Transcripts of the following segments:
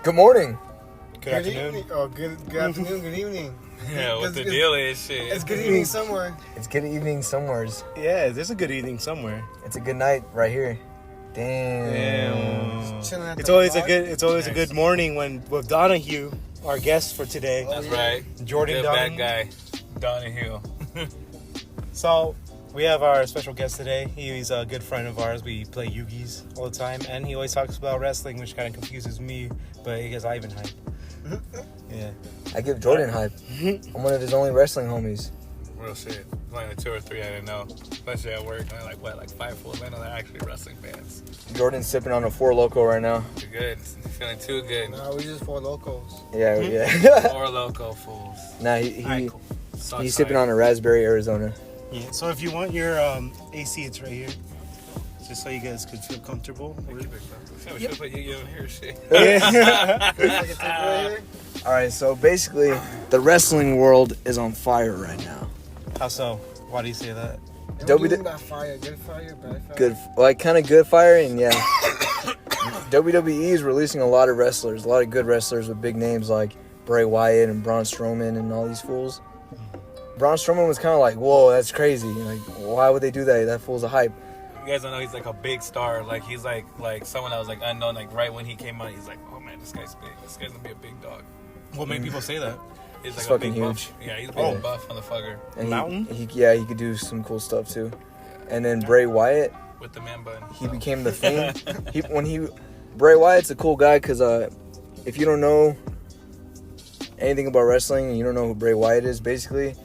Good morning. Good afternoon. Evening. Oh, good afternoon, good evening. Yeah, what the deal is, shit. It's good evening somewhere. It's good evening somewheres. Yeah, there's a good evening somewhere. It's a good night right here. Damn. Chilling at It's the always park. a good morning when with Donohue, our guest for today. That's right. Jordan Good Donohue. bad guy. Donohue. So we have our special guest today. He's a good friend of ours. We play Yu-gi-oh all the time, and he always talks about wrestling, which kind of confuses me, but he gets Ivan hype. Yeah. I give Jordan hype. I'm one of his only wrestling homies. Real shit. Playing the 2 or 3, I didn't know. Especially at work. I'm like 5 full men are actually wrestling fans. Jordan's sipping on a Four Loko right now. You're good. Feeling too good. No, we just four locals. Yeah, yeah. 4 loco fools. Nah, Alright, cool. he's sipping on a raspberry Arizona. Yeah. So if you want your AC, it's right here. Just so you guys could feel comfortable. We should put Yu-Gi-Oh in here, shit. Yeah. Like a table right here. All right, so basically, the wrestling world is on fire right now. How so? Why do you say that? And Don't what be do you mean by fire? Good fire, bad fire? Good, like kind of good fire, and yeah. WWE is releasing a lot of wrestlers, a lot of good wrestlers with big names like Bray Wyatt and Braun Strowman and all these fools. Braun Strowman was kind of like, whoa, that's crazy. Like, why would they do that? That fool's a hype. You guys don't know he's like a big star. Like he's like someone that was like unknown. Like right when he came out, he's like, oh man, this guy's big. This guy's gonna be a big dog. What made people say that? He's He's like a fucking big huge. buff. Yeah, he's a big Oh. buff motherfucker And Mountain? he could do some cool stuff too. And then Bray Wyatt, with the man bun. he became the Fiend. Bray Wyatt's a cool guy because if you don't know anything about wrestling and you don't know who Bray Wyatt is, basically,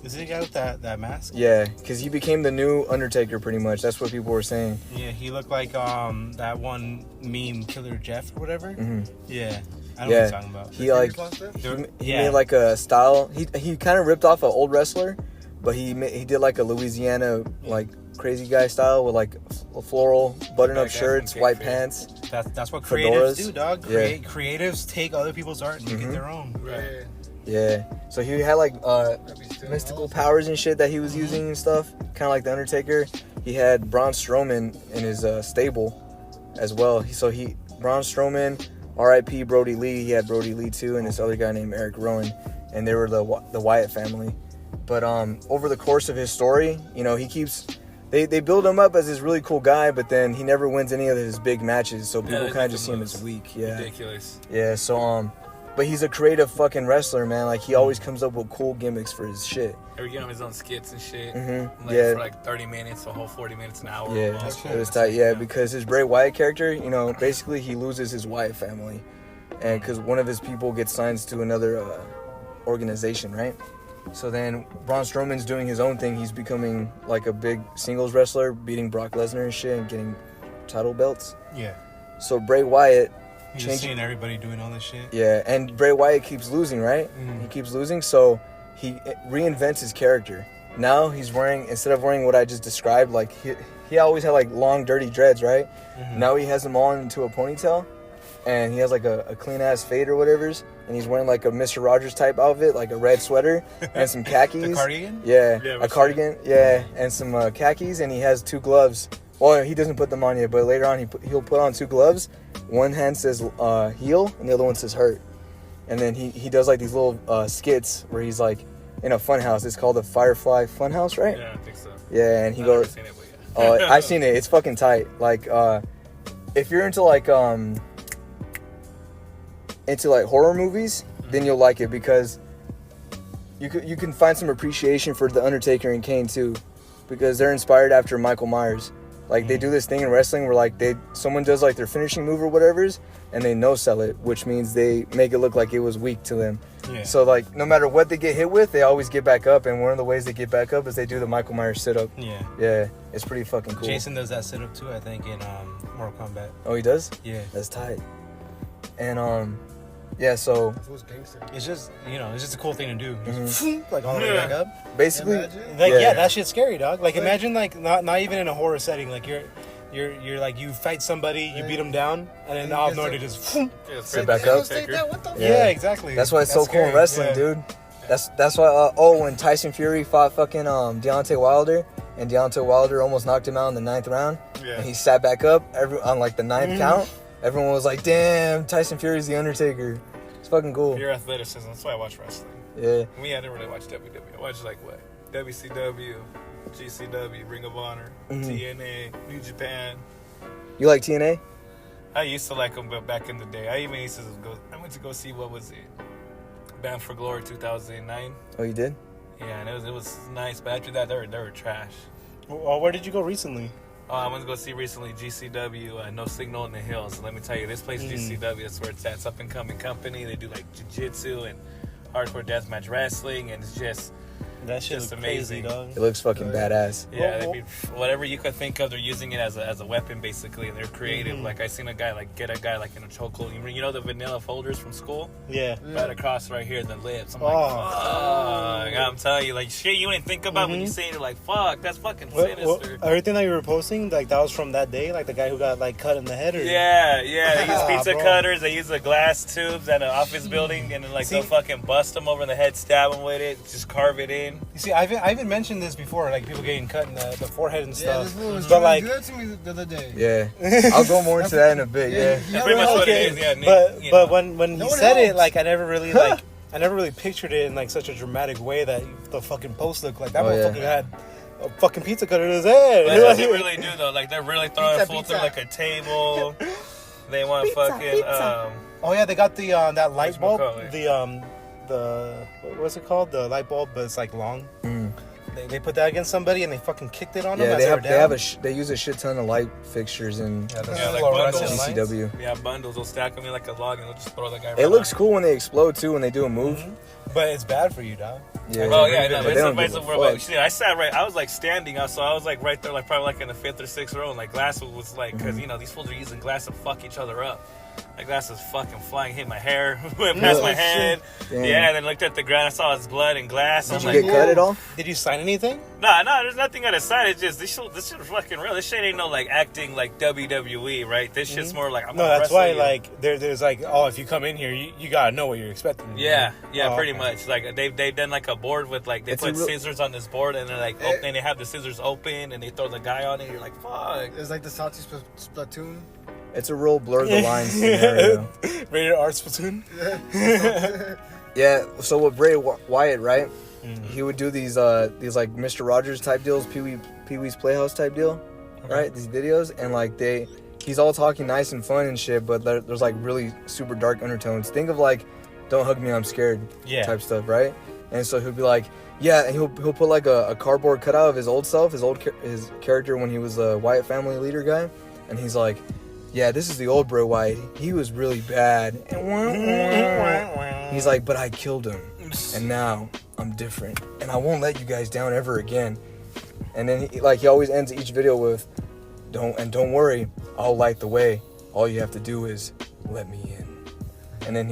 Is it the guy with that mask? yeah, because he became the new Undertaker pretty much. That's what people were saying. Yeah, he looked like that one meme, Killer Jeff or whatever. Mhm. Yeah, I know what Yeah, you're talking about. he like he made like a style. He kind of ripped off an old wrestler, but he did like a Louisiana like crazy guy style with like floral button-up Back shirts, from white Cape pants. That's what Fedoras. creatives do, dog. Yeah. Creatives take other people's art and make it their own. Right. Yeah, so he had like mystical powers and shit that he was using and stuff, kind of like the Undertaker. He had Braun Strowman in his stable as well. Braun Strowman, R.I.P. Brody Lee. He had Brody Lee too, and this other guy named Eric Rowan, and they were the Wyatt family. But over the course of his story, you know, they build him up as this really cool guy, but then he never wins any of his big matches, so people kind of just see him as weak. Yeah, Ridiculous. yeah. So but he's a creative fucking wrestler, man. Like he always comes up with cool gimmicks for his shit. Every give him his own skits and shit. Mm-hmm. Like Yeah. for like 30 minutes, a whole 40 minutes, an hour. Yeah, almost. it was tight. Yeah, because his Bray Wyatt character, you know, basically he loses his Wyatt family, and because one of his people gets signed to another organization, right? So then Braun Strowman's doing his own thing. He's becoming like a big singles wrestler, beating Brock Lesnar and shit, and getting title belts. Yeah, So Bray Wyatt, you're just seeing everybody doing all this shit. yeah, and Bray Wyatt keeps losing, right? He keeps losing, so he reinvents his character. Now he's wearing, instead of wearing what I just described, like he always had like long dirty dreads, right? Now he has them all into a ponytail, and he has like a clean ass fade or whatever's, and he's wearing like a Mr. Rogers type outfit, like a red sweater and some khakis. The cardigan? Yeah, Yeah, a what's cardigan. Yeah, and some khakis, and he has 2 gloves. Well, he doesn't put them on yet, but later on he'll put on 2 gloves. One hand says heal, and the other one says hurt. And then he does like these little skits where he's like in a fun house. It's called the Firefly Fun House, right? Yeah, I think so. Yeah, and he I've never goes, seen it, but yeah. oh, I've seen it. It's fucking tight. Like, if you're into like horror movies, then you'll like it because you can find some appreciation for the Undertaker and Kane too, because they're inspired after Michael Myers. Like they do this thing in wrestling where like someone does like their finishing move or whatever's, and they no sell it, which means they make it look like it was weak to them. Yeah. So like no matter what they get hit with, they always get back up, and one of the ways they get back up is they do the Michael Myers sit up. Yeah. Yeah, it's pretty fucking cool. Jason does that sit up too, I think, in Mortal Kombat. Oh, he does? Yeah. That's tight. And yeah, so Who's gangster? It's just, you know, it's just a cool thing to do. Just like all the way back up. basically, Imagine. Like, Yeah. yeah, that shit's scary, dog. Like, imagine, like, not even in a horror setting. Like, you're like, you fight somebody, you beat them down, and then out of nowhere, they just... Yeah, it's Sit pretty back up. Take that, what the fuck? Yeah, exactly. that's why it's so cool in scary, wrestling, yeah. dude. That's why. When Tyson Fury fought fucking Deontay Wilder, and Deontay Wilder almost knocked him out in the 9th round, Yeah. and he sat back up on like the 9th count. everyone was like, "Damn, Tyson Fury's the Undertaker." It's fucking cool. Pure athleticism. That's why I watch wrestling. Yeah. Me, I didn't really watch WWE. I watched like what? WCW, GCW, Ring of Honor, TNA, New Japan. You like TNA? I used to like them, but back in the day, I even used to go. I went to go see what was it? Bound for Glory 2009. Oh, you did? Yeah, and it was nice, but after that, they were trash. Well, where did you go recently? I went to go see recently GCW, No Signal in the Hills. And let me tell you, this place GCW, that's where it's at. It's up and coming company. They do like jiu-jitsu and hardcore deathmatch wrestling, and it's just That shit just looks amazing. crazy, dog. It looks fucking badass. Yeah, they be, whatever you could think of, they're using it as a weapon basically. They're creative. Like I seen a guy like get a guy like in a chokehold. You know the vanilla folders from school? Yeah. Right across right here, the lips. I'm like, fuck. I'm telling you, like shit you didn't think about when you say it. You're like, fuck, that's fucking sinister. Everything that you were posting, like that was from that day, like the guy who got like cut in the head, or Yeah. They use pizza bro. cutters. They use the glass tubes at an office building, and then like they'll fucking bust them over the head, stab them with it, just carve it in. You see, I even mentioned this before, like people getting cut in the forehead and Yeah, stuff. this fool was But trying like, to do that to me the other day. Yeah. I'll go more into that in a bit. Yeah. That's pretty much what it is. Yeah, Nick, but when No he one said it, helps. like I never really pictured it in like such a dramatic way that the fucking post looked like that. Oh, yeah. Motherfucker had a fucking pizza cutter in his head. But they really do though. Like they're really throwing Pizza, full pizza. through like a table. They want fucking Oh yeah, they got the that light bulb, whatchamacallit? the what's it called? The light bulb, but it's like long. They put that against somebody and they fucking kicked it on them. Yeah, as they have they use a shit ton of light fixtures in yeah, Yeah, like fluorescent bundles. lights. GCW. Yeah, bundles. They'll stack them in like a log and they'll just throw the guy. It looks cool when they explode too, when they do a move. But it's bad for you, dog. Yeah. Oh yeah, But no, they it's don't advice give a over. But fuck. shit, I sat right. I was like standing up, so I was like right there, like probably like in the 5th or 6th row, and like glass was like, because you know these fools are using glass to fuck each other up. Like glass was fucking flying, hit my hair, went past my head. Damn. Yeah, and then looked at the ground, I saw his blood and glass. Did I'm you like, get cut at all? Did you sign anything? nah, there's nothing on the side. It's just this shit is fucking real. This shit ain't no like acting like WWE, right? This shit's more like I'm No, gonna that's wrestle why you. like there's like, oh, if you come in here, you gotta know what you're expecting. Yeah, Oh, pretty okay. much. Like they've done like a board with like they It's a put real- scissors on this board and they're like and they have the scissors open and they throw the guy on it. You're like, fuck. It's like the Salty Splatoon. It's a real blur the lines scenario. Rated R Splatoon. Yeah, so with Bray Wyatt, right? He would do these like Mr. Rogers type deals, Pee-wee's Playhouse type deal, right? These videos, and like he's all talking nice and fun and shit, but there's like really super dark undertones. Think of like, "Don't hug me, I'm scared," type stuff, right? And so he'll be like, yeah, and he'll put like a cardboard cutout of his old self, his character when he was a Wyatt family leader guy, and he's like, yeah, this is the old Bray Wyatt. He was really bad. He's like, but I killed him, and now I'm different, and I won't let you guys down ever again. And then he always ends each video with, don't worry, I'll light the way. All you have to do is let me in. And then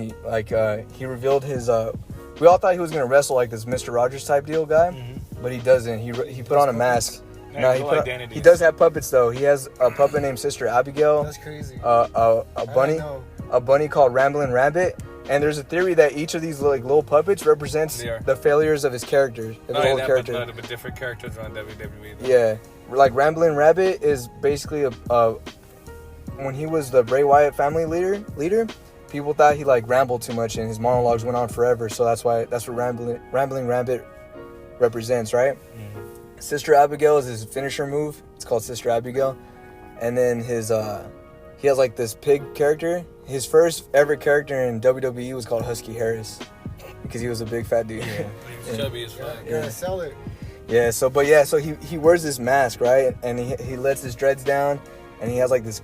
he revealed his. We all thought he was gonna wrestle like this Mr. Rogers type deal guy, but he doesn't. He put on a mask. No, he does have puppets though. He has a puppet named Sister Abigail. That's crazy. A bunny, know. a bunny called Ramblin' Rabbit. And there's a theory that each of these like little puppets represents the failures of his characters, of his whole character. But different characters on WWE. Though. Yeah, like Ramblin' Rabbit is basically when he was the Bray Wyatt family leader, people thought he like rambled too much and his monologues went on forever. So that's what Ramblin' Rabbit represents, right? Sister Abigail is his finisher move. It's called Sister Abigail. And then he has like this pig character. His first ever character in WWE was called Husky Harris because he was a big fat dude. He's chubby as fuck. Yeah, sell it. Yeah, so he wears this mask, right? And he lets his dreads down and he has like this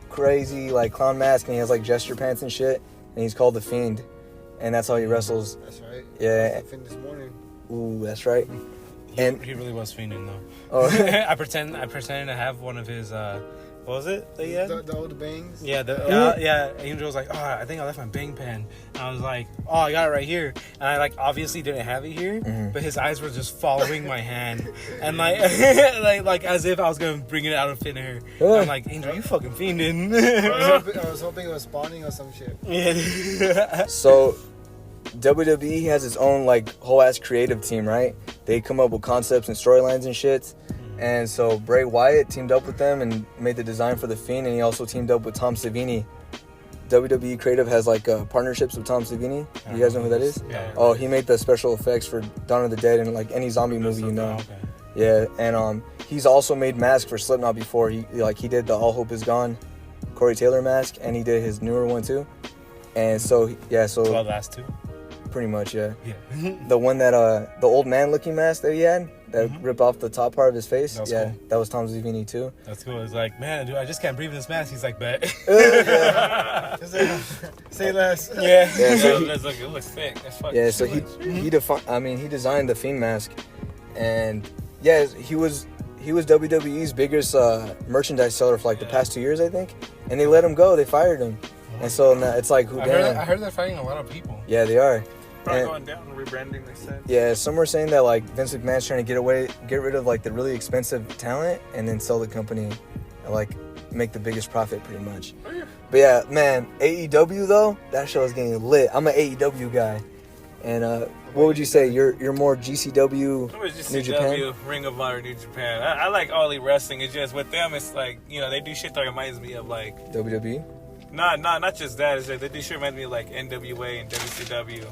crazy like clown mask and he has like gesture pants and shit. And he's called the Fiend. And that's how he wrestles. That's right. Yeah. I finished this morning. Ooh, that's right. And He really was fiending though. oh, I pretended to have one of his what was it that he had? The old bangs. Yeah, Angel was like, oh, I think I left my bang pen. And I was like, oh, I got it right here. And I like obviously didn't have it here, but his eyes were just following my hand, and like, like as if I was gonna bring it out of thin air. I'm like, Angel, you fucking fiending. I was hoping it was spawning or some shit. Yeah. so WWE has its own like whole ass creative team, right? They come up with concepts and storylines and shit. And so Bray Wyatt teamed up with them and made the design for the Fiend, and he also teamed up with Tom Savini WWE Creative has like partnerships with Tom Savini. You guys know who that is? Yeah. Oh, he made the special effects for Dawn of the Dead and like any zombie movie you know. Okay. Yeah, and he's also made masks for Slipknot before. He did the All Hope Is Gone, Corey Taylor mask, and he did his newer one too. And so Well, last two. pretty much, yeah. Yeah. The one that the old man looking mask that he had that ripped off the top part of his face. That was Yeah, cool. that was Tom Savini too. That's cool. It's like, man, dude, I just can't breathe in this mask. He's like, bet. Say less. Yeah. Yeah, so he, It looks thick. That's fucking yeah, so sweet. he designed the Fiend mask, and yeah, he was WWE's biggest merchandise seller for like the past 2 years, I think, and they let him go. They fired him, and so now it's like, who I damn? heard they're fighting a lot of people. Yeah, they are. Probably And- going down, rebranding, they said. Yeah, some were saying that like Vince McMahon's trying to get rid of like the really expensive talent and then sell the company, and, like make the biggest profit pretty much. But yeah, man, AEW though, that show is getting lit. I'm an AEW guy, and what would you say? You're more GCW, It was just New Japan. CW, Ring of Honor, New Japan. I like All Elite Wrestling. It's just with them, it's like, you know, they do shit that reminds me of like, WWE. not just that. It's like they do shit reminds me of like NWA and WCW.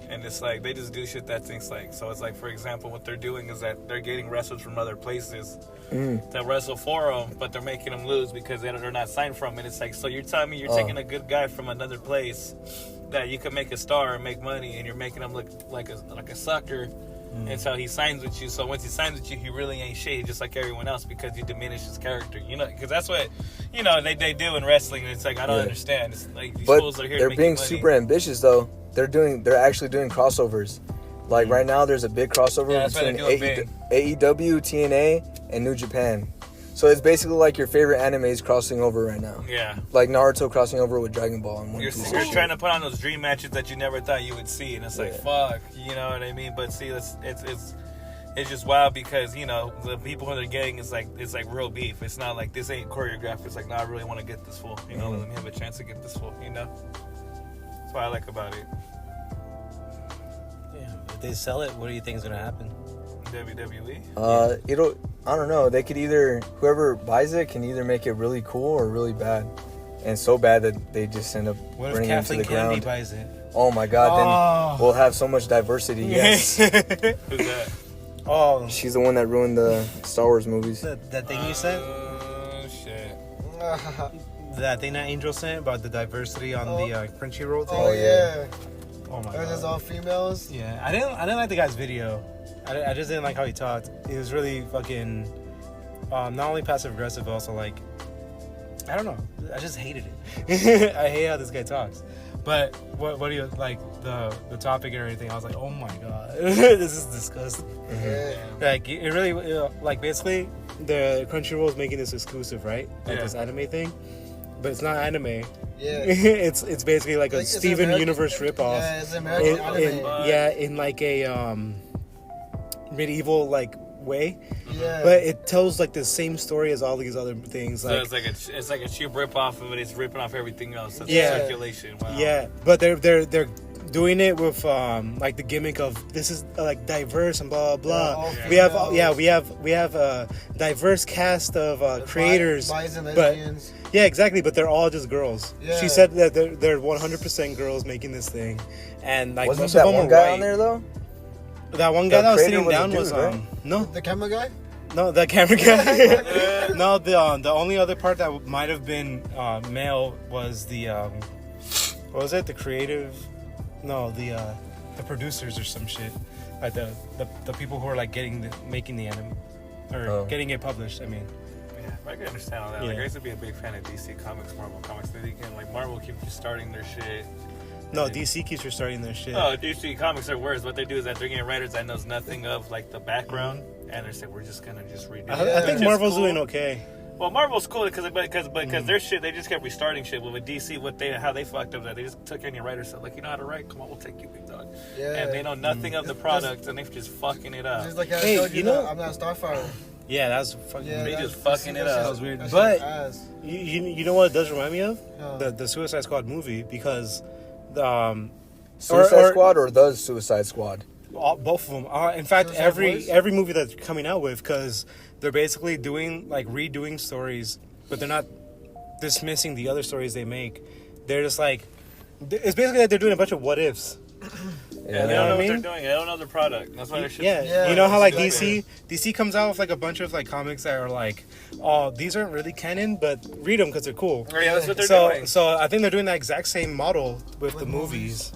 And it's like, they just do shit that things like, so it's like, for example, what they're doing is that they're getting wrestlers from other places to wrestle for them, but they're making them lose because they're not signed from it. It's like, so you're telling me you're taking a good guy from another place that you can make a star and make money, and you're making him look like a sucker. And so he signs with you. So once he signs with you, he really ain't shit. He's just like everyone else because you diminish his character. You know, because that's what, you know, they do in wrestling. It's like, I don't understand. It's like these But fools are here to they're make being money. super ambitious though. They're actually doing crossovers. Like right now, there's a big crossover Yeah, that's why between they do AEW, TNA, and New Japan. So it's basically like your favorite animes crossing over right now. Yeah. Like Naruto crossing over with Dragon Ball and One You're Piece. trying to put on those dream matches that you never thought you would see, and it's like, fuck, you know what I mean? But see, it's just wild because, you know, the people who they're getting is like, it's like real beef. It's not like this ain't choreographed. It's like, no, I really want to get this full. You know, let me have a chance to get this full. You know, that's what I like about it. Yeah. If they sell it, what do you think is gonna happen? WWE. I don't know. They could whoever buys it can either make it really cool or really bad, and so bad that they just end up What if bringing it to Kathleen the Kennedy ground. buys it? Oh my God! Then we'll have so much diversity. Yes, Who's that? Oh, she's the one that ruined the Star Wars movies. that thing you sent? Shit. That thing that Angel sent about the diversity on the Crunchyroll thing? Oh yeah. Oh my It was just god. all females. Yeah, I didn't like the guy's video. I just didn't like how he talked. It was really fucking not only passive aggressive, but also like, I don't know. I just hated it. I hate how this guy talks. But what do you like the topic and everything? I was like, oh my god, this is disgusting. Yeah. Like it really like basically the Crunchyroll is making this exclusive, right? Like Yeah. this anime thing, but it's not anime. Yeah. it's basically like a Like, it's Steven American- Universe ripoff. Yeah, it's American anime. In like a medieval like way, Yeah. but it tells like the same story as all these other things. So Like it's like a cheap rip off of it. It's ripping off everything else. That's Yeah. circulation. Wow. yeah, but they're doing it with like the gimmick of this is like diverse and blah blah blah. all We have a diverse cast of creators, Bis and but lesbians. yeah, exactly. But they're all just girls. Yeah. She said that they're 100% girls making this thing, and like Wasn't most that of them one were guy white. on there though? That one guy The that was creator sitting was a down dude, was right? no, The camera guy? no, the camera guy. No, the only other part that might have been male was the what was it? The creative? No, the producers or some shit. Like the people who are like making the anime or getting it published. I mean, Yeah, I can understand all that. Like, Yeah. I used to be a big fan of DC Comics, Marvel Comics. They can, like, Marvel keeps restarting their shit. no, DC keeps restarting their shit. Oh, DC Comics are worse. What they do is that they're getting writers that knows nothing of, like, the background, and they're saying, we're just gonna just redo it. I Which think is Marvel's cool. doing okay. Well, Marvel's cool because their shit, they just kept restarting shit. But with DC, how they fucked up that they just took any writer said, like, you know how to write? Come on, we'll take you, big dog. Yeah. And they know nothing of the product, and they're just fucking it up. Just like I Hey, told you, you know- I'm not Starfire. Yeah, that's fucking. Yeah, They that- just fucking it that up. shit's- That was weird. that shit's But- ass. You know what it does remind me of? Huh. The Suicide Squad movie because the Suicide or- Squad or the Suicide Squad? both of them. In fact, Suicide Boys? every movie that they're coming out with, because they're basically redoing stories, but they're not dismissing the other stories they make. they're just like, it's basically like they're doing a bunch of what ifs. Yeah, they You know don't know what I what they're mean? doing. They don't know the product. That's why they're shit. Yeah, you know how like stupid. DC comes out with like a bunch of like comics that are like, oh, these aren't really canon, but read them because they're cool. Oh, yeah, that's what they're doing. So I think they're doing that exact same model with the movies.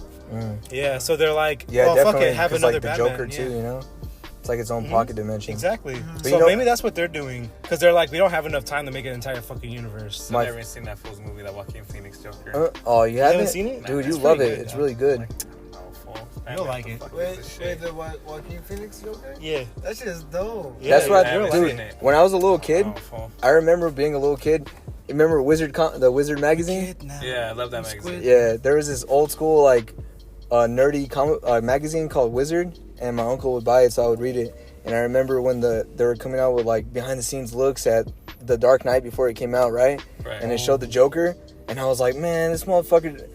Yeah, so they're like, Yeah, oh, definitely. fuck it, have 'cause, another like the Batman. Joker yeah. too, you know. It's like its own pocket dimension. Exactly. But So you know- maybe that's what they're doing because they're like, we don't have enough time to make an entire fucking universe. I've never even seen that fool's movie, that Joaquin Phoenix Joker. Oh, you haven't? haven't seen it? Dude, Nah, you it's love pretty it. good, It's dog. really good. No, fool. You'll like it. Wait, the Joaquin Phoenix Joker? Yeah. That shit is dope. Yeah, That's what I I haven't dude. seen it. When I was a little kid, Oh, fool. I remember being a little kid. You remember the Wizard magazine? Yeah, I love that magazine. Yeah, there was this old school like nerdy magazine called Wizard, and my uncle would buy it, so I would read it. And I remember when they were coming out with like behind the scenes looks at The Dark Knight before it came out, right? Right. And it showed the Joker, and I was like, man, this motherfucker.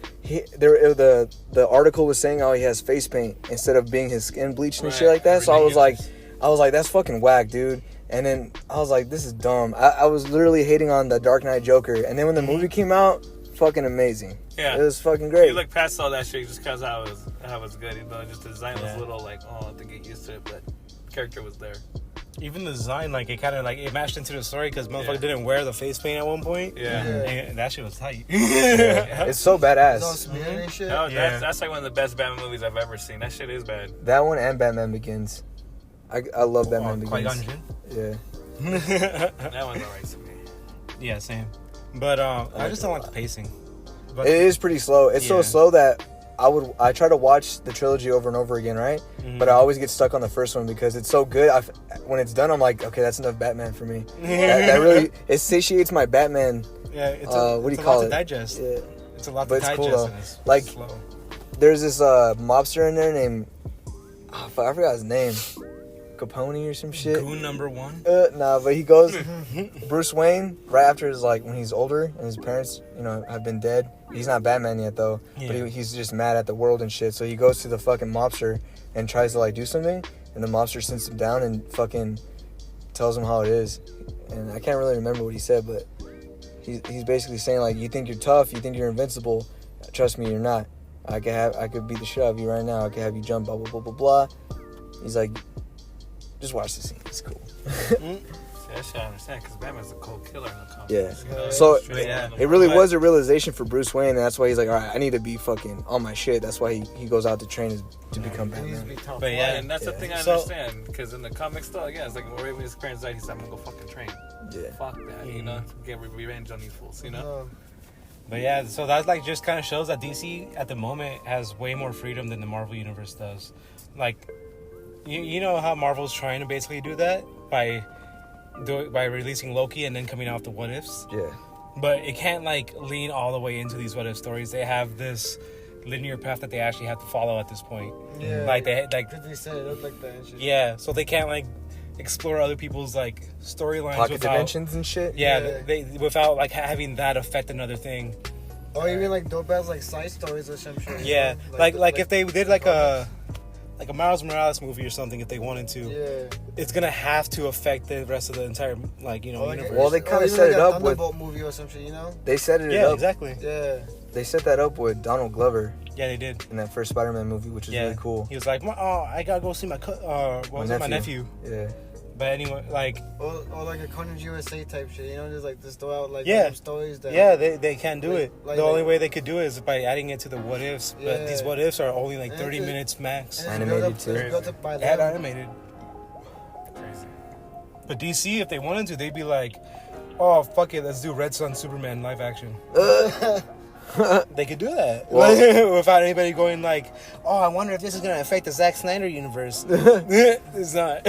The article was saying how he has face paint instead of being his skin bleached and shit Right. like that. So I was Ridiculous. like, that's fucking whack, dude. And then I was like, this is dumb. I was literally hating on the Dark Knight Joker, and then when the movie came out, fucking amazing. Yeah. It was fucking great. You look past all that shit just because how it was good. You know, just the design was Yeah. a little like, oh, I have to get used to it, but character was there. Even the design, like, it kind of, like, it matched into the story because motherfucker Yeah. didn't wear the face paint at one point. Yeah. And that shit was tight. It's so It's all badass. smeared and shit. No, Yeah. that's like one of the best Batman movies I've ever seen. That shit is bad. That one and Batman Begins. I love Batman Qui-Gon Begins. Jinn. Yeah. That one's alright to me. Yeah, same. But I just don't like the pacing. But It is pretty slow. It's so Yeah. slow that I try to watch the trilogy over and over again, right? But I always get stuck on the first one because it's so good. When it's done, I'm like, okay, that's enough Batman for me. that really it satiates my Batman. yeah, it's what do you it's call a lot it? to digest. Yeah. It's a lot But to it's cool, digest. though. And it's Like- slow. There's this mobster in there named I forgot his name, Capone or some shit. Goon number one. Nah, but he goes Bruce Wayne right after his like when he's older and his parents, have been dead. He's not Batman yet though, but Yeah. he's just mad at the world and shit. So he goes to the fucking mobster and tries to like do something, and the mobster sits him down and fucking tells him how it is. And I can't really remember what he said, but he's basically saying like, you think you're tough, you think you're invincible. Trust me, you're not. I could beat the shit out of you right now. I could have you jump, blah blah blah blah blah. He's like, just watch the scene. It's cool. See, that shit I understand because Batman's a cold killer in the comics. Yeah. You know, So straight yeah. on the it really board. was a realization for Bruce Wayne, and that's why he's like, all right, I need to be fucking on my shit. That's why he goes out to train to become It needs to Batman. be tough. But yeah. And that's the Yeah. thing I So- understand because in the comics though, yeah, it's like when his parents died, he said, "I'm gonna go fucking train. Yeah. Fuck that, you know, get revenge on these fools, you know." No. But yeah, so that like just kind of shows that DC at the moment has way more freedom than the Marvel universe does. Like, you know how Marvel's trying to basically do that by releasing Loki and then coming out with the what ifs. Yeah. But it can't like lean all the way into these what if stories. They have this linear path that they actually have to follow at this point. Yeah. Like they like They said it looked like that and shit. yeah, so they can't like explore other people's like storylines Pocket without dimensions and shit. yeah, they without like having that affect another thing. Or even like dope ass like side stories or some shit. you Yeah, know? like if they did like a Miles Morales movie or something, if they wanted to, Yeah. it's gonna have to affect the rest of the entire Or like universe. Well, they or kinda even set like it a up with- Thunderbolt movie or some shit, you know? They set it yeah, up. exactly. Yeah. They set that up with Donald Glover Yeah, they did. in that first Spider-Man movie, which is Yeah, really cool. He was like, "Oh, I gotta go see my my nephew." Yeah. But anyway, like, Or like a Conan's USA type shit, you know? Just throw out like Yeah. random stories that. yeah, they can't do Like- it. like- the only like- way they could do it is by adding it to the what ifs. But Yeah. these what ifs are only like And 30 it's- minutes max. And it's Animated built up, too. it's built up by And them. animated. Crazy. But DC, if they wanted to, they'd be like, "Oh, fuck it, let's do Red Sun Superman live action." They could do that without anybody going like, "Oh, I wonder if this is gonna affect the Zack Snyder universe." It's not.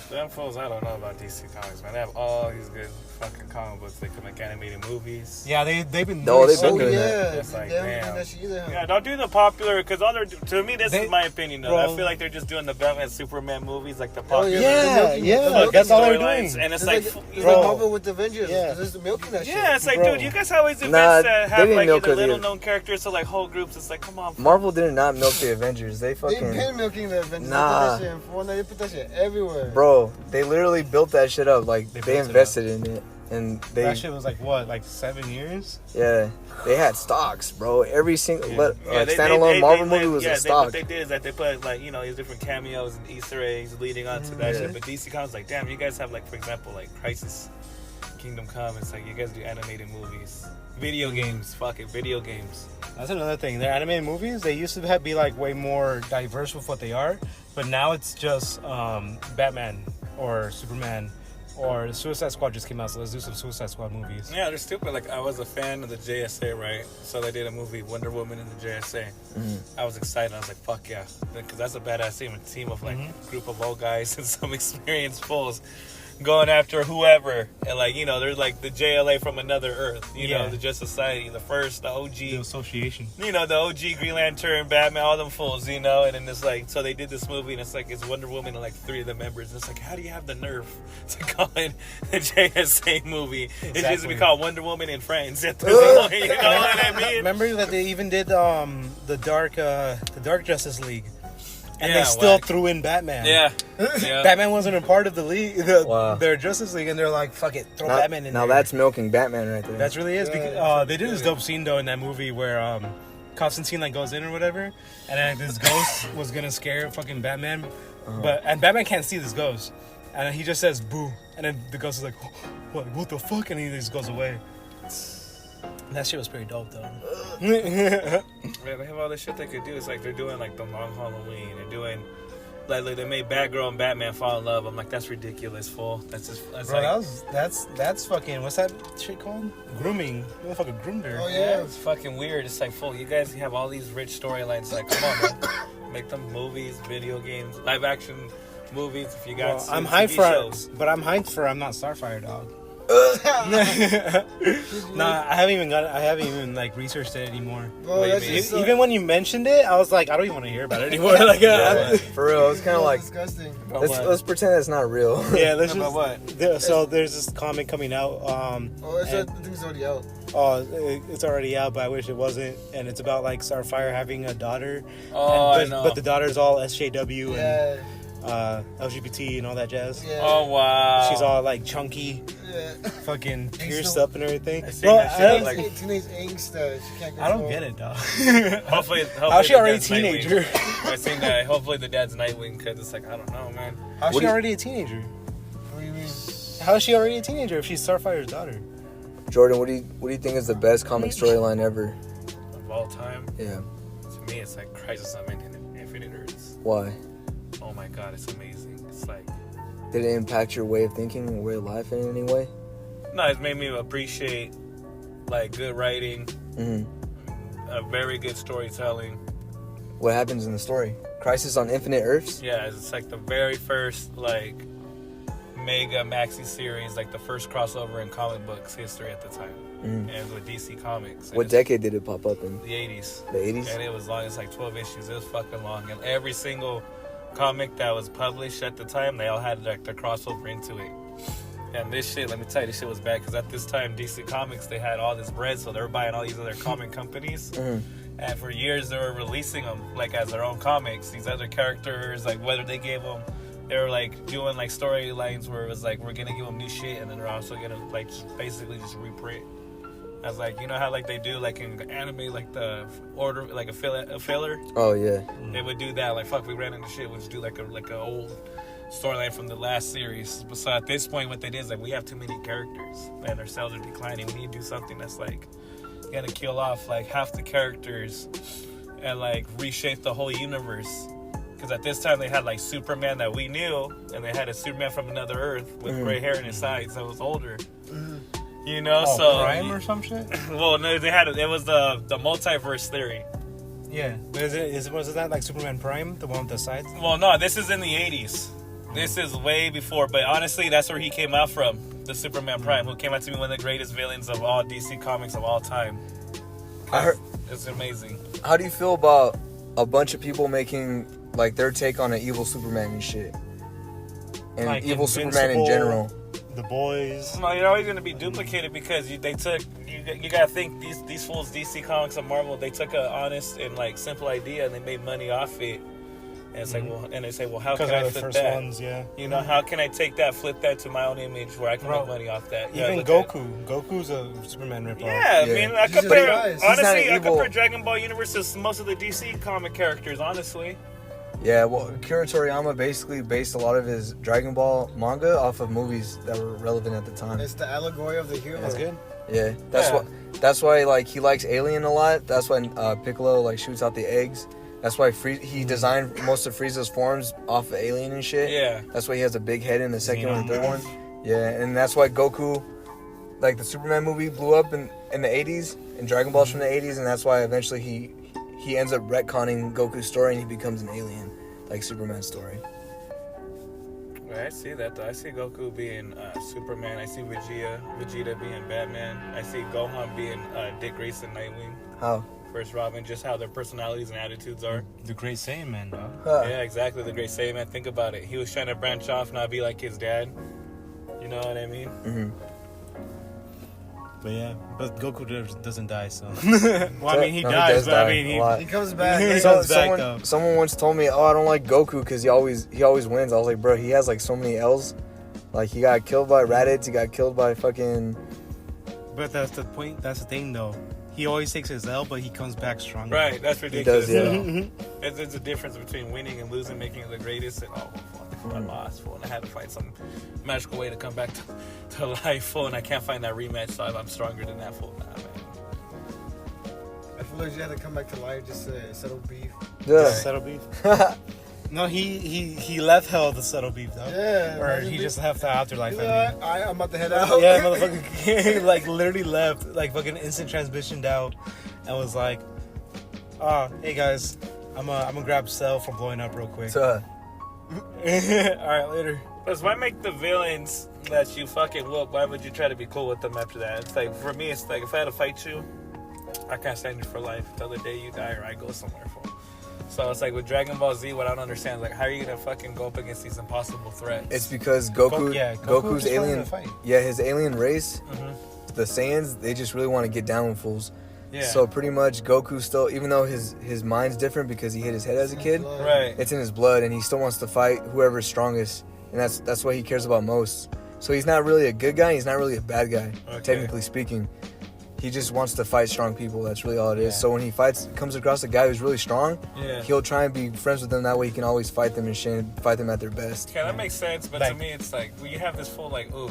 Them fools, I don't know about DC Comics, man. They have all these good fucking comic books. They can make animated movies. Yeah, they've been. No, they've so been Oh, doing yeah. that. It's like, they haven't damn. done that shit either, huh? Yeah, don't do the popular because all they're to me. This They- is my opinion though. bro. I feel like they're just doing the Batman, Superman movies, like the Oh, popular. Yeah, the yeah, milking that's all they're storylines, doing. and it's It's like, it's bro. like Marvel with the Avengers. Yeah. This is milking that shit. yeah, it's like, Bro. dude, you guys always events Nah, that they have didn't like milk either it little either. known characters or like whole groups. It's like, come on. Marvel did not milk the Avengers. They They've fucking been milking the Avengers. Nah. They put that shit in Fortnite. They put that shit everywhere. bro. They literally built that shit up. Like They they built it invested in it. And they that shit was like what, like 7 years? yeah, they had stocks, bro. Every single they- standalone Marvel they- movie was a What stock. they did is that they put like these different cameos and Easter eggs leading on to that shit. But DC Comics like, damn, you guys have like, for example, like Crisis, Kingdom Come. It's like you guys do animated movies, video games. Fuck it, video games. That's another thing. Their animated movies, they used to be like way more diverse with what they are, but now it's just Batman or Superman or Suicide Squad just came out, so let's do some Suicide Squad movies. Yeah, they're stupid. Like, I was a fan of the JSA, right? So they did a movie, Wonder Woman in the JSA. I was excited. I was like, fuck yeah. Because that's a badass team. A team of, like, group of old guys and some experienced fools going after whoever. And, like, there's, like, the JLA from another Earth. You know, the Just Society, the first, the OG. The association. The OG Green Lantern, Batman, all them fools, And then it's like, so they did this movie, and it's like, it's Wonder Woman and like 3 of the members. And it's like, how do you have the nerve to call it the JSA movie? Exactly. It used to be called Wonder Woman and Friends at this point, you know what I mean? Remember that they even did the Dark Justice League. And they still threw in Batman. Yeah. Batman wasn't a part of the league, their Justice League, and they're like, fuck it, throw Batman in there. Now that's milking Batman right there. That's really is. Because, they did this dope scene, though, in that movie where Constantine, like, goes in or whatever, and then this ghost was going to scare fucking Batman. And Batman can't see this ghost. And he just says, boo. And then the ghost is like, what the fuck? And he just goes away. That shit was pretty dope, though. Yeah, they have all this shit they could do. It's like they're doing like the Long Halloween. They're doing like they made Batgirl and Batman fall in love. I'm like, that's ridiculous, fool. That's Bro, like that's fucking, what's that shit called? Grooming. Motherfucker groomed her. Oh yeah. it's fucking weird. It's like, fool, you guys have all these rich storylines. Like, come on, man. Make them movies, video games, live action movies. If you got, I'm TV hyped shows. but I'm hyped for I'm Not Starfire, dog. Nah, I haven't even like researched it anymore. Bro, that's just Even when you mentioned it, I was like, I don't even want to hear about it anymore. Like, For real, it's kind of like disgusting. let's pretend that's not real. yeah, let's About just. what? So there's this comic coming out. I think it's already out. It's already out, but I wish it wasn't. And it's about like Starfire having a daughter. Oh, I know. But the daughter's all SJW Yeah. and LGBT and all that jazz. Yeah. Oh wow. She's all like chunky, Yeah. fucking pierced still- up and everything. I seen Bro, that shit, I- like- Teenage angst. She can't I don't control. get it, dog. Hopefully How's she the already a dad's teenager? Nightwing. I seen that. Hopefully the dad's Nightwing, because it's like, I don't know, man. How's What she do you- already a teenager? What do you mean? How is she already a teenager if she's Starfire's daughter? Jordan, what do you think is the best comic storyline ever? Of all time, Yeah. to me, it's like Crisis on Infinite Earths. Why? Oh my god, it's amazing. It's like, Did it impact your way of thinking or way of life in any way? no, it's made me appreciate like good writing, a very good storytelling. What happens in the story? Crisis on Infinite Earths? Yeah, it's like the very first like mega maxi series, like the first crossover in comic books history at the time, and it was with DC Comics. And What it's decade did it pop up in? The 80s. The 80s? And it was long. It's like 12 issues. It was fucking long. And every single comic that was published at the time, they all had like their crossover into it. And this shit, let me tell you, this shit was bad because at this time, DC Comics, they had all this bread, so they were buying all these other comic companies. And for years, they were releasing them like as their own comics. These other characters, like whether they gave them, they were like doing like storylines where it was like, we're gonna give them new shit, and then we're also gonna like just basically just reprint. I was like, you know how like they do like in anime, like the order, like a filler. Oh, yeah. They would do that. Like, fuck, we ran into shit. We'll just do like a old storyline from the last series. But so at this point, what they did is like, we have too many characters and their sales are declining. We need to do something that's like gonna kill off like half the characters and like reshape the whole universe. Because at this time they had like Superman that we knew, and they had a Superman from another Earth with gray hair in his sides that was older. You know, so Prime or some shit? well, no, they had it was the multiverse theory. Yeah. But was that like Superman Prime, the one with the sides? Well, no, this is in the 80s. This is way before, but honestly, that's where he came out from. The Superman Prime, who came out to be one of the greatest villains of all DC Comics of all time. I heard. It's amazing. How do you feel about a bunch of people making like their take on an evil Superman and shit? And Like evil Superman in Invincible, general. The Boys. No, you're always going to be duplicated because you got to think these fools, DC Comics and Marvel, they took an honest and like simple idea and they made money off it. And it's like, well, and they say, well, how Because can I they're the flip first that? ones, yeah. You know, how can I take that, flip that to my own image where I can Bro, make money off that? Even look Goku. Goku's a Superman ripoff. Yeah, I Yeah. mean, I He's just compare, a guy. He's not honestly, an I evil- compare Dragon Ball Universe to most of the DC comic characters, honestly. Yeah, well, Akira Toriyama basically based a lot of his Dragon Ball manga off of movies that were relevant at the time. It's the allegory of the hero. That's good. Yeah, Yeah. that's why like he likes Alien a lot. That's why Piccolo like shoots out the eggs. That's why he designed most of Frieza's forms off of Alien and shit. Yeah. That's why he has a big head in the second one and third Xenomorph. one. Yeah, and that's why Goku, like the Superman movie, blew up in the 80s, and Dragon Ball's from the 80s, and that's why eventually he ends up retconning Goku's story and he becomes an alien, like Superman's story. Well, I see that, though. I see Goku being Superman. I see Vegeta being Batman. I see Gohan being Dick Grayson, Nightwing. How? First Robin, just how their personalities and attitudes are. The Great Saiyan, dog. Huh. Yeah, exactly. The Great Saiyan. Think about it. He was trying to branch off, not be like his dad. You know what I mean? Mm-hmm. But yeah, but Goku doesn't die, so. Well, I mean, he No, dies, does but I die mean, a lot. He comes back. He Like, comes back, though. Someone once told me, "Oh, I don't like Goku because he always wins." I was like, "Bro, he has like so many L's. Like he got killed by Raditz, he got killed by fucking." But that's the point. That's the thing, though. He always takes his L, but he comes back stronger. Right, that's He ridiculous. does, yeah. though. There's a difference between winning and losing, making it the greatest, and I lost, fool, and I had to find some magical way to come back to life, fool, and I can't find that rematch, so I'm stronger than that, fool. Nah, man. I feel like you had to come back to life just to settle beef. Yeah. Settle beef. No, he left hell to settle beef, though. Yeah. Or imagine he beef. just left the afterlife. You I know mean. what? I'm about to head out. Yeah, motherfucker, like literally left, like fucking instant transmissioned out, and was like, hey guys, I'm gonna grab Cell from blowing up real quick. So, All right, later. Because why make the villains that you fucking whoop? Why would you try to be cool with them after that? It's like, for me, it's like, if I had to fight you, I can't stand you for life till the day you die or I go somewhere for. So it's like with Dragon Ball Z, what I don't understand is like, how are you gonna fucking go up against these impossible threats? it's because Goku, Goku's just wanted alien, to fight. yeah, his alien race, Mhm. the Saiyans, they just really want to get down with fools. Yeah. So pretty much Goku still, even though his mind's different because he hit his head as a kid, Right. it's in his blood, and he still wants to fight whoever's strongest, and that's what he cares about most. So he's not really a good guy. He's not really a bad guy, Okay. technically speaking. He just wants to fight strong people. That's really all it is. Yeah. So when he comes across a guy who's really strong, Yeah. he'll try and be friends with them. That way he can always fight them and shit, fight them at their best. Okay, that makes sense, but to Like- me, it's like, when you have this full, like, ooh,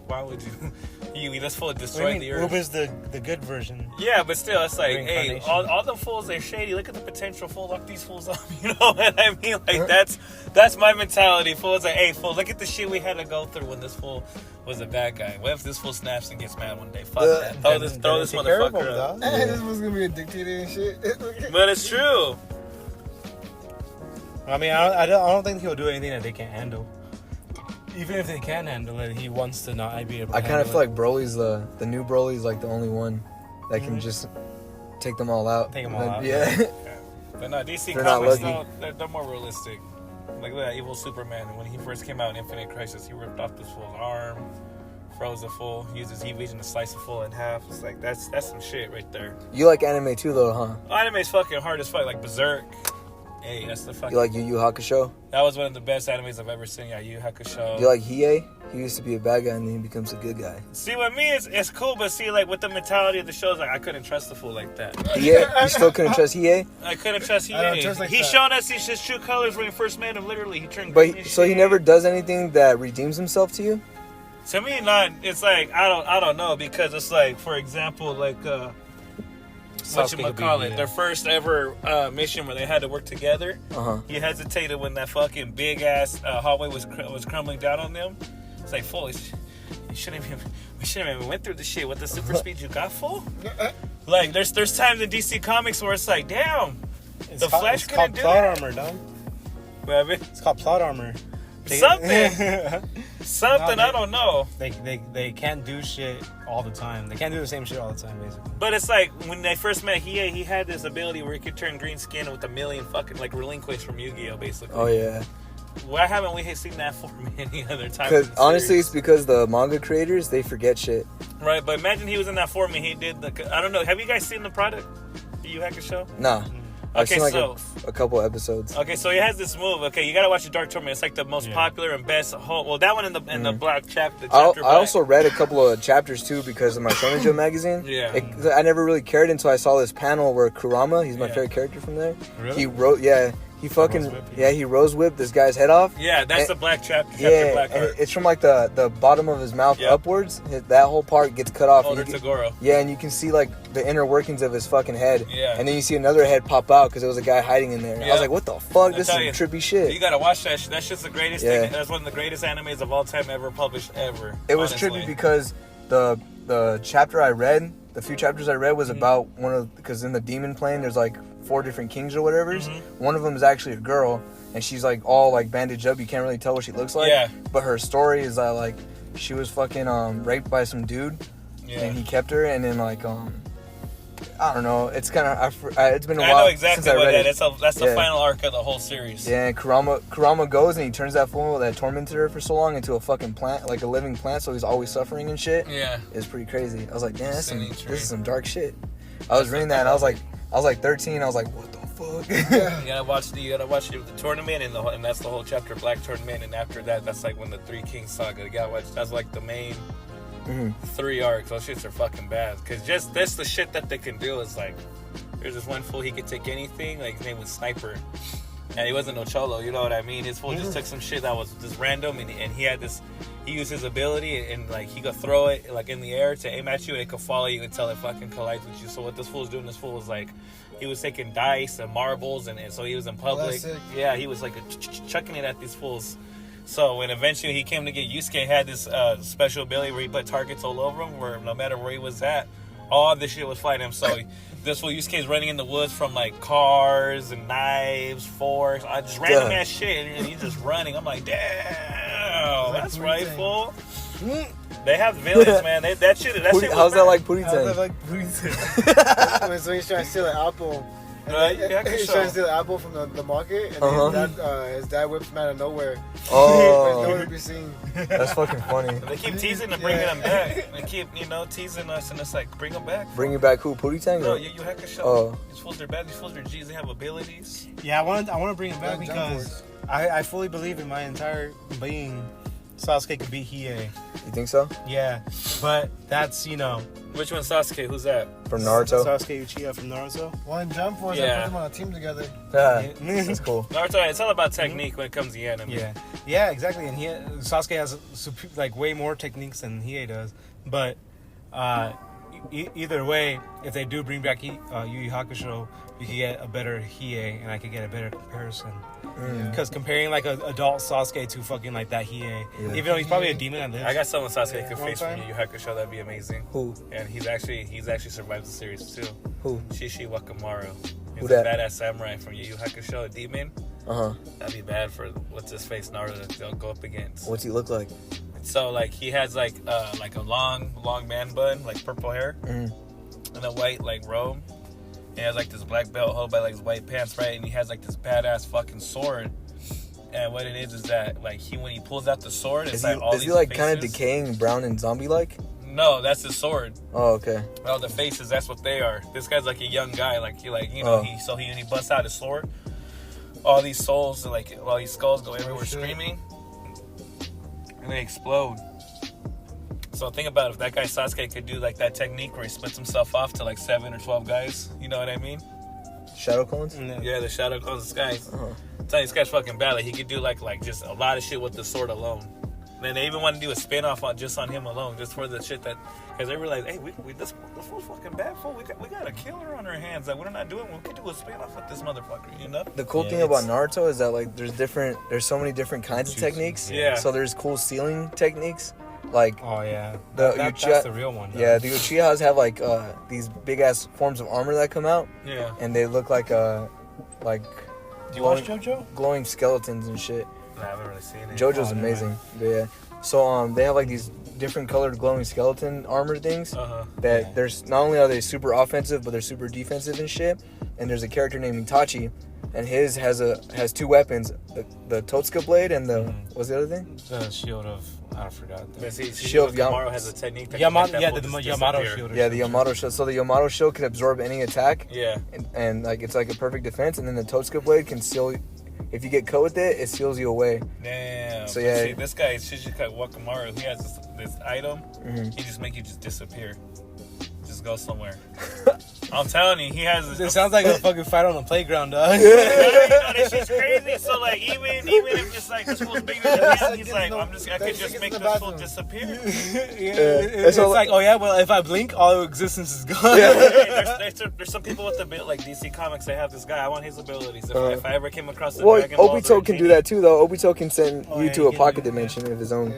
why would you? You just full What do destroy you the mean? earth. Uber's the good version. Yeah, but still, it's like, hey, Reincarnation. all the fools, they're shady. Look at the potential, fool. Lock these fools up. You know what I mean? Like, that's my mentality, fool. It's like, hey, fool, look at the shit we had to go through when this fool was a bad guy. What if this fool snaps and gets mad one day? Fuck that. Throw this Take care of him, motherfucker up. dog. Hey, this was gonna be a dictator and shit. But it's true. I mean, I don't think he'll do anything that they can't handle. Even if they can handle it, he wants to not be able to I kind of handle feel like Broly's the new Broly's like the only one that can just take them all out. Take 'em all out, Yeah. But no, DC They're not comics, lucky. they're more realistic. Like, look at that evil Superman. When he first came out in Infinite Crisis, he ripped off this fool's arm, froze the fool, used his heat vision to slice the fool in half. It's like, that's some shit right there. You like anime too, though, huh? Anime's fucking hard as fuck, like Berserk. Hey, that's the fucking. You like Yu Yu Hakusho? That was one of the best animes I've ever seen. Yeah, Yu Hakusho. You like Hiei? He used to be a bad guy and then he becomes a good guy. See, with me, it's cool, but see, like with the mentality of the shows, like I couldn't trust the fool like that. Hiei? You still couldn't trust Hiei? I couldn't trust I don't him. trust like He that. showed us his true colors when we first met him. Literally, he turned. But green as so he shit. never does anything that redeems himself to you? To me, not. It's like I don't know, because it's like, for example, like whatchamacallit, their first ever mission where they had to work together. Uh-huh. He hesitated when that fucking big ass hallway was crumbling down on them. It's like, fool, we shouldn't even went through the shit with the super speed you got, fool. Like there's times in DC Comics where it's like, damn, the Flash it's couldn't called do plot that. armor, dog. Baby. It's called plot armor. Something I don't know. They can't do shit all the time. They can't do the same shit all the time, basically. But it's like when they first met, he had this ability where he could turn green skin with a million fucking like relinquish from Yu-Gi-Oh, basically. Oh, yeah. Why haven't we seen that for any other time? Because in the honestly, it's series? because the manga creators, they forget shit. Right, but imagine he was in that form and he did the. I don't know. Have you guys seen the product? The Yu Hakusho? Nah. I've Okay, seen like so a couple episodes. okay, so he has this move. Okay, you gotta watch the Dark Tournament. It's like the most popular and best. Well, that one in the black chapter. I Black. also read a couple of chapters too because of my Shonen Jump magazine. Yeah. I never really cared until I saw this panel where Kurama, he's my favorite character from there. Really? He wrote, he fucking, he rose whipped this guy's head off. Yeah, that's the black chapter. Yeah, Black and art. it's from like the bottom of his mouth upwards. That whole part gets cut off. Oh, that's Tagoro. Yeah, and you can see like the inner workings of his fucking head. Yeah. And then you see another head pop out because there was a guy hiding in there. Yeah. I was like, what the fuck? This is tell you, trippy shit. You gotta watch that shit. That shit's the greatest Yeah. thing. That's one of the greatest animes of all time ever published ever. It was honestly. trippy because the chapter I read, the few chapters I read was about because in the demon plane there's like 4 different kings or whatever. One of them is actually a girl, and she's like all like bandaged up. You can't really tell what she looks like. Yeah. But her story is that like she was fucking raped by some dude, and he kept her, and then like I don't know. It's kind of it's been a while. I know exactly since I what read that is. That's the Yeah. final arc of the whole series. Yeah, and Kurama goes and he turns that fool that tormented her for so long into a fucking plant, like a living plant, so he's always suffering and shit. Yeah. It's pretty crazy. I was like, damn, this is some dark shit. I That's was reading that and I was like 13. I was like, what the fuck? You gotta watch the tournament and that's the whole chapter Black Tournament, and after that that's like when the Three Kings saga. You gotta watch. That's like the main 3 arcs. Those shits are fucking bad because just that's the shit that they can do is like there's this one fool, he could take anything. Like his name was Sniper, and he wasn't no cholo, you know what I mean? His fool just took some shit that was just random, and he had this. He used his ability and like he could throw it like in the air to aim at you, and it could follow you until it fucking collides with you. So what this fool was doing, this fool was like, he was taking dice and marbles, and so he was in public. Yeah, he was like chucking it at these fools. So when eventually he came to get Yusuke, had this special ability where he put targets all over him, where no matter where he was at, all this shit was flying him. So this fool Yusuke is running in the woods from like cars and knives, forks, just random ass shit, and he's just running. I'm like, damn, that's right, fool. They have villains, man. That shit. How's that like Puri How's that Tank? like Puri? So he's trying to steal an apple. He's trying to steal an apple from the market, and his dad whips him out of nowhere. Oh, There's nowhere to be seen. That's fucking funny. They keep teasing and bringing him back. They keep, teasing us, and it's like, bring him back. Bring you back who? Puri Tank? No, you hack a show. Oh. These fools are bad. These fools are G's. They have abilities. Yeah, I want to bring it back because I fully believe in my entire being Sasuke could beat Hiei. You think so? Yeah, but that's, Which one, Sasuke? Who's that? From Naruto? Sasuke Uchiha from Naruto. One Jump Force, I put them on a team together. Yeah, that's cool. Naruto, it's all about technique when it comes to the anime. Yeah, exactly. And Sasuke has like way more techniques than Hiei does. But either way, if they do bring back Yu Yu Hakusho, you can get a better Hiei, and I could get a better comparison. Because comparing like an adult Sasuke to fucking like that Hiei, even though he's probably a demon at this. I got someone Sasuke could face from Yu Yu Hakusho. That'd be amazing. Who? And he's actually survived the series too. Who? Shishi Wakamaru. He's Who a that? badass samurai from Yu Yu Hakusho, a demon. That'd be bad for what's his face Naruto to go up against. What's he look like? So like he has like a long man bun, like purple hair, and a white like robe. He has like this black belt held by like his white pants, right? And he has like this badass fucking sword. And what it is that like when he pulls out the sword, it's like all these Is he like faces. kind of decaying, brown and zombie like? No, that's his sword. Oh, okay. Oh, the faces, that's what they are. This guy's like a young guy, like he busts out his sword. All these souls, like all these skulls go everywhere screaming, and they explode. So think about if that guy Sasuke could do like that technique where he splits himself off to like 7 or 12 guys. You know what I mean? Shadow clones? Yeah, the shadow clones. This guy's, I'm telling you, this guy's fucking bad. Like he could do like just a lot of shit with the sword alone. Then they even want to do a spin-off on him alone, just for the shit that, because they realize, hey, this fool's fucking bad fool. We got a killer on our hands. Like we're not doing. We could do a spin-off with this motherfucker. You know. The cool thing about Naruto is that like there's so many different kinds of techniques. Yeah. So there's cool stealing techniques. Like that's the real one. Though. Yeah, the Uchihas have like these big ass forms of armor that come out. Yeah. And they look like Do you watch JoJo? Glowing skeletons and shit. No, I haven't really seen it. JoJo's amazing. But yeah. So they have like these different colored glowing skeleton armor things that there's not only are they super offensive, but they're super defensive and shit. And there's a character named Itachi, and his has 2 weapons, the Totsuka blade and the what's the other thing? The shield of I forgot. Shield Yamato has a technique. That the disappear. Yamato shield. Yeah, the Yamato shield. So the Yamato shield can absorb any attack. Yeah. And like it's like a perfect defense. And then the Totsuka blade can seal. If you get caught with it, it seals you away. Damn. So yeah. See, this guy Shizuka Wakamaru, he has this item. He just make you just disappear. Just go somewhere. I'm telling you, he has this. It sounds like a fucking fight on the playground, dog. This shit's crazy. So like, even if just like this fool's bigger than him, he's like, I could just make this fool disappear. It's like, oh yeah, well if I blink, all existence is gone. There's some people with the bit like DC Comics. They have this guy. I want his abilities. If I ever came across the Dragon Balls Obito can do that too, though. Obito can send you to a pocket dimension of his own.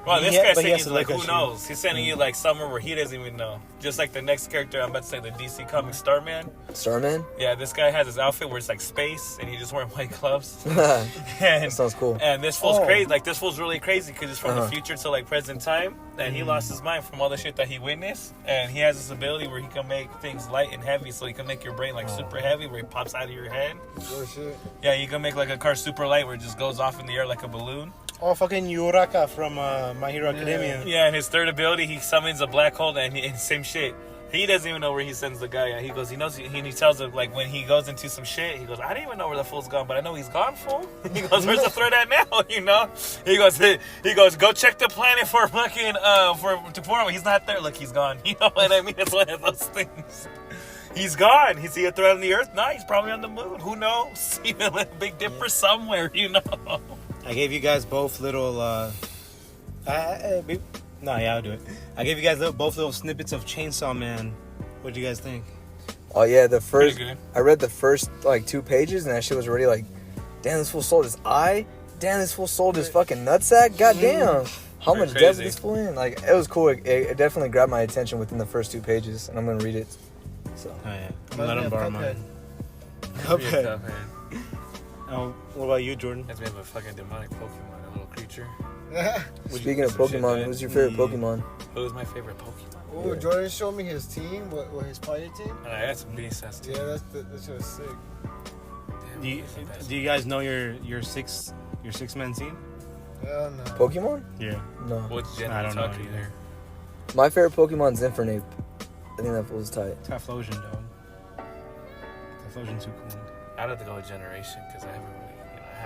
Well, this guy's saying he's like, who knows? He's sending you like somewhere where he doesn't even know. Just like the next character I'm about to say, the DC Comics Starman. Starman? Yeah, this guy has his outfit where it's like space, and he just wearing white gloves. That sounds cool. And this fool's crazy. Like this fool's really crazy because it's from the future to like present time, and he lost his mind from all the shit that he witnessed. And he has this ability where he can make things light and heavy, so he can make your brain like super heavy, where it pops out of your head. Oh shit. Yeah, you can make like a car super light where it just goes off in the air like a balloon. Oh, fucking Yuraka from My Hero Academia. Yeah, and his third ability, he summons a black hole, and same shit. He doesn't even know where he sends the guy at. He goes, he knows, he tells him, like, when he goes into some shit, he goes, I didn't even know where the fool's gone, but I know he's gone, fool. He goes, where's the threat at now, you know? He goes, go check the planet for fucking, for he's not there. Look, he's gone. You know what I mean? It's one of those things. He's gone. Is he a threat on the Earth? No, he's probably on the moon. Who knows? Even a Big Dipper somewhere, you know? I gave you guys both little, I'll do it. I gave you guys both little snippets of Chainsaw Man. What do you guys think? Oh yeah, I read the first like 2 pages, and that shit was already like, damn, this fool sold his eye. Damn, this fool sold his fucking nutsack. God damn, how much depth this fool in? Like, it was cool. It definitely grabbed my attention within the first 2 pages, and I'm gonna read it. So. Oh yeah, let him borrow mine. Cuphead. Oh, what about you, Jordan? That's me have a fucking demonic Pokemon, a little creature. Speaking of Pokemon, who's your favorite Pokemon? Who's my favorite Pokemon? Oh, Jordan showed me his team, what his party team. And I got some beast ass team. Yeah, that shit was sick. Do you guys know your six man team? Hell no. Pokemon? Yeah. No. What's Gen I don't know talking either. My favorite Pokemon's Infernape. I think that fool's tight. Typhlosion, dog. Typhlosion's too cool. I'd have to go with Generation because I haven't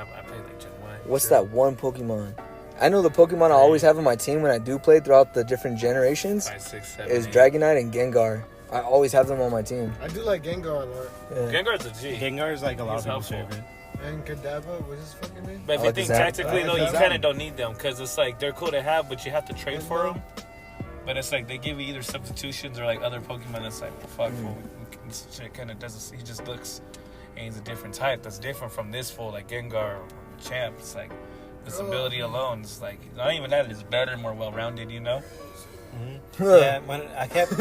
really, I played like Gen 1. What's that one Pokemon? I know the Pokemon I always have on my team when I do play throughout the different generations 5, 6, 7, is 8. Dragonite and Gengar. I always have them on my team. I do like Gengar a lot. Yeah. Gengar's a G. Gengar is like a lot of people's helpful. favorite. And Kadabra, what's his fucking name? But if I you like think the Zap. tactically, though, I you like the kind of Zap. don't need them because it's like they're cool to have, but you have to trade for them. But it's like they give you either substitutions or like other Pokemon that's like, well, fuck, fool, this shit kind of doesn't. He just looks, and he's a different type that's different from this fool, like Gengar or Champ. It's like this ability alone is like not even that. It's better, more well-rounded, you know. Mm-hmm. Yeah, when I kept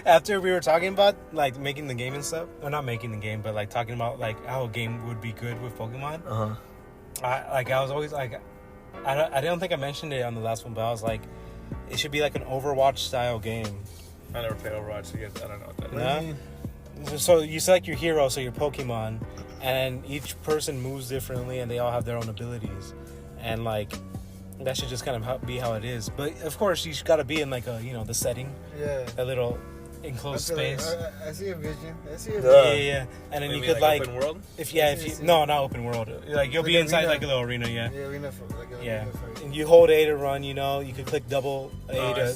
after we were talking about like making the game and stuff, or not making the game, but like talking about like how a game would be good with Pokemon. I was always like, I don't think I mentioned it on the last one, but I was like, it should be like an Overwatch style game. I never played Overwatch, so I don't know what that is. No? So you select your hero, so your Pokemon, and each person moves differently, and they all have their own abilities, and like that should just kind of be how it is. But of course, you got to be in like a the setting, a little enclosed space. I see a vision. Yeah. And then you could like open world. if you not open world. Like you'll be inside like a little arena. Yeah, arena yeah. And you hold A to run. You could click double A to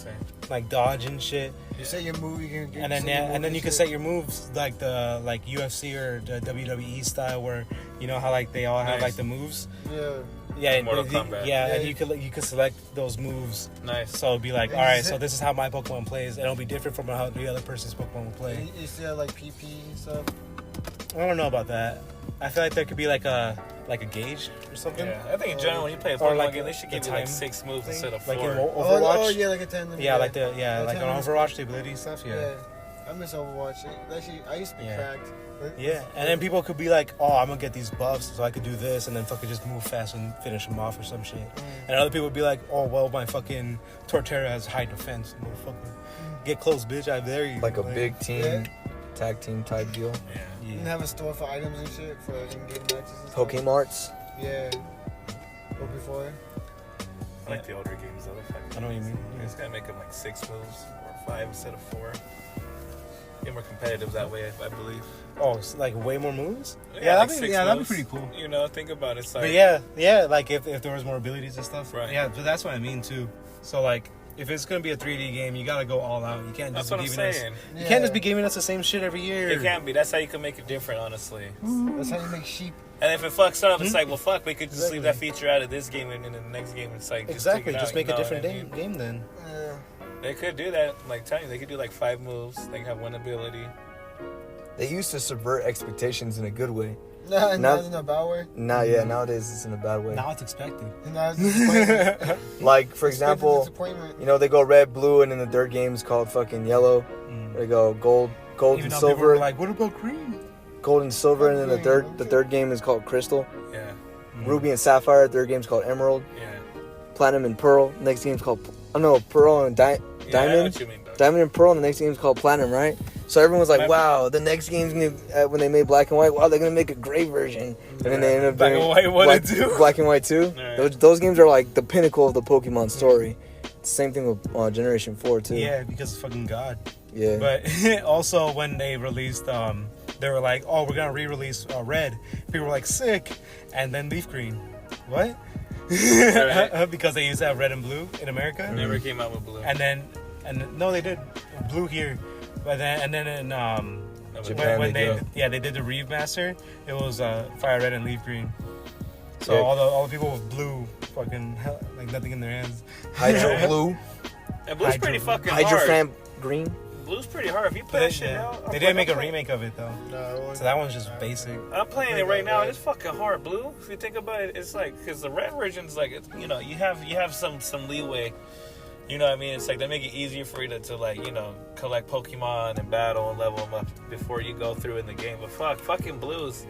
like dodge and shit. You set your move, you can and then you can set your moves like the UFC or the WWE style, where how like they all have like the moves. Yeah, Mortal Kombat. Yeah, and you could select those moves. Nice. So it'd be like, all right, so this is how my Pokemon plays, and it'll be different from how the other person's Pokemon will play. You still have like PP and stuff. I don't know about that. I feel like there could be like a gauge or something. Yeah, I think in general when you play a Pokemon game, they should give you like 6 moves instead of 4. Like in Overwatch. Oh yeah, like a 10. Yeah, like on Overwatch, the ability stuff. Yeah. I miss Overwatch. Actually, I used to be cracked. Yeah, and then people could be like, oh, I'm gonna get these buffs so I could do this, and then fucking just move fast and finish them off or some shit. And other people would be like, oh, well, my fucking Torterra has high defense, motherfucker. Get close, bitch, I dare you. Like a big team, tag team type deal. Yeah. And have a store for items and shit for in-game matches and stuff. Pokemarts. Yeah. Go before. I like the older games though. I know what you mean. You just gotta make them like 6 moves or 5 instead of 4. Get more competitive that way, I believe. Oh, it's like way more moves? Yeah, like that'd be pretty cool. You know, think about it. It's like, But yeah, like if there was more abilities and stuff. Right. Yeah, but that's what I mean too. So like, if it's gonna be a 3D game, you gotta go all out. You can't just that's what I'm saying. You can't just be giving us the same shit every year. It can't be. That's how you can make it different, honestly. That's how you make sheep. And if it fucks up, it's like, well, fuck, we could just leave that feature out of this game, and in the next game, it's like, just take it out, just make you a know different what I mean? game then. They could do that. Like, tell you, they could do like 5 moves. They could have 1 ability. They used to subvert expectations in a good way. Nah, not in a bad way. Nowadays it's in a bad way. Now it's expected. Nah, it's disappointment. Like, for example, you know, they go red, blue, and then the third game is called fucking yellow. They go gold Even and though silver. people were like, what about green? Gold and silver, and then the third game is called crystal. Yeah. Ruby and sapphire. Third game's called emerald. Yeah. Platinum and pearl. Next game's called pearl and Yeah, I know diamond. what you mean, dog. Diamond and pearl, and the next game's called platinum, right? So everyone's like, wow, the next game's gonna, when they made black and white, wow, they're gonna make a gray version. And then they end up Black doing and white, what to do? Black and white too. Right. Those games are like the pinnacle of the Pokemon story. It's the same thing with Generation 4 too. Yeah, because it's fucking God. Yeah. But also when they released, they were like, oh, we're gonna re-release Red. People were like, sick. And then Leaf Green. What? Right. Because they used to have red and blue in America. Never came out with blue. And no, they did blue here. But then in Japan, when they they did the remaster, it was Fire Red and Leaf Green. So Yeah. all the people with blue, fucking hell, like nothing in their hands. Hydro blue. And blue's pretty fucking Hydrofram hard. green. Blue's pretty hard. If you play that shit out, They didn't make a remake of it though. No, So that one's just basic. I'm playing it right now, and it's fucking hard, Blue. If you think about it, it's like, because the red version's like, you know, you have some leeway. You know what I mean? It's like they make it easier for you to like, you know, collect Pokemon and battle and level them up before you go through in the game. But fucking Blue's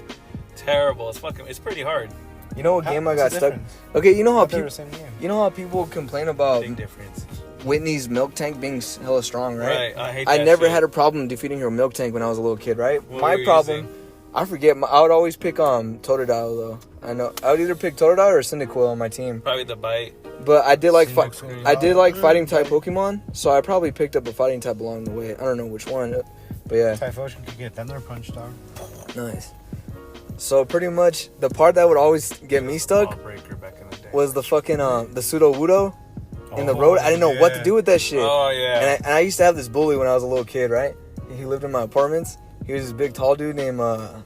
terrible. It's pretty hard. You know what game I got What's the stuck? difference? Okay, you know how They're people the same game. people complain about Big difference. Whitney's milk tank being hella strong, right? Right. I hate I that never shit. had a problem defeating her milk tank when I was a little kid, right? What My were you problem, using? I forget. I would always pick Totodile though. I know I would either pick Totodile or Cyndaquil on my team. Probably the bite. But I did like Cyndaquil. fighting type Pokemon, so I probably picked up a fighting type along the way. I don't know which one, but yeah, Typhlosion could get Thunder Punch, dog. nice. So pretty much the part that would always get me stuck Breaker back in the day. was the fucking the Pseudo-Wudo in the road. I didn't know what to do with that shit. Oh yeah. And I used to have this bully when I was a little kid, right? He lived in my apartments. He was this big, tall dude named, I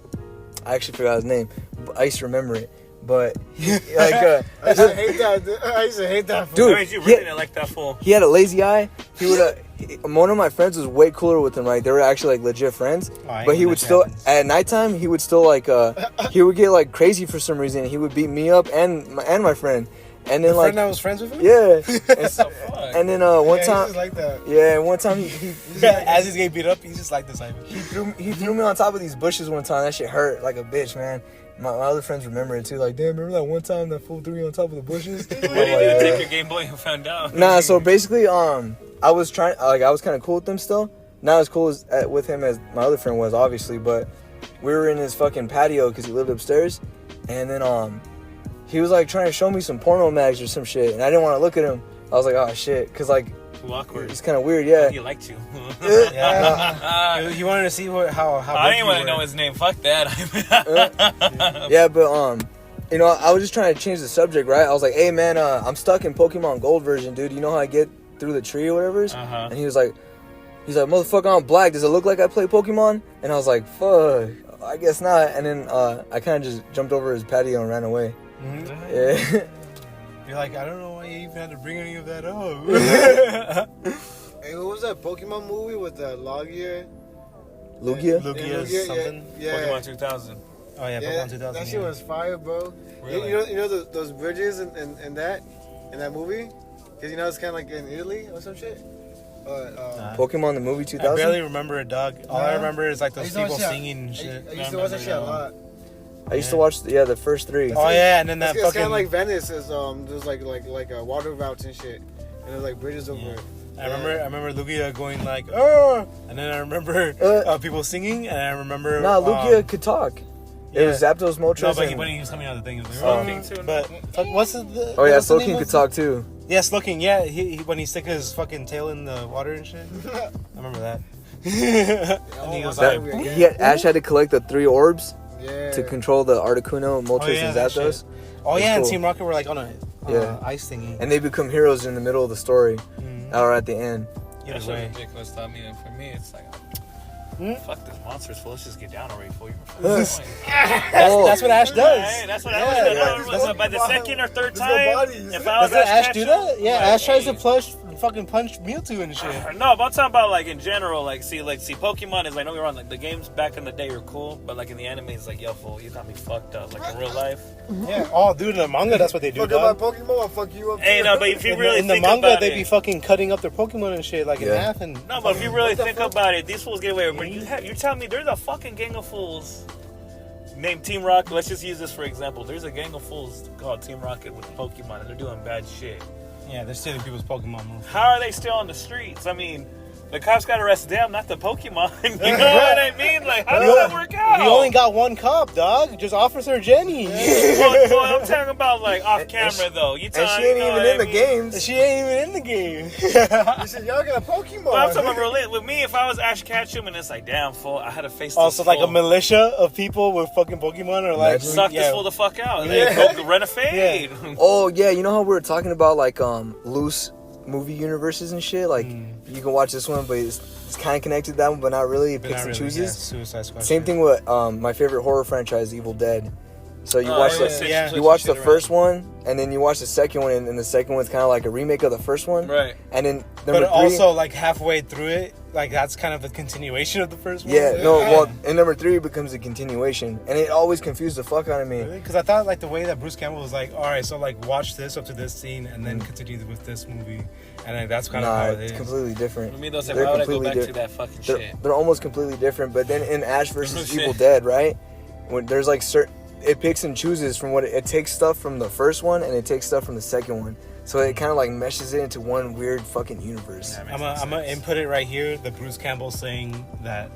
actually forgot his name. But I used to remember it. But, he, like, I used to hate that. I used to hate that. Fool. Dude, I mean, you really didn't like that fool. he had a lazy eye. He would, one of my friends was way cooler with him, right? They were actually, like, legit friends. But he would still, at nighttime, he would still, like, he would get, like, crazy for some reason. He would beat me up and my friend. And then, The like, friend that was friends with him? yeah. Fuck. And then, one Yeah, time, just like that. yeah, one time he As he's getting beat up, he's just like this. He threw me on top of these bushes one time. That shit hurt like a bitch, man. My other friends remember it too. Like, damn, remember that one time that fool threw you on top of the bushes? What did you do? Take your Game Boy and found out? Nah, so basically, I was kind of cool with them still. Not as cool with him as my other friend was, obviously. But we were in his fucking patio because he lived upstairs, and then he was like trying to show me some porno mags or some shit, and I didn't want to look at him. I was like, oh shit, because like Too awkward. it's kind of weird, yeah. He liked you. He wanted to see how I didn't want to know his name. Fuck that. Yeah, but you know, I was just trying to change the subject, right? I was like, hey man, I'm stuck in Pokemon Gold version, dude. You know how I get through the tree or whatever? Uh-huh. And he's like, motherfucker, I'm black. Does it look like I play Pokemon? And I was like, fuck, I guess not. And then I kind of just jumped over his patio and ran away. Yeah. You're like, I don't know why you even had to bring any of that up. Hey, what was that Pokemon movie with the Lugia? Lugia? Lugia something? Yeah. Pokemon 2000. Oh yeah, Pokemon 2000. That shit was fire, bro. Really? You know those bridges in that movie? Because you know it's kind of like in Italy or some shit. Pokemon the movie I 2000? barely remember it, dog. All I Nah. remember is like I those used to people watch that- singing and shit. I used to watch that shit a lot. I used to watch the first three. Oh yeah, and then that It's fucking. kind of like Venice. Is there's like water routes and shit, and there's like bridges over it. I remember Lugia going like, oh, and then I remember people singing, and I remember. Nah, Lugia could talk. It was Zapdos, Moltres. No, but and- when he was coming out of the thing, he was like, Soul King too. But what's the? Oh yeah, what's the Soul name King of could the- talk too. Yes, looking. Yeah, he when he stick his fucking tail in the water and shit. I remember that. And he was like, Ash had to collect the 3 orbs Yeah. to control the Articuno, Moltres, and Zapdos. Oh yeah, and cool. Team Rocket were like on a ice thingy. And they become heroes in the middle of the story, or at the end. That's ridiculous. I mean, for me, it's like, fuck this monsters, fool. Let's just get down already, fool. That's what Ash does. Hey, that's what Ash does. By the second or third time, if I was Doesn't Ash do that? Yeah, like, Ash tries to fucking punch Mewtwo and shit. No, but I'm talking about like in general. Like, see, Pokemon is like, don't get me wrong. Like the games back in the day were cool, but like in the anime, it's like, yo, fool, you got me fucked up. Like in real life. Yeah. Oh, dude, in the manga, that's what they do. Fuck up my Pokemon, I'll fuck you up. Hey, no, but if you really in the think manga, about they it, be fucking cutting up their Pokemon and shit, like in half. And no, but if you really think about it, these fools get away with it. You're telling me there's a fucking gang of fools named Team Rocket. Let's just use this for example. There's a gang of fools called Team Rocket with Pokemon, and they're doing bad shit. Yeah, they're stealing people's Pokemon moves. How are they still on the streets? I mean, the cops got to arrest them, not the Pokemon. You know what I mean? Like, how does that work out? We only got one cop, dog. Just Officer Jenny. Well, I'm talking about like off camera though. And she ain't even in the games. She ain't even in the game. You said y'all got a Pokemon. But I'm talking about with me. If I was Ash Ketchum and it's like, damn, fool, I had to face. Also, this like fool. a militia of people with fucking Pokemon, or like suck this fool the fuck out. They go run a fade. Yeah. Oh yeah, you know how we were talking about like loose movie universes and shit. Like you can watch this one, but it's kind of connected to that one, but not really. It picks and chooses. Yeah, Suicide Squad. Same thing with my favorite horror franchise, Evil Dead. So you watch you watch the first one, and then you watch the second one, and the second one's kind of like a remake of the first one, right? And then but also like halfway through it, like that's kind of a continuation of the first one. Yeah, no, well, in number 3 it becomes a continuation, and it always confused the fuck out of me. Because I thought like the way that Bruce Campbell was like, all right, so like watch this up to this scene, and then continue with this movie, and like, that's kind of how it is. It's completely different. I mean, those why would I go back to that fucking shit? They're almost completely different. But then in Ash versus Evil Dead, right? When there's like it picks and chooses from what it takes stuff from the first one, and it takes stuff from the second one. So it kind of like meshes it into one weird fucking universe. I'm gonna input it right here. The Bruce Campbell saying that.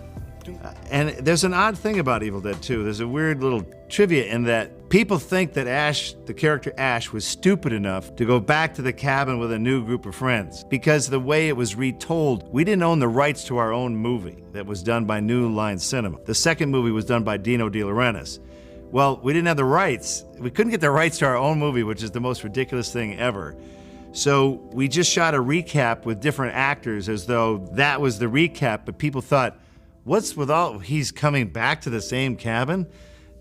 And there's an odd thing about Evil Dead 2. There's a weird little trivia in that people think that Ash, the character Ash, was stupid enough to go back to the cabin with a new group of friends because the way it was retold, we didn't own the rights to our own movie that was done by New Line Cinema. The second movie was done by Dino De Laurentiis. Well, we didn't have the rights. We couldn't get the rights to our own movie, which is the most ridiculous thing ever. So we just shot a recap with different actors as though that was the recap, but people thought, what's with all, he's coming back to the same cabin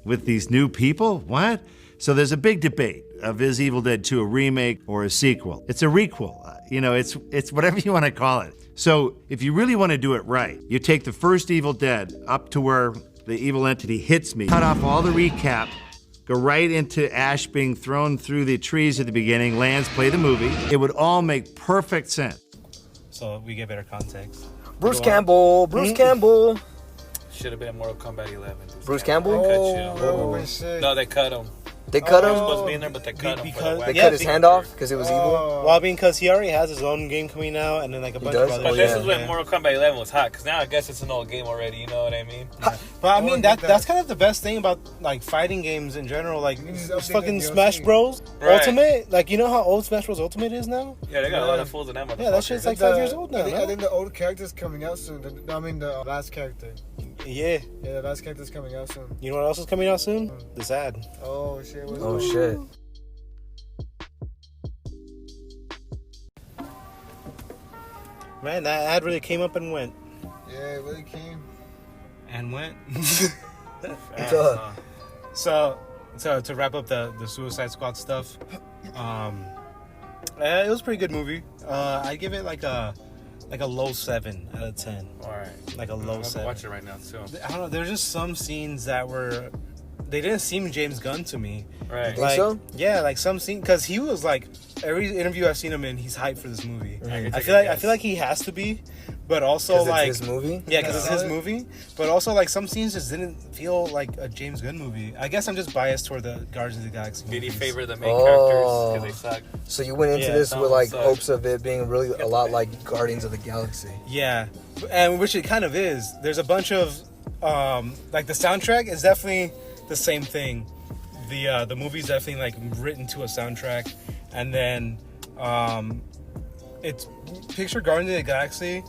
with these new people? What? So there's a big debate of is Evil Dead 2 a remake or a sequel? It's a requel. It's whatever you want to call it. So if you really want to do it right, you take the first Evil Dead up to where the evil entity hits me, cut off all the recap, go right into Ash being thrown through the trees at the beginning, lands, play the movie. It would all make perfect sense. So we get better context. Bruce Campbell. Should have been Mortal Kombat 11. Bruce Campbell? No, they cut him. They cut him? He was supposed to be in there, but they cut him. They cut his hand off because it was evil? Well, I mean, because he already has his own game coming out, and then like a bunch of other. But this is when Mortal Kombat 11 was hot, because now I guess it's an old game already, you know what I mean? Yeah. But I mean, that's kind of the best thing about like fighting games in general. Like fucking Smash Bros. Ultimate. Like, you know how old Smash Bros. Ultimate is now? Yeah, they got a lot of fools in that motherfucker. Yeah, that shit's like 5 years old now. I think the old character's coming out soon. I mean, the last character. Yeah, the last character's coming out soon. You know what else is coming out soon? This ad. Oh shit! Oh shit! Man, that ad really came up and went. Yeah, it really came. And went. So to wrap up the Suicide Squad stuff, it was a pretty good movie. I'd give it like a low 7 out of 10. All right, like a low 7. Watch it right now too. I don't know. There's just some scenes that they didn't seem James Gunn to me. Right. You think so? Yeah, like some scene, because he was like, every interview I've seen him in, he's hyped for this movie. Mm-hmm. I feel like he has to be, but also like it's his movie. Yeah, because it's his movie. But also like some scenes just didn't feel like a James Gunn movie. I guess I'm just biased toward the Guardians of the Galaxy movies. Did he favor the main characters because they suck? So you went into this with like hopes of it being really a lot like Guardians of the Galaxy. Yeah, and which it kind of is. There's a bunch of like the soundtrack is definitely the same thing. The movie's definitely like written to a soundtrack, and then It's picture Guardians of the Galaxy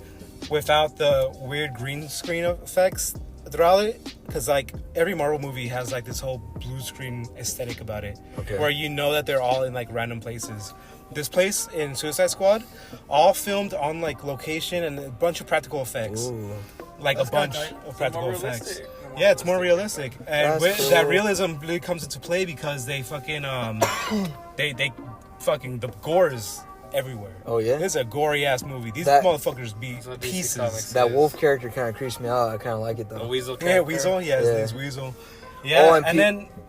without the weird green screen effects throughout it, because like every Marvel movie has like this whole blue screen aesthetic about it, where you know that they're all in like random places. This place in Suicide Squad, all filmed on like location and a bunch of practical effects. Ooh. Like a bunch of practical effects. Yeah, it's more realistic, and that realism really comes into play because they fucking they fucking the gore is everywhere. Oh yeah, this is a gory ass movie. These motherfuckers be pieces. That wolf character kind of creeps me out. I kind of like it though. The weasel character. Yeah, Weasel. Yeah, his name's Weasel. Yeah,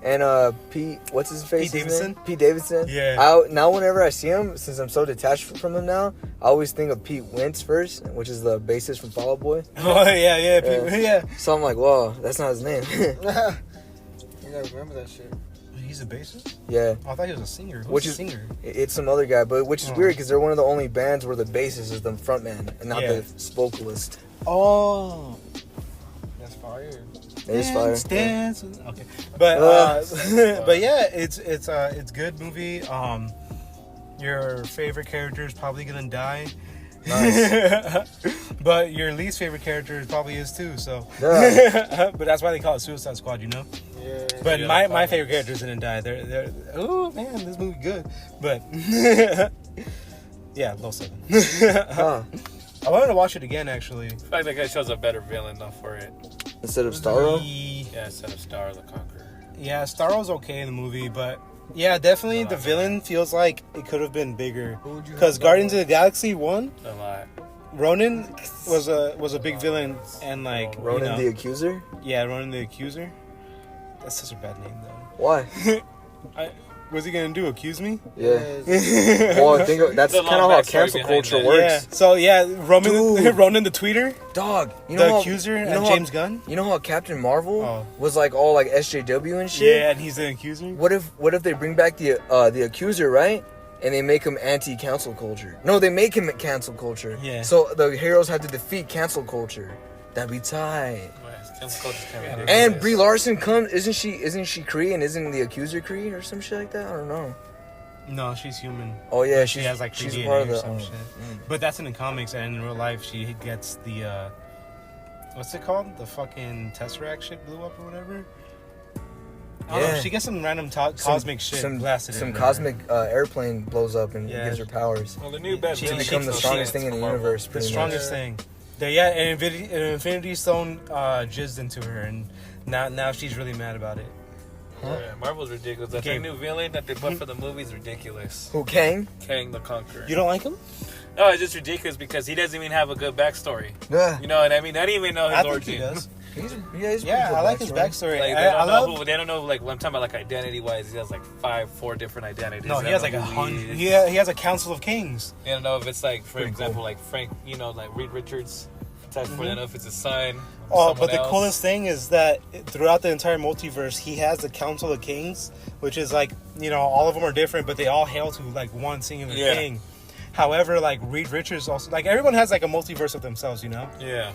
and Pete, what's his face? Pete Davidson. Pete Davidson. Yeah. Now whenever I see him, since I'm so detached from him now, I always think of Pete Wentz first, which is the bassist from Fall Out Boy. Oh yeah, Pete, yeah. So I'm like, whoa, that's not his name. You gotta remember that shit. He's a bassist? Yeah. Oh, I thought he was a singer. Which is a singer? It's some other guy, but which is weird because they're one of the only bands where the bassist is the frontman and not the vocalist. Oh, that's fire. It's fire. Dance. Okay, but yeah, it's good movie. Your favorite character is probably gonna die. Nice. But your least favorite character probably is too. So, but that's why they call it Suicide Squad, you know. Yeah. But my favorite characters didn't die. They're oh man, this movie good. But yeah, low 7. I wanted to watch it again actually. I feel like that guy shows a better villain though for it. Instead of Starro? Yeah, instead of Starro the Conqueror. Yeah, Starro's okay in the movie, but yeah, definitely the villain feels like it could have been bigger. Because Guardians of the Galaxy 1, A lot. Ronan was a big villain, and like Ronan the Accuser? Yeah, Ronan the Accuser. That's such a bad name though. Why? What's he gonna do? Accuse me? Yeah. Well, that's kind of how cancel culture works. Yeah. So yeah, Ronan the tweeter, dog. You the know Accuser, and James Gunn. You know how Captain Marvel was like all like SJW and shit. Yeah, and he's the Accuser. What if they bring back the Accuser, right? And they make him anti-cancel culture. No, they make him cancel culture. Yeah. So the heroes have to defeat cancel culture. That'd be tight. And Brie Larson isn't she Kree and isn't the Accuser Kree or some shit like that? I don't know. No, she's human. Oh yeah, she has like she's DNA part of or the some shit. But that's in the comics, and in real life she gets the what's it called? The fucking Tesseract shit blew up or whatever. I don't know, she gets some random cosmic shit blasted. Some cosmic airplane blows up and gives her powers. Well, the new bad she becomes the strongest thing in the universe. The strongest thing. Yeah, and Infinity Stone jizzed into her, and now she's really mad about it. Huh? Yeah, Marvel's ridiculous. That new villain that they put for the movie is ridiculous. Who, Kang? Kang the Conqueror. You don't like him? No, it's just ridiculous because he doesn't even have a good backstory. Yeah. You know what I mean? I didn't even know his origin. He does. I like his backstory. Like, they don't know, like, when I'm talking about, like, identity-wise, he has, like, 4 different identities. No, he has, like, 100. He has a council of kings. You don't know if it's, like, for example, like, Frank, you know, like, Reed Richards. I don't know if it's his son. Oh, but the coolest thing is that throughout the entire multiverse, he has the Council of Kings, which is, like, you know, all of them are different, but they all hail to, like, one singular king. However, like, Reed Richards also, like, everyone has, like, a multiverse of themselves, you know? Yeah.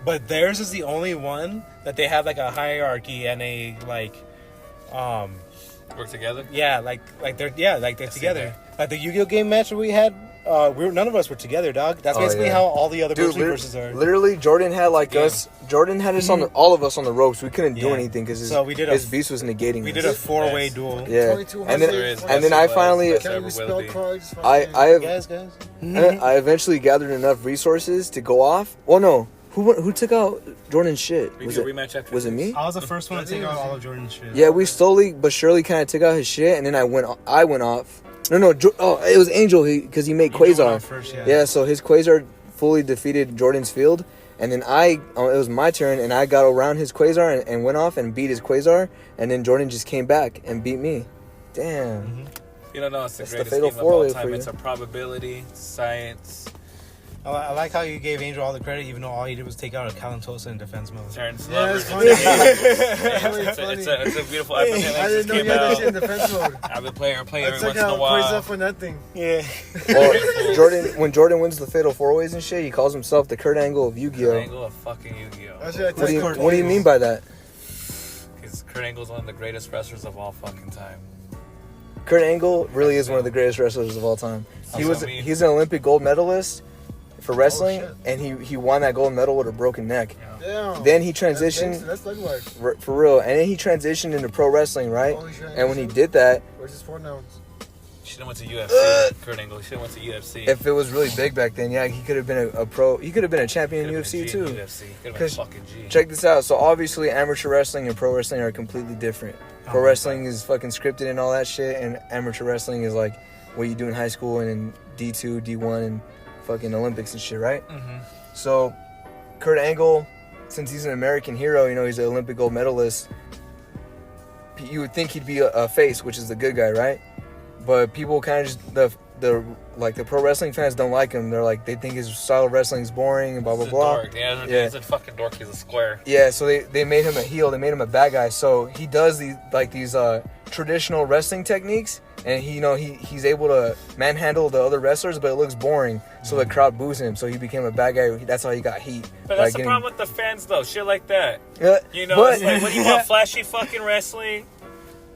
But theirs is the only one that they have, like, a hierarchy and a, like, work together? Yeah, they're together. Like, the Yu-Gi-Oh game match that we had, none of us were together, dog. That's basically how all the other multiverses are. Literally, Jordan had, like, us. Jordan had us all of us on the ropes. We couldn't do anything because his beast was negating us. We did a 4-way duel. Yeah. And then I finally... I eventually gathered enough resources to go off. Well, no. Who took out Jordan's shit? Was it me? I was the first one to take out all of Jordan's shit. Yeah, we slowly but surely kind of took out his shit, and then I went off. No, it was Angel because he made Quasar. First, yeah, so his Quasar fully defeated Jordan's field, and then it was my turn, and I got around his Quasar and went off and beat his Quasar, and then Jordan just came back and beat me. Damn. Mm-hmm. You don't know, it's the greatest game of all time. It's a probability, science. I like how you gave Angel all the credit, even though all he did was take out a Kalantosa in defense mode. It's funny. It's a beautiful episode. I didn't know you had that shit in defense mode. I've been playing every once in a while. Quasar for nothing. Yeah. Well, when Jordan wins the Fatal 4-Ways and shit, he calls himself the Kurt Angle of Yu-Gi-Oh. Kurt Angle of fucking Yu-Gi-Oh. What do you mean by that? Because Kurt Angle's one of the greatest wrestlers of all fucking time. Kurt Angle really is one of the greatest wrestlers of all time. He's an Olympic gold medalist for wrestling, and he won that gold medal with a broken neck. Damn. Then he transitioned That's like for real, and then he transitioned into pro wrestling, right? And when he did that, where's his pronouns? Should have went to UFC. Kurt Angle should have went to UFC. if it was really big back then, yeah, he could have been a pro. He could have been a champion in UFC too. UFC. Could have been fucking G. Check this out. So obviously, amateur wrestling and pro wrestling are completely different. Pro wrestling is fucking scripted and all that shit, and amateur wrestling is like what you do in high school and in D2, D1, and fucking Olympics and shit, right? Mm-hmm. So, Kurt Angle, since he's an American hero, you know, he's an Olympic gold medalist. You would think he'd be a face, which is the good guy, right? But people kind of just the pro wrestling fans don't like him. They're like, they think his style of wrestling is boring and blah blah blah. Dork. Yeah, he's a fucking dork. He's a square. Yeah, so they made him a heel. They made him a bad guy. So he does these traditional wrestling techniques, and he's able to manhandle the other wrestlers, but it looks boring. So the crowd boos him. So he became a bad guy. That's how he got heat. But that's the problem with the fans, though. Shit like that. You know, but, it's like, what do you want, flashy fucking wrestling?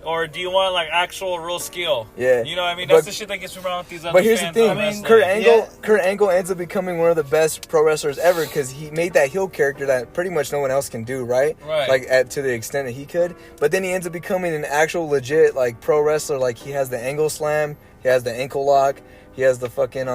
Or do you want like actual real skill? Yeah. You know what I mean? That's the shit that gets me wrong with these other But here's fans. the thing, Kurt Angle ends up becoming one of the best pro wrestlers ever because he made that heel character that pretty much no one else can do, right? Right. Like to the extent that he could. But then he ends up becoming an actual legit like pro wrestler. Like he has the angle slam, he has the ankle lock, he has the fucking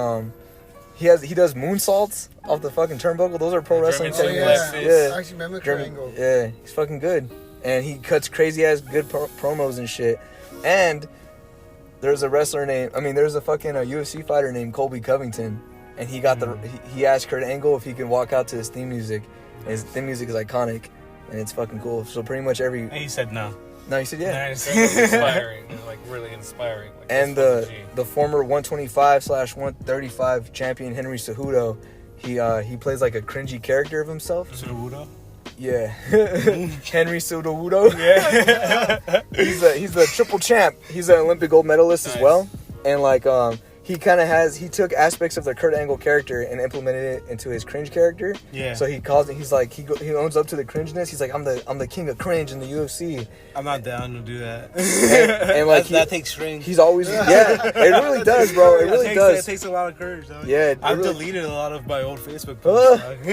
he does moonsaults off the fucking turnbuckle. Those are pro wrestling techniques. Yeah. I actually remember Kurt Angle. Yeah, he's fucking good. And he cuts crazy ass good promos and shit. And there's a fucking UFC fighter named Colby Covington, and he got he asked Kurt Angle if he could walk out to his theme music. And his theme music is iconic, and it's fucking cool. So pretty much And he said no. No, he said yeah. Nah, it's inspiring, like really inspiring. Like, and the former 125/135 champion Henry Cejudo, he plays like a cringy character of himself. Cejudo? Yeah. Henry Cejudo. Yeah. he's the triple champ. He's an Olympic gold medalist as well. And like he took aspects of the Kurt Angle character and implemented it into his cringe character. Yeah. So he owns up to the cringeness. He's like, I'm the king of cringe in the UFC. I'm not down to do that. And like that takes strength. He's always it really does, bro. It really does. It takes a lot of courage, though. Yeah. I've deleted a lot of my old Facebook posts. I'm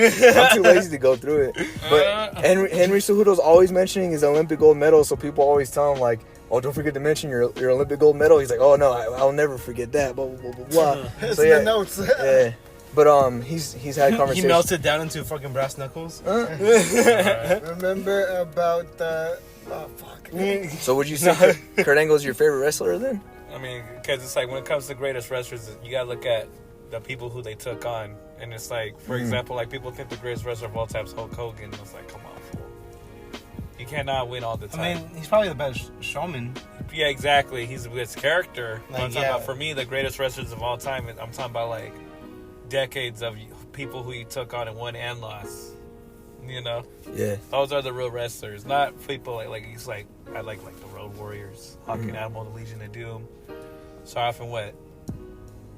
too lazy to go through it. But Henry Cejudo's always mentioning his Olympic gold medal, so people always tell him like, oh, don't forget to mention your Olympic gold medal. He's like, oh no, I'll never forget that. Blah blah blah blah. So yeah, the notes. Yeah, but he's had conversations. He melted down into fucking brass knuckles. Remember about the fuck. So would you say Kurt Angle is your favorite wrestler then? I mean, because it's like when it comes to greatest wrestlers, you gotta look at the people who they took on, and it's like, for example, like people think the greatest wrestler of all time is Hulk Hogan. It's like, come on, fool. You cannot win all the time. I mean, he's probably the best showman. Yeah, exactly. He's his character. Like, I'm talking about, for me, the greatest wrestlers of all time. I'm talking about like decades of people who he took on and won and lost. You know? Yeah. Those are the real wrestlers, not people like he's like I like the Road Warriors, Hawking Animal, the Legion of Doom. So often what?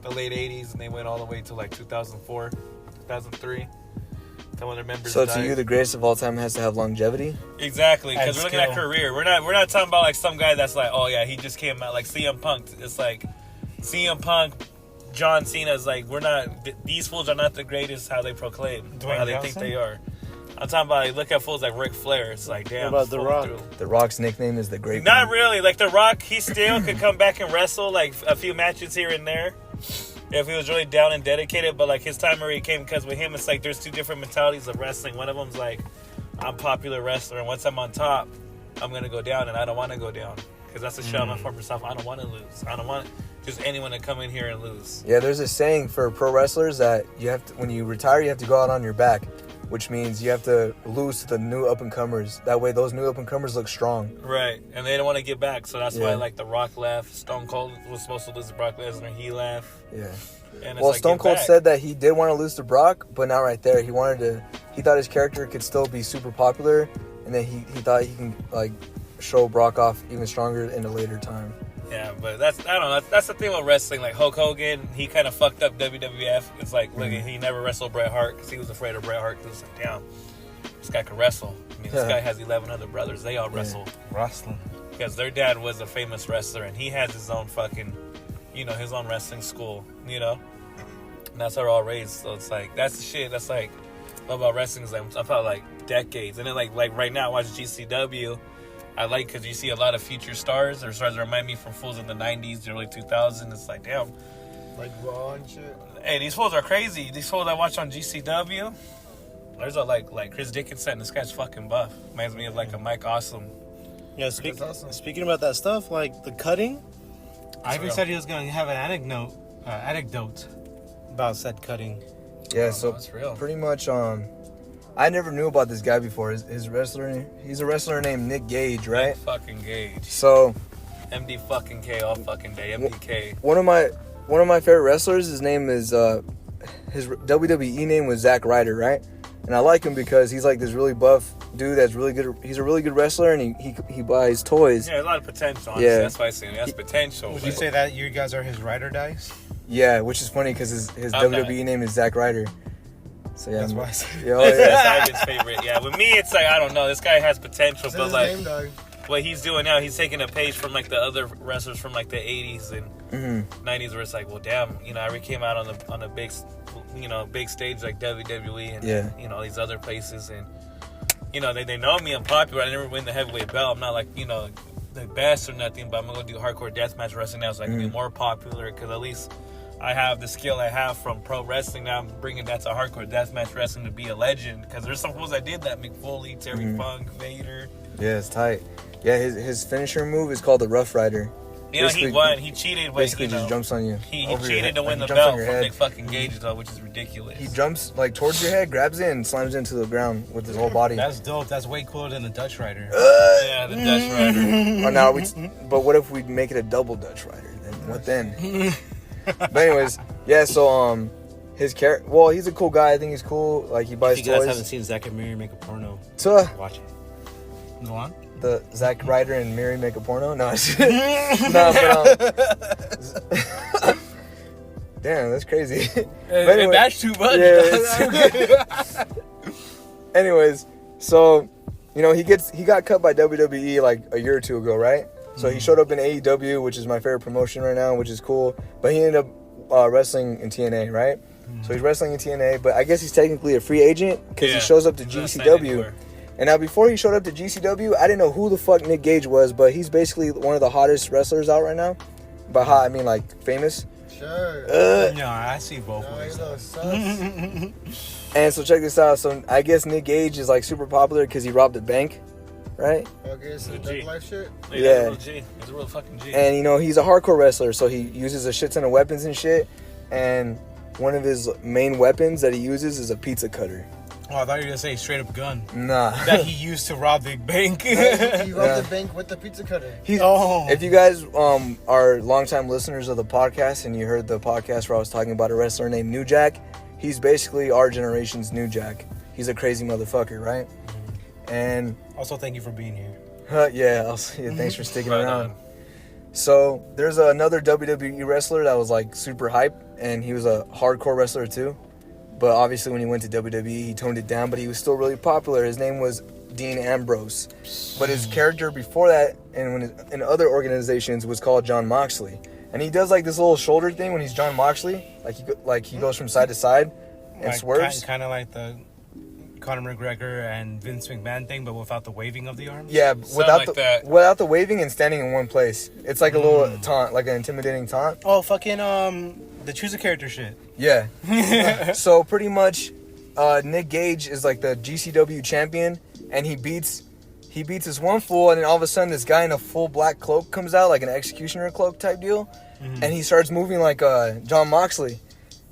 The late 80s, and they went all the way to like 2004, 2003. Some of their members So died. to you, the greatest of all time has to have longevity? Exactly, because we're looking at career. We're not talking about like some guy that's like, oh yeah, he just came out like CM Punk. It's like CM Punk, John Cena's like, these fools are not the greatest how they proclaim, or how they think they are. I'm talking about, like, look at fools like Ric Flair. It's like, damn. What about The Rock? The Rock's nickname is the Great Not Man. really. Like, The Rock, he still could come back and wrestle, like, a few matches here and there if he was really down and dedicated. But, like, his time already came because with him, it's like there's two different mentalities of wrestling. One of them's like, I'm a popular wrestler, and once I'm on top, I'm going to go down, and I don't want to go down. Because that's a show my former self. I don't want to lose. I don't want just anyone to come in here and lose. Yeah, there's a saying for pro wrestlers that you have to, when you retire, you have to go out on your back, which means you have to lose to the new up-and-comers. That way, those new up-and-comers look strong. Right, and they don't want to get back, so that's why, like, The Rock left. Stone Cold was supposed to lose to Brock Lesnar. He left. Yeah. And well, like, Stone Cold said that he did want to lose to Brock, but not right there. He thought his character could still be super popular, and then he thought he can, like, show Brock off even stronger in a later time. Yeah, but I don't know. That's the thing with wrestling. Like Hulk Hogan, he kind of fucked up WWF. It's like, look, he never wrestled Bret Hart because he was afraid of Bret Hart. Because it's like, damn, this guy can wrestle. I mean, this guy has 11 other brothers. They all wrestle. Wrestling. because their dad was a famous wrestler, and he has his own fucking, his own wrestling school, And that's how we're all raised. So it's like, that's the shit. That's like, about wrestling is like, I felt like decades. And then like right now, I watch GCW. I like because you see a lot of future stars or stars that remind me from fools in the 90s, the early 2000s. It's like, damn. Like Raw and shit. Hey, these fools are crazy. These fools I watch on GCW, there's a like Chris Dickinson. This guy's fucking buff. Reminds me of like a Mike Awesome. Yeah, speaking about that stuff, like the cutting, Ivan said he was going to have an anecdote about said cutting. Yeah, so that's real. Pretty much, I never knew about this guy before. He's a wrestler named Nick Gage, right? Nick fucking Gage. So, MD fucking K all fucking day. MDK. One of my favorite wrestlers. His name is his WWE name was Zack Ryder, right? And I like him because he's like this really buff dude that's really good. He's a really good wrestler, and he buys toys. Yeah, there's a lot of potential. Honestly. Yeah, that's why I say that's potential. Would you say that you guys are his rider dice? Yeah, which is funny because his WWE name is Zack Ryder. So yeah, that's why I said. That's Ivan's favorite. Yeah, with me it's like I don't know. This guy has potential, but like what he's doing now, he's taking a page from like the other wrestlers from like the 80s and 90s, where it's like, well, damn, I came out on a big, big stage like WWE and these other places, and they know me. I'm popular. I never win the heavyweight belt. I'm not like the best or nothing, but I'm gonna go do hardcore deathmatch wrestling now, so I can be more popular because at least I have the skill I have from pro wrestling. Now I'm bringing that to hardcore deathmatch wrestling to be a legend. Because there's some fools I did that: McFoley, Terry Funk, Vader. Yeah, it's tight. Yeah, his finisher move is called the Rough Rider. He won. He cheated. Basically, just jumps on you. He cheated to win the belt from Nick fucking Gage, though, which is ridiculous. He jumps like towards your head, grabs it, and slams into the ground with his whole body. That's dope. That's way cooler than the Dutch Rider. Yeah, the Dutch Rider. But what if we make it a double Dutch Rider? Then what then? But anyways, yeah. So his character. Well, he's a cool guy. I think he's cool. Like he buys toys. If you guys haven't seen Zack and Miri make a porno, watch it. Go on. The Zack Ryder and Miri make a porno? No, damn, that's crazy. Anyway, that's too much. Yeah, it's too good. Anyways, so he got cut by WWE like a year or two ago, right? So he showed up in AEW, which is my favorite promotion right now, which is cool. But he ended up wrestling in TNA, right? So he's wrestling in TNA, but I guess he's technically a free agent because he shows up to GCW. And now before he showed up to GCW, I didn't know who the fuck Nick Gage was, but he's basically one of the hottest wrestlers out right now. By hot, I mean like famous. Sure. No, I see both ways. And so check this out. So I guess Nick Gage is like super popular because he robbed a bank, right? Okay, so the life shit. Yeah. He's a real fucking G. And he's a hardcore wrestler, so he uses a shit ton of weapons and shit. And one of his main weapons that he uses is a pizza cutter. Oh, I thought you were going to say straight up gun. Nah. That he used to rob the bank. He robbed the bank with the pizza cutter. If you guys are longtime listeners of the podcast and you heard the podcast where I was talking about a wrestler named New Jack, he's basically our generation's New Jack. He's a crazy motherfucker, right? And also, thank you for being here. Thanks for sticking around. So there's another WWE wrestler that was like super hype, and he was a hardcore wrestler too. But obviously when he went to WWE, he toned it down, but he was still really popular. His name was Dean Ambrose. But his character before that, and in other organizations, was called John Moxley. And he does like this little shoulder thing when he's John Moxley. Like he goes from side to side and swerves. Kind of like the Conor McGregor and Vince McMahon thing, but without the waving of the arms? Yeah, without the waving and standing in one place. It's like a little taunt, like an intimidating taunt. Oh, fucking the choose a character shit. Yeah. So pretty much Nick Gage is like the GCW champion, and he beats this one fool, and then all of a sudden this guy in a full black cloak comes out, like an executioner cloak type deal, and he starts moving like John Moxley.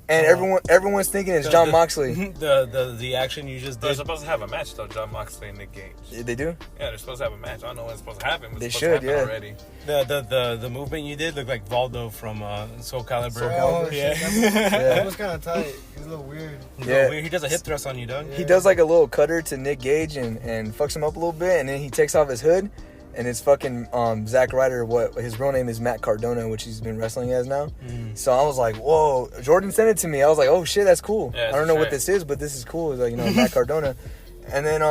And everyone's thinking it's John Moxley. The action you just did. They're supposed to have a match though, John Moxley and Nick Gage. Yeah, they do? Yeah, they're supposed to have a match. I don't know when it's supposed to happen. But they it's should, supposed to happen already. The movement you did looked like Valdo from Soul Calibur. Yeah. That was kind of tight. He's a little weird. He does a hip thrust on you, dog. He does like a little cutter to Nick Gage and fucks him up a little bit, and then he takes off his hood. And it's fucking Zack Ryder. What his real name is Matt Cardona, which he's been wrestling as now. So I was like, whoa. Jordan sent it to me. I was like, oh shit, that's cool. Yeah, I don't know what this is, but this is cool. It's like Matt Cardona. And then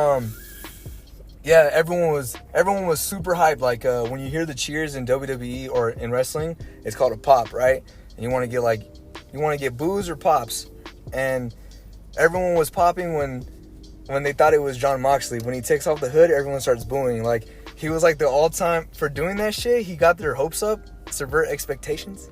Yeah, everyone was super hyped. Like when you hear the cheers in WWE or in wrestling, it's called a pop, right? And you want to get boos or pops, and everyone was popping when they thought it was Jon Moxley. When he takes off the hood, everyone starts booing. Like he was like the all-time for doing that shit. He got their hopes up, subvert expectations,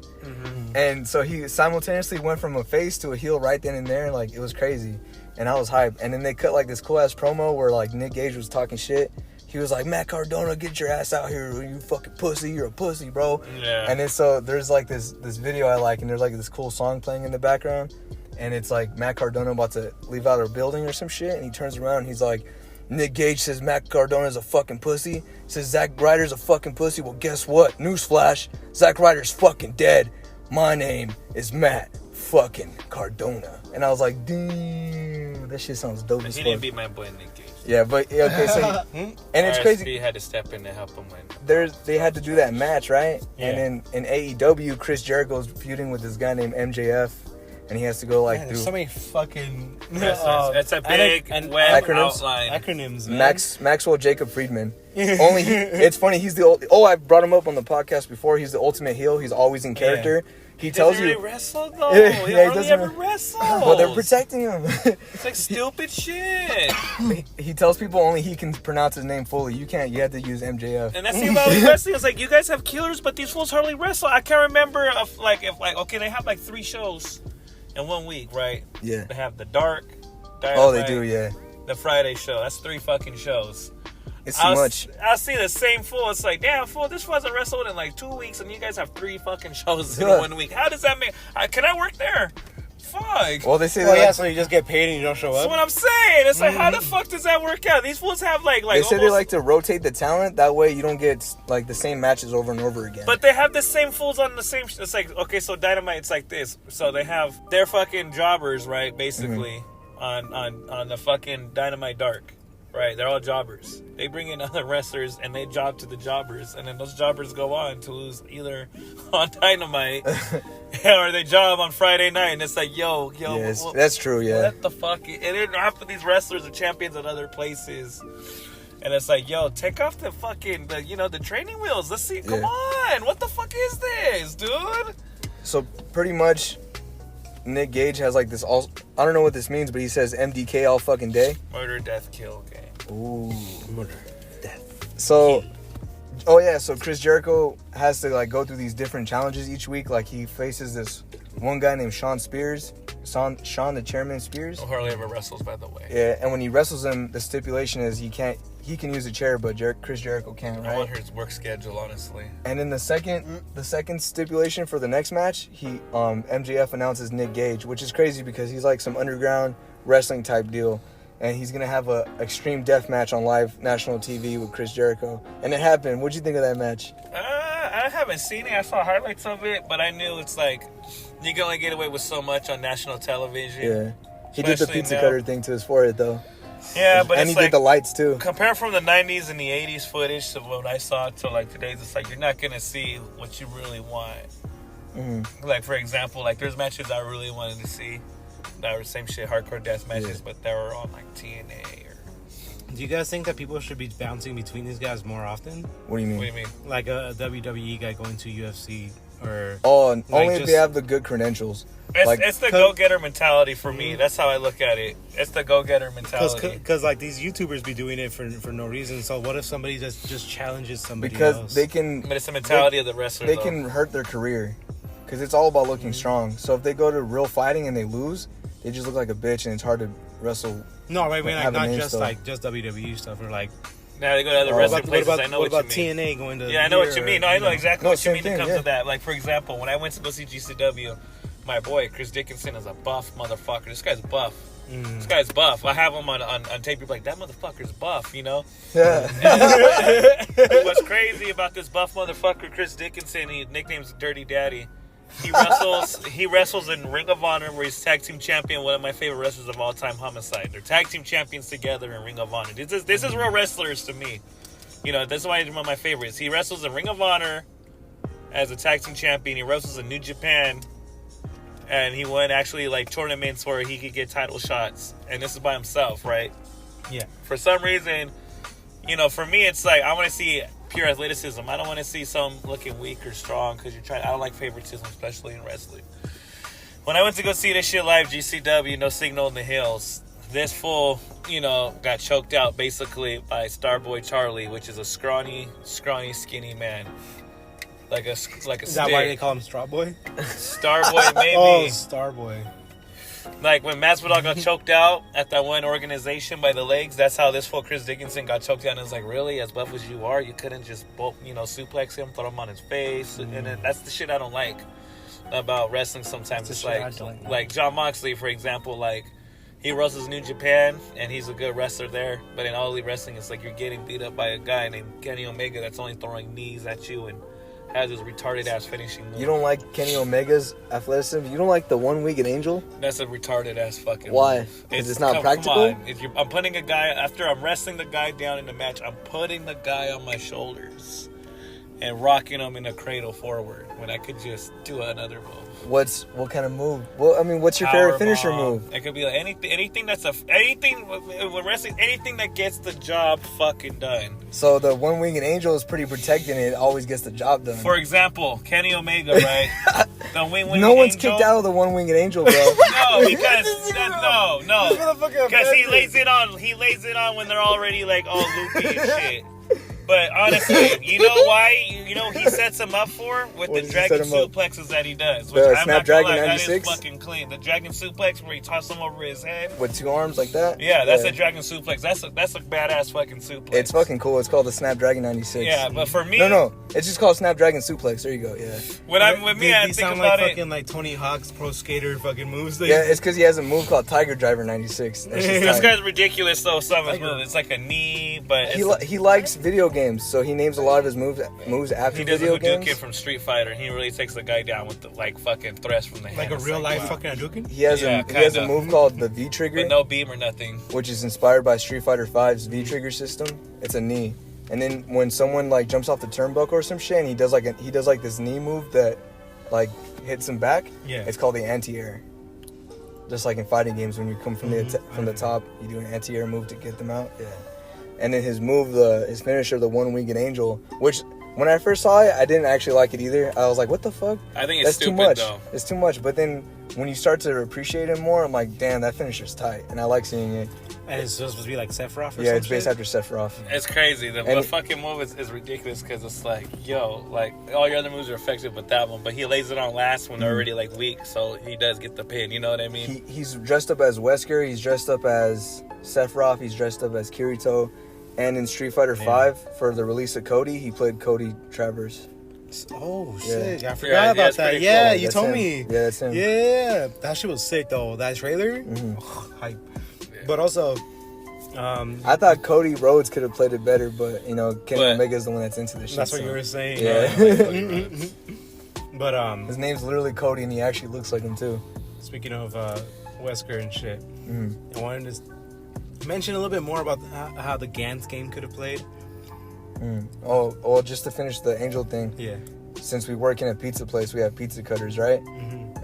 and so he simultaneously went from a face to a heel right then and there. Like it was crazy. And I was hyped. And then they cut like this cool ass promo where like Nick Gage was talking shit. He was like, Matt Cardona, get your ass out here, you fucking pussy, you're a pussy, bro. Yeah. And then so there's like this video I like, and there's like this cool song playing in the background, and it's like Matt Cardona about to leave out a building or some shit, and he turns around and he's like, Nick Gage says Matt Cardona's a fucking pussy. Says Zack Ryder's a fucking pussy. Well, guess what? Newsflash, Zack Ryder's fucking dead. My name is Matt fucking Cardona. And I was like, damn, that shit sounds dope as fuck. He didn't beat my boy Nick Gage. Yeah, but okay, so and it's crazy. He had to step in to help him win. They had to do that match, right? Yeah. And then in AEW, Chris Jericho's feuding with this guy named MJF, and he has to go like Man, through there's so many fucking That's a big web outline. acronyms, man. Maxwell Jacob Friedman. It's funny. He's the old. Oh, I brought him up on the podcast before. He's the ultimate heel. He's always in character. Yeah. He tells doesn't you. really wrestle though. Yeah, He he hardly doesn't ever really- wrestles. Well, they're protecting him. It's like stupid shit. He tells people only he can pronounce his name fully. You can't. You have to use MJF. And that's the thing about wrestling. It's like you guys have killers, but these fools hardly wrestle. I can't remember if okay, they have like 3 shows in 1 week, right? Yeah. They have the Dark. Oh, they Dynamite, do. Yeah. The Friday show. That's 3 fucking shows. It's too much. I see the same fool. It's like, damn, fool, this fool hasn't wrestled in like 2 weeks, and you guys have 3 fucking shows in Yeah. 1 week. How does that make? Can I work there? Fuck. Well, they say Well, that. yeah, so you just get paid and you don't show That's up. what I'm saying. It's like, how the fuck does that work out? These fools have like They say they almost- like to rotate the talent. That way, you don't get like the same matches over and over again. But they have the same fools on the same. It's like, okay, so Dynamite, it's like this. So they have their fucking jobbers, right? Basically, on the fucking Dynamite Dark, right? They're all jobbers. They bring in other wrestlers and they job to the jobbers, and then those jobbers go on to lose either on Dynamite or they job on Friday night. And it's like, yo, yes, that's true. Yeah. what the fuck? And then half of these wrestlers are champions at other places. And it's like, yo, take off the fucking, the training wheels. Let's see. Come Yeah. on. What the fuck is this, dude? So pretty much, Nick Gage has like this all. I don't know what this means, but he says MDK all fucking day. Murder, death, kill game. Ooh. Murder. So, oh yeah, so Chris Jericho has to like go through these different challenges each week. Like he faces this one guy named Sean Spears, Sean the Chairman Spears. Who hardly ever wrestles, by the way. Yeah, and when he wrestles him, the stipulation is he can use a chair, but Chris Jericho can't, I want right? his work schedule, honestly. And then the second stipulation for the next match, MJF announces Nick Gage, which is crazy because he's like some underground wrestling type deal. And he's gonna have a extreme death match on live national TV with Chris Jericho, and it happened. What'd you think of that match? I haven't seen it. I saw highlights of it, but I knew it's like you can only get away with so much on national television. Yeah, he did the Especially pizza now. cutter thing to his forehead though, Yeah, but and it's he like did the lights too. compare from the 90s and the 80s footage to what I saw to like today's. It's like you're not gonna see what you really want. Mm-hmm. Like for example, like there's matches I really wanted to see that were same shit, hardcore death matches, but they were on like TNA or. Do you guys think that people should be bouncing between these guys more often? What do you mean? What do you mean? Like a WWE guy going to UFC or... Oh, Like only if just- they have the good credentials. It's the go-getter mentality for me. That's how I look at it. It's the go-getter mentality. Because like these YouTubers be doing it for no reason. So what if somebody just challenges somebody Because else? they can. But it's the mentality of the wrestler. They though. can hurt their career. Because it's all about looking strong. So if they go to real fighting and they lose, they just look like a bitch, and it's hard to wrestle. No, right, like have a not name just still. like just WWE stuff or like. Now they go to other Oh. wrestling What places. about, I know what what, about you mean. TNA going to? Yeah, I know what you here, mean. No, I know exactly No, what you same mean. thing, It comes yeah. to that. Like for example, when I went to go see GCW, my boy Chris Dickinson is a buff motherfucker. This guy's buff. This guy's buff. I have him on tape. You're like, that motherfucker's buff, you know? Yeah. What's crazy about this buff motherfucker, Chris Dickinson, he nicknames Dirty Daddy. He wrestles in Ring of Honor where he's tag team champion, one of my favorite wrestlers of all time, Homicide. They're tag team champions together in Ring of Honor. This is real wrestlers to me. You know, that's why he's one of my favorites. He wrestles in Ring of Honor as a tag team champion. He wrestles in New Japan. And he won actually like tournaments where he could get title shots. And this is by himself, right? Yeah. For some reason, you know, for me, it's like I want to see pure athleticism. I don't want to see some looking weak or strong because you're trying. I don't like favoritism, especially in wrestling. When I went to go see this shit live, GCW, No Signal in the Hills, this fool, you know, got choked out basically by Starboy Charlie, which is a scrawny, skinny man. Like a Is stick. that why they call him Starboy? Starboy, maybe. Oh, Starboy. Like when Masvidal got choked out at that one organization by the legs, that's how this fool Chris Dickinson got choked out. And it's like, really, as buff as you are, you couldn't just, suplex him, throw him on his face, and then that's the shit I don't like about wrestling. Sometimes it's like John Moxley, for example, like he wrestles New Japan and he's a good wrestler there, but in All Elite Wrestling, it's like you're getting beat up by a guy named Kenny Omega that's only throwing knees at you and has his retarded ass finishing move. You don't like Kenny Omega's athleticism? You don't like the one-winged angel? That's a retarded ass fucking Why? move. Because it's not practical? Come on. I'm putting a guy, after I'm wrestling the guy down in the match, I'm putting the guy on my shoulders and rocking him in a cradle forward when I could just do another move. What kind of move? Well, I mean, what's your favorite finisher move? It could be like anything with wrestling, anything that gets the job fucking done. So the one-winged angel is pretty protected and it always gets the job done. For example, Kenny Omega, right? The wing-winged no one's angel, kicked out of the one-winged angel, bro. No, because he lays it on when they're already like all loopy and shit. But honestly, you know why? You know he sets him up for with the dragon suplexes that he does. Which The I'm Snapdragon not gonna lie, 96? that is fucking clean. The dragon suplex where he tosses him over his head. With two arms like that? Yeah, that's a dragon suplex. That's a badass fucking suplex. It's fucking cool. It's called the Snapdragon 96. Yeah, but for me, no, it's just called Snapdragon Suplex. There you go. Yeah. I think sound about like fucking like Tony Hawk's pro skater fucking moves. Yeah, it's because he has a move called Tiger Driver 96. This guy's ridiculous though. Some of his moves, it's like a knee, but he likes video games, so he names a lot of his moves after he does video a Hadouken games. from Street Fighter. He really takes the guy down with the like fucking thrust from the hand. Like a real life fucking Hadouken. He has a move called the V Trigger, with no beam or nothing, which is inspired by Street Fighter V's V Trigger system. It's a knee, and then when someone like jumps off the turnbuckle or some shit, and he does like this knee move that like hits him back. Yeah, it's called the anti-air. Just like in fighting games, when you come from the top, you do an anti-air move to get them out. Yeah. And then his move, his finisher, the one-winged angel, which when I first saw it, I didn't actually like it either. I was like, what the fuck? I think it's stupid, too much. Though. It's too much. But then when you start to appreciate it more, I'm like, damn, that finisher's tight. And I like seeing it. And it's supposed to be like Sephiroth or Yeah, it's based after Sephiroth. It's crazy. The fucking move is ridiculous because it's like, yo, like all your other moves are effective but that one. But he lays it on last when they're already like weak, so he does get the pin. You know what I mean? He's dressed up as Wesker. He's dressed up as Sephiroth. He's dressed up as Kirito. And in Street Fighter V, for the release of Cody, he played Cody Travers. Oh, shit. Yeah. I forgot about that. Yeah, cool. You told me. Yeah, that's him. Yeah. That shit was sick, though. That trailer? Hype. But also... I thought Cody Rhodes could have played it better, but, Kenny Omega's the one that's into this shit. That's what you were saying. Yeah. But, his name's literally Cody, and he actually looks like him, too. Speaking of Wesker and shit, I wanted to mention a little bit more about how the Gantz game could have played. Oh, well, just to finish the angel thing. Yeah. Since we work in a pizza place, we have pizza cutters, right?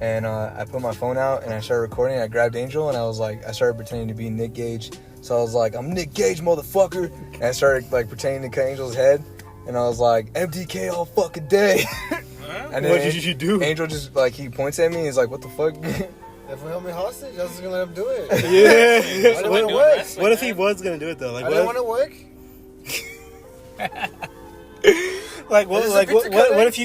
And I put my phone out and I started recording. I grabbed Angel and I started pretending to be Nick Gage. So I was like, I'm Nick Gage, motherfucker. And I started like pretending to cut Angel's head. And I was like, MDK all fucking day. And then what did you do? Angel just like, he points at me and he's like, what the fuck? If we held me hostage, I was just gonna let him do it. Yeah. I didn't want to work. What if he was gonna do it though? Like, I didn't want to work. What if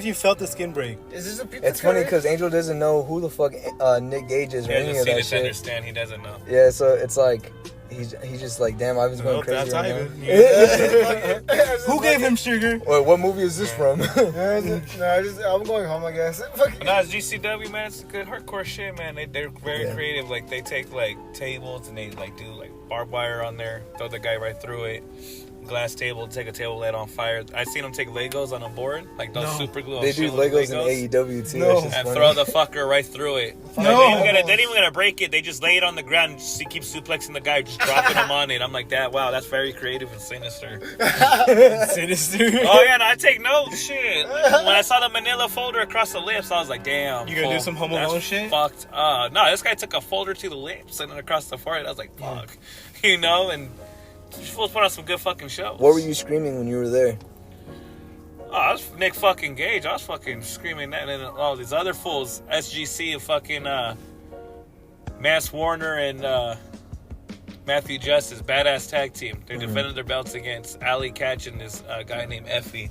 you felt the skin break? Is this a pizza It's funny because Angel doesn't know who the fuck Nick Gage is or any of that shit. Understand, he doesn't know. Yeah, so it's like he's just like, damn, Ivan's going crazy that's right Ivan. now. Who gave him sugar? Wait, what movie is this from? I'm going home, I guess. No, it's GCW, man. It's good hardcore shit, man. They're very creative. Like they take like tables and they like do like barbed wire on there, throw the guy right through it. Glass table, take a table, light on fire. I've seen them take Legos on a board, like those super glue. They do Legos in AEW too. And throw the fucker right through it. No. They ain't even gonna break it. They just lay it on the ground and just keep suplexing the guy, just dropping him on it. I'm like, wow, that's very creative and sinister. Sinister. Oh yeah, no, I take notes. Shit. When I saw the Manila folder across the lips, I was like, damn. You gonna do some Home Alone shit? Fucked. No, this guy took a folder to the lips and then across the forehead. I was like, fuck. And These fools put on some good fucking shows. What were you screaming when you were there? Oh, I was Nick fucking Gage. I was fucking screaming that, and all these other fools, SGC and fucking Mass Warner and Matthew Justice, badass tag team. They're defending their belts against Ali Catch and this guy named Effie.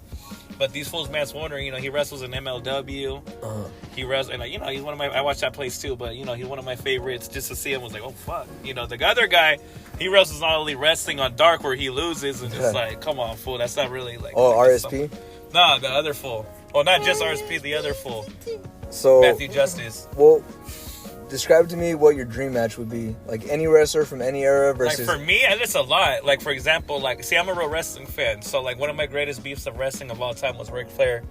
But these fools, Mass Warner, you know, he wrestles in MLW. He wrestles, and you know, he's one of my. I watch that place too, but you know, he's one of my favorites. Just to see him was like, oh fuck, you know, the other guy, he wrestles not only wrestling on Dark where he loses, and it's like, come on, fool, that's not really like. Oh, RSP. Nah, the other fool. Oh, not just RSP, the other fool. So Matthew Justice. Well, describe to me what your dream match would be. Like any wrestler from any era versus. Like for me, and it's a lot. Like for example, like see, I'm a real wrestling fan. So like one of my greatest beefs of wrestling of all time was Ric Flair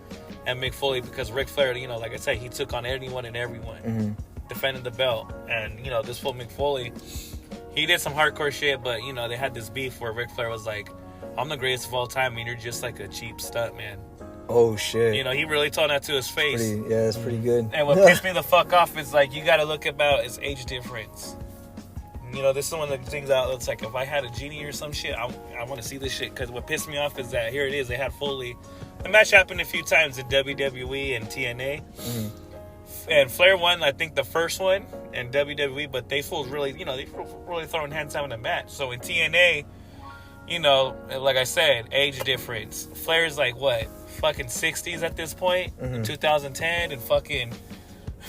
and Mick Foley, because Ric Flair, you know, like I said, he took on anyone and everyone, defending the belt. And you know, this fool Mick Foley, he did some hardcore shit, but you know, they had this beef where Ric Flair was like, "I'm the greatest of all time, and you're just like a cheap stunt man." Oh shit! You know, he really told that to his face. That's pretty good. And what pissed me the fuck off is like, you got to look about is age difference. You know, this is one of the things out. It's like if I had a genie or some shit, I want to see this shit. Because what pissed me off is that here it is. They had Foley. The match happened a few times in WWE and TNA. And Flair won, I think, the first one in WWE. But they fools really, you know, they really throwing hands down in the match. So in TNA, you know, like I said, age difference. Flair's like what? Fucking 60s at this point, in 2010, and fucking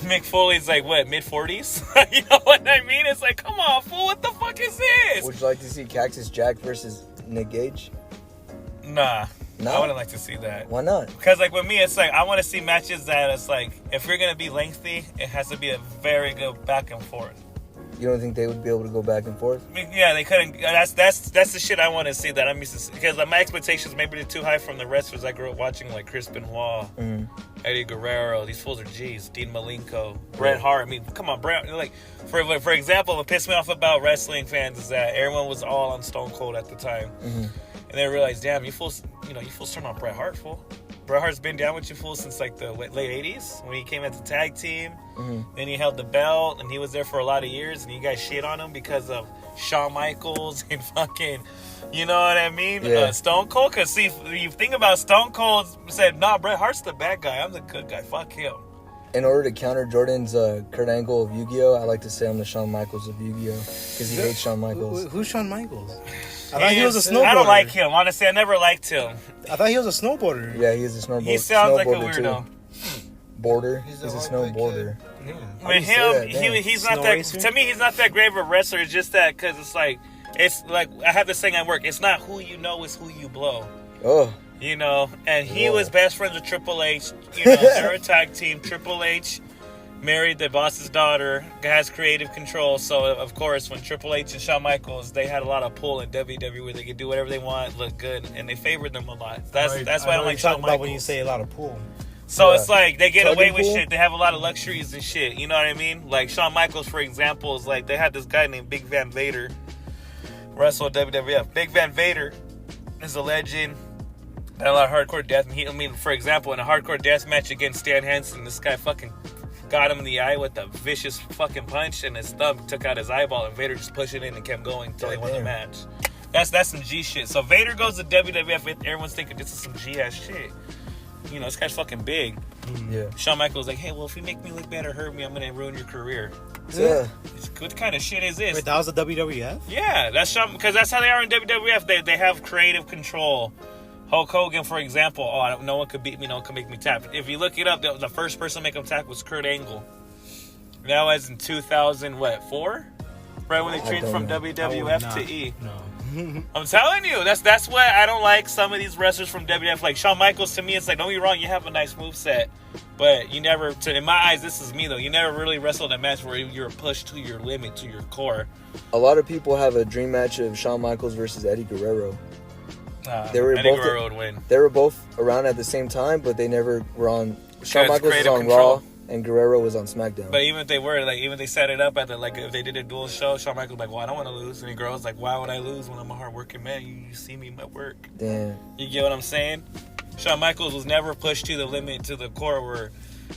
Mick Foley's like what, mid 40s? You know what I mean? It's like, come on, fool, what the fuck is this? Would you like to see Cactus Jack versus Nick Gage? Nah, No? I wouldn't like to see that. Why not? Because like with me, it's like I want to see matches that it's like if you're gonna be lengthy, it has to be a very good back and forth. You don't think they would be able to go back and forth? I mean, yeah, they couldn't. That's the shit I want to see. That I'm used to see, because like, my expectations maybe they're too high from the wrestlers I grew up watching, like Chris Benoit, Eddie Guerrero. These fools are G's. Dean Malenko, Bret Hart. I mean, come on, Bret. Like for example, what pissed me off about wrestling fans is that everyone was all on Stone Cold at the time, and they realized, damn, you fools turn on Bret Hart, fool. Bret Hart's been down with you fools since like the late 80s when he came as a tag team. Then he held the belt and he was there for a lot of years, and you guys shit on him because of Shawn Michaels and fucking, you know what I mean? Yeah. Stone Cold. Because see, you think about Stone Cold said, nah, Bret Hart's the bad guy. I'm the good guy. Fuck him. In order to counter Jordan's Kurt Angle of Yu-Gi-Oh, I like to say I'm the Shawn Michaels of Yu-Gi-Oh because he hates Shawn Michaels. Who's Shawn Michaels? I thought he was a snowboarder. I don't like him. Honestly, I never liked him. I thought he was a snowboarder. Yeah, he's a snowboarder. He sounds like a weirdo. Border. He's a snowboarder. With him, he's not that. To me, he's not that great of a wrestler. It's just that because it's like I have this thing at work. It's not who you know, it's who you blow. Oh. You know, and he was best friends with Triple H. You know, they're a tag team. Triple H married the boss's daughter, has creative control. So of course, when Triple H and Shawn Michaels, they had a lot of pull in WWE where they could do whatever they want, look good, and they favored them a lot. That's why I don't like Shawn Michaels. When you say a lot of pull. So it's like they get away with shit. They have a lot of luxuries and shit. You know what I mean? Like Shawn Michaels, for example, is like they had this guy named Big Van Vader wrestle at WWF. Big Van Vader is a legend. Had a lot of hardcore death. I mean, for example, in a hardcore death match against Stan Hansen, this guy fucking got him in the eye with a vicious fucking punch, and his thumb took out his eyeball, and Vader just pushed it in and kept going until they won the match. That's some G shit. So Vader goes to WWF, everyone's thinking this is some G ass shit. You know, this guy's fucking big. Yeah. Shawn Michaels like, hey, well, if you make me look bad or hurt me, I'm gonna ruin your career. Yeah. What kind of shit is this? Wait, that was the WWF? Yeah, that's Shawn, because that's how they are in WWF. They have creative control. Hulk Hogan, for example, no one could beat me, no one could make me tap. If you look it up, the first person to make him tap was Kurt Angle. That was in 2004? Right when they changed from WWF to E. No. I'm telling you, that's why I don't like some of these wrestlers from WWF. Like Shawn Michaels, to me, it's like, don't get me wrong, you have a nice moveset, but you never, in my eyes, this is me though, you never really wrestled a match where you're pushed to your limit, to your core. A lot of people have a dream match of Shawn Michaels versus Eddie Guerrero. Eddie Guerrero would win. They were both around at the same time, but they never were on. Shawn Michaels was on Raw, and Guerrero was on SmackDown. But even if they were, like, even if they set it up at the, like, if they did a dual show, Shawn Michaels was like, well, I don't want to lose. And Guerrero's like, why would I lose when I'm a hard-working man? You see me at work. Damn. You get what I'm saying? Shawn Michaels was never pushed to the limit, to the core where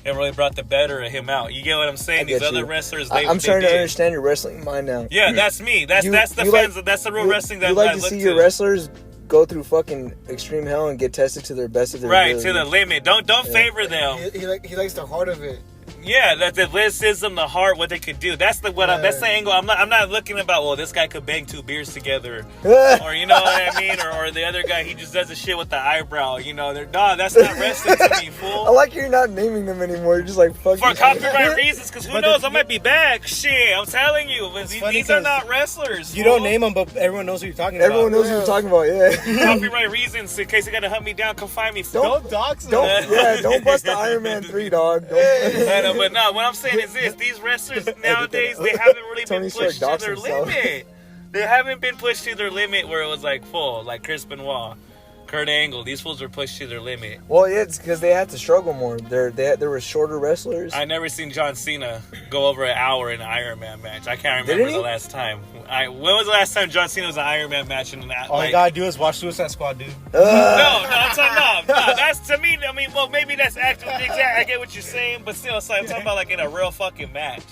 it really brought the better of him out. You get what I'm saying? These other wrestlers, I'm starting to understand your wrestling mind now. Yeah, that's me. That's the fans. That's the real wrestling that I like look to see your wrestlers go through fucking extreme hell and get tested to their best of their ability. to the limit. Don't favor them. He likes the heart of it. Yeah, the athleticism, the heart, what they could do. That's the that's the angle. I'm not looking about. Well, this guy could bang 2 beers together, or you know what I mean, or the other guy he just does the shit with the eyebrow. You know, that's not wrestling to me, fool. I like you're not naming them anymore. You're just like fuck. For copyright reasons, because who knows? I might be back. Shit, I'm telling you, these are not wrestlers. You don't name them, but everyone knows what you're talking about. Everyone knows what you're talking about. Yeah. Copyright reasons, in case they gotta hunt me down, come find me. Don't dox them. Don't bust the Iron Man 3, dog. But no, what I'm saying is this: these wrestlers nowadays, they haven't really been pushed to their limit. They haven't been pushed to their limit where it was like full, like Chris Benoit, Kurt Angle. These fools were pushed to their limit. Well, yeah, it's because they had to struggle more. There were shorter wrestlers. I never seen John Cena go over an hour in an Iron Man match. I can't remember the last time. When was the last time John Cena was an Iron Man match? All you gotta do is watch Suicide Squad, dude. No, I'm talking no. That's to me. I mean, well, maybe that's actually exact. I get what you're saying, but still, it's like, I'm talking about like in a real fucking match.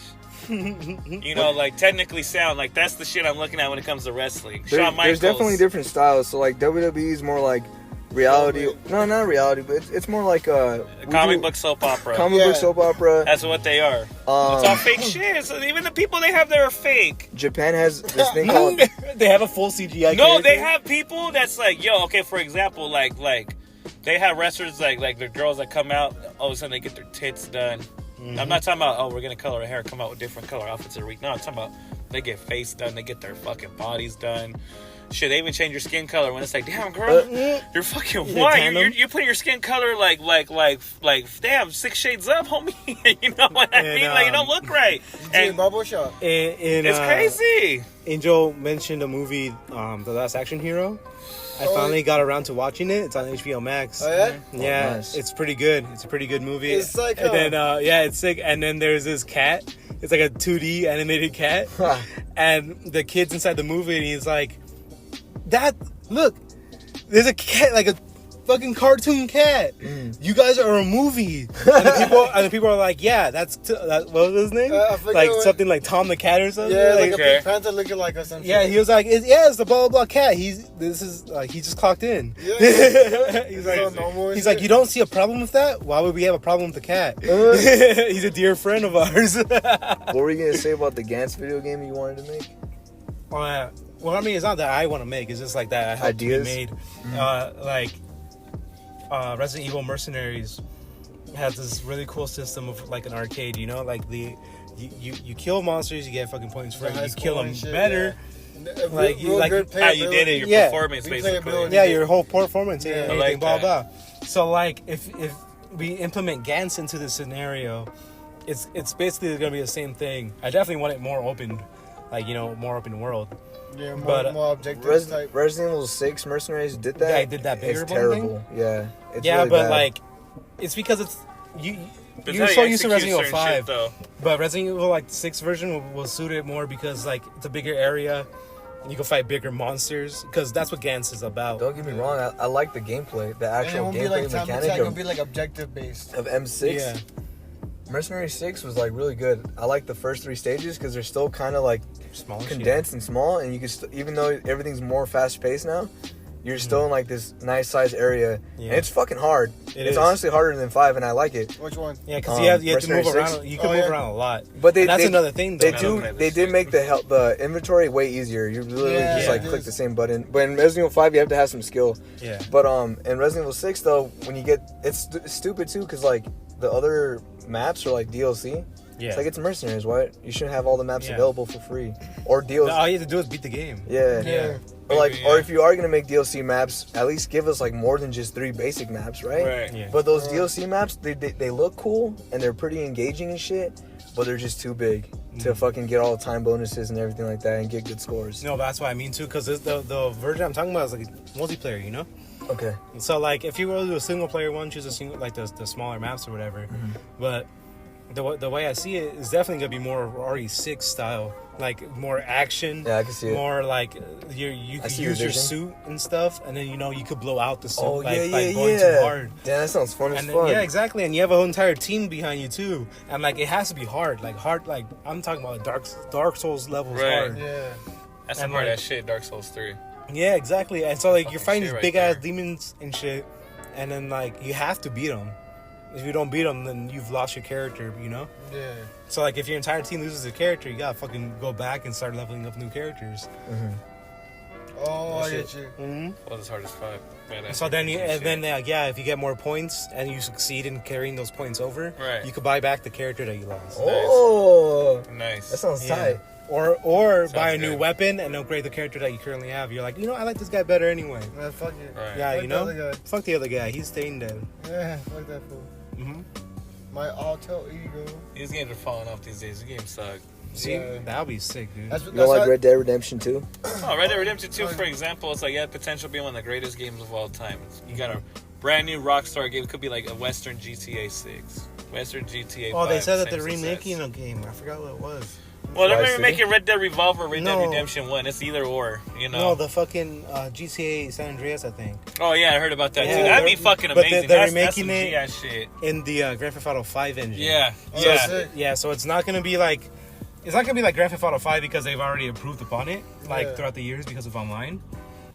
You know, like technically sound. Like that's the shit I'm looking at when it comes to wrestling. Shawn Michaels. There's definitely different styles. So like WWE is more like reality. No, not reality, but it's more like comic book soap opera. Comic book soap opera. That's what they are. It's all fake shit. So even the people they have there are fake. Japan has this thing called. They have a full CGI. No, they have people that's like, yo, okay, for example, like they have wrestlers like the girls that come out, all of a sudden they get their tits done. Mm-hmm. I'm not talking about, we're gonna color her hair, come out with different color outfits every week. No, I'm talking about they get face done, they get their fucking bodies done. Shit, they even change your skin color when it's like, damn, girl, you're fucking white. You're putting your skin color like, damn, 6 shades up, homie. You know what I mean? Like, you don't look right. And bubble shop. It's crazy. Angel mentioned a movie, The Last Action Hero. I finally got around to watching it. It's on HBO Max. Oh, yeah? Yeah, nice. It's pretty good. It's a pretty good movie. It's like, and then, it's sick. And then there's this cat. It's like a 2D animated cat. And the kid's inside the movie, and he's like, Dad, look, there's a cat, like a fucking cartoon cat. You guys are a movie. And the people are like, yeah, what was his name? Like something like Tom the Cat or something. Yeah, like a Pink Panther looking like or something. Yeah, he was like, it's the blah blah blah cat. He just clocked in. Yeah. he's like, you don't see a problem with that? Why would we have a problem with the cat? He's a dear friend of ours. What were you gonna say about the Gantz video game you wanted to make? Well, I mean, it's not that I want to make. It's just like that. Ideas? Be made. Resident Evil Mercenaries has this really cool system of like an arcade. You know, like you kill monsters, you get fucking points for it. You kill them better. Yeah. Like real good how you did it, your performance basically. Yeah, your whole performance. Yeah, everything, like blah that. blah. So like, if we implement Gantz into the scenario, it's basically going to be the same thing. I definitely want it more open, like, you know, more open world. Yeah, more objective type. Resident Evil 6 Mercenaries did that. Yeah, I did that bigger It's terrible. thing? Yeah. It's Yeah, really but bad. like, it's because it's But you're how so you used to execute Resident Evil certain 5, shit, though. but Resident Evil like 6 version will suit it more because like it's a bigger area. You can fight bigger monsters because that's what Gantz is about. Don't get me wrong, I like the gameplay, the actual And it gameplay won't be like mechanic it's gonna be like objective based. of M6. Yeah. Mercenary 6 was like really good. I like the first 3 stages because they're still kind of like Small condensed and small, and you can even though everything's more fast paced now, you're still in like this nice size area. Yeah. And it's fucking hard. It It's is. honestly harder than 5, and I like it. Which one? Yeah, because you have to Mercenary move 6? around. You can move around a lot. But And that's another thing, though. They did make the inventory way easier. You literally just like it click is. the same button. But in Resident Evil 5, you have to have some skill. Yeah. But in Resident Evil 6 though, when you get it's stupid too, because like the other maps are like DLC. Yeah. It's like it's Mercenaries. Why you shouldn't have all the maps Yeah. available for free or DLC? All you have to do is beat the game. Yeah. Yeah. Or like, Maybe, or yeah. if you are gonna make DLC maps, at least give us like more than just 3 basic maps, right? Right. Yeah. But those DLC maps, they look cool and they're pretty engaging and shit, but they're just too big to fucking get all the time bonuses and everything like that and get good scores. No, but that's what I mean too, because the version I'm talking about is like multiplayer, you know. Okay. So like, if you were to do a single player one, choose a single like the smaller maps or whatever. But the way I see it is definitely gonna be more RE6 style, like more action. Yeah, I can see it. More like you could use your suit and stuff, and then you could blow out the suit going too hard. Yeah, that sounds fun as then, fuck. Yeah, exactly. And you have a whole entire team behind you too, and like it has to be hard. Like I'm talking about Dark Souls levels hard. Yeah, that's some hard ass shit. Dark Souls 3. Yeah, exactly. And so like you're fighting these big ass there. demons and shit, and then like you have to beat them. If you don't beat them, then you've lost your character, you know? Yeah. So, like, if your entire team loses a character, you gotta fucking go back and start leveling up new characters. Oh, I get you. Well, it's hard as fuck. So then, if you get more points and you succeed in carrying those points over, right, you could buy back the character that you lost. Oh, nice. That sounds tight. Or buy a new weapon and upgrade the character that you currently have. You're like, I like this guy better anyway. Man, fuck it. Right. Yeah, fuck the other guy. He's staying dead. Yeah, fuck that fool. My alter ego. These games are falling off these days. The games suck. See, that'll be sick, dude. You don't like Red Dead Redemption 2? Oh, Red Dead Redemption 2, for example, it's like, potential to be one of the greatest games of all time. You got a brand new Rockstar game. It could be like a Western GTA 6. Western GTA 5. Oh, they said that they're remaking a game. I forgot what it was. Well, they're maybe making Red Dead Revolver or Red Dead Redemption 1. It's either or, No, the fucking GTA San Andreas, I think. Oh, yeah, I heard about that, too. That'd be fucking amazing. They're remaking it shit. In the Grand Theft Auto 5 engine. Yeah. So it's not going to be like... It's not going to be like Grand Theft Auto 5 because they've already improved upon it, throughout the years because of online.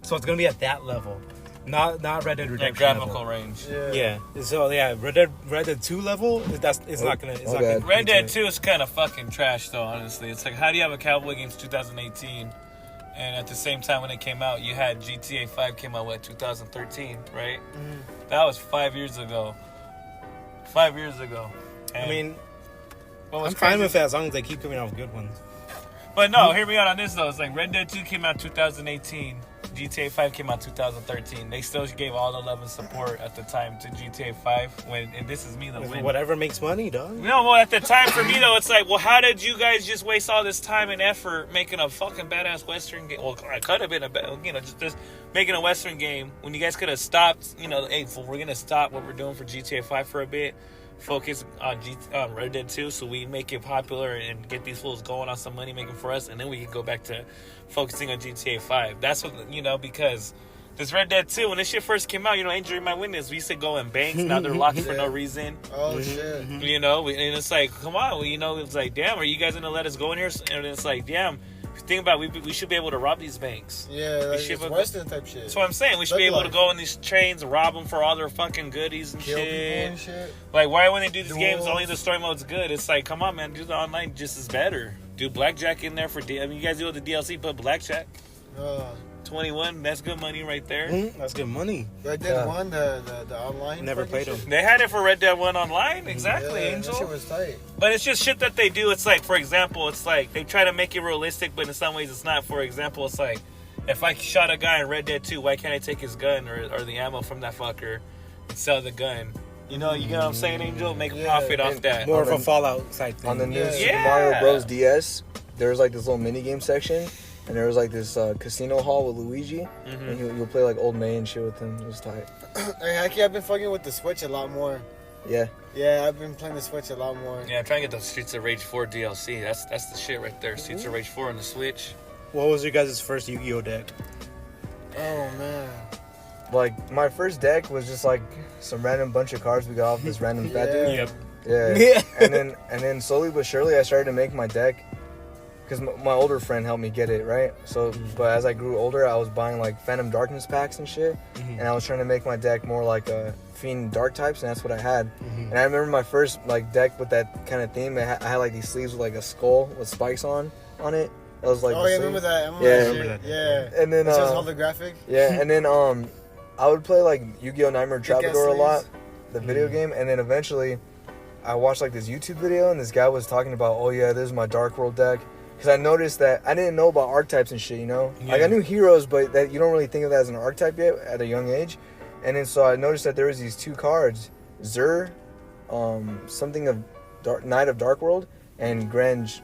So it's going to be at that level. Not Red Dead Redemption graphical level. range. Yeah. So Red Dead 2 level. It's not gonna. Red Dead 2 is kind of fucking trash, though. Honestly, it's like, how do you have a Cowboy game 2018, and at the same time when it came out, you had GTA 5 came out 2013, right? That was 5 years ago. 5 years ago. And I mean, I'm fine with that as long as they keep coming out with good ones. But no, hear me out on this though. It's like Red Dead 2 came out 2018. GTA 5 came out 2013. They still gave all the love and support at the time to GTA 5 and this is me the win. Whatever makes money, dog. No, well at the time for me though, it's like, well, how did you guys just waste all this time and effort making a fucking badass Western game? Well, it could have been just making a Western game when you guys could have stopped. Hey, we're gonna stop what we're doing for GTA 5 for a bit. Focus on Red Dead 2 so we make it popular and get these fools going on some money making for us, and then we can go back to focusing on GTA 5. That's what, because this Red Dead 2, when this shit first came out, injury my witness, we used to go in banks, now they're locked for no reason. Oh, shit. And it's like, come on, it's like, damn, are you guys gonna let us go in here? And it's like, damn, think about it, we should be able to rob these banks. Yeah, like it's Western type shit. That's what I'm saying. We should be able to go on these trains and rob them for all their fucking goodies and kill shit. People and shit. Like, why when they do these games, only the story mode's good? It's like, come on, man, do the online just as better. Do Blackjack in there you guys do with the DLC, put Blackjack. 21, that's good money right there. That's good money. Red Dead 1, the online. Never played them. They had it for Red Dead 1 online, exactly, Angel. That shit was tight. But it's just shit that they do. It's like, for example, it's like they try to make it realistic, but in some ways it's not. For example, it's like, if I shot a guy in Red Dead 2, why can't I take his gun or the ammo from that fucker and sell the gun? You know what I'm saying, Angel? Make a profit off that. More of a Fallout side thing. On the new Super Mario Bros. DS, there was like this little mini game section. And there was like this casino hall with Luigi, and you'll play like Old May and shit with him. It was tight. Actually, I've been fucking with the Switch a lot more. Yeah. Yeah, I've been playing the Switch a lot more. Yeah, I'm trying to get the Streets of Rage 4 DLC. That's the shit right there. Streets of Rage 4 on the Switch. What was your guys' first Yu-Gi-Oh deck? Oh man. Like my first deck was just like some random bunch of cards we got off this random fat dude. Yep. Yeah. and then slowly but surely I started to make my deck. Because my older friend helped me get it, right? So, but as I grew older, I was buying like Phantom Darkness packs and shit. And I was trying to make my deck more like a Fiend Dark types, and that's what I had. And I remember my first like deck with that kind of theme. I had like these sleeves with like a skull with spikes on it. That was like. Oh, yeah, I remember that. I remember that. Yeah. And then. It was holographic. Yeah, and then I would play like Yu-Gi-Oh! Nightmare Troubadour a lot, the video game, and then eventually, I watched like this YouTube video, and this guy was talking about, oh yeah, this is my Dark World deck. Because I noticed that I didn't know about archetypes and shit, Yeah. Like, I knew heroes, but that you don't really think of that as an archetype yet at a young age. And then so I noticed that there was these two cards, Zur, something of Knight of Dark World, and Range,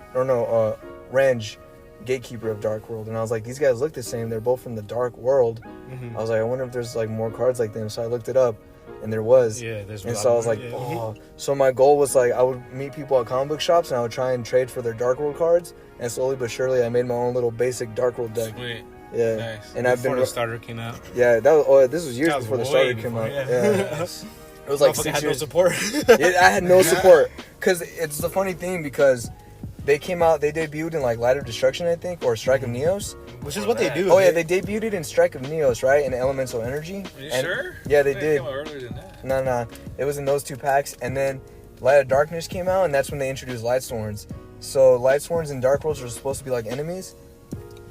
Gatekeeper of Dark World. And I was like, these guys look the same. They're both from the Dark World. I was like, I wonder if there's like more cards like them. So I looked it up. and there was. Yeah, there's. And so I was like, oh. So my goal was like I would meet people at comic book shops and I would try and trade for their Dark World cards. And slowly but surely, I made my own little basic Dark World deck. Sweet. Yeah. Nice. And Before the starter came out. Yeah, that was. Oh, this was years before the starter came before, out. Yeah. It was like 6 had years. no support. Yeah, I had no support because it's the funny thing because they came out, they debuted in like Light of Destruction, I think, or Strike of Neos. Which is what they do. Oh yeah, they debuted it in Strike of Neos, right? In Elemental Energy. Are you And- sure? Yeah, they They did. came out earlier than that. No, it was in those 2 packs, and then Light of Darkness came out, and that's when they introduced Lightsworns. So Lightsworns and Dark Worlds are supposed to be like enemies,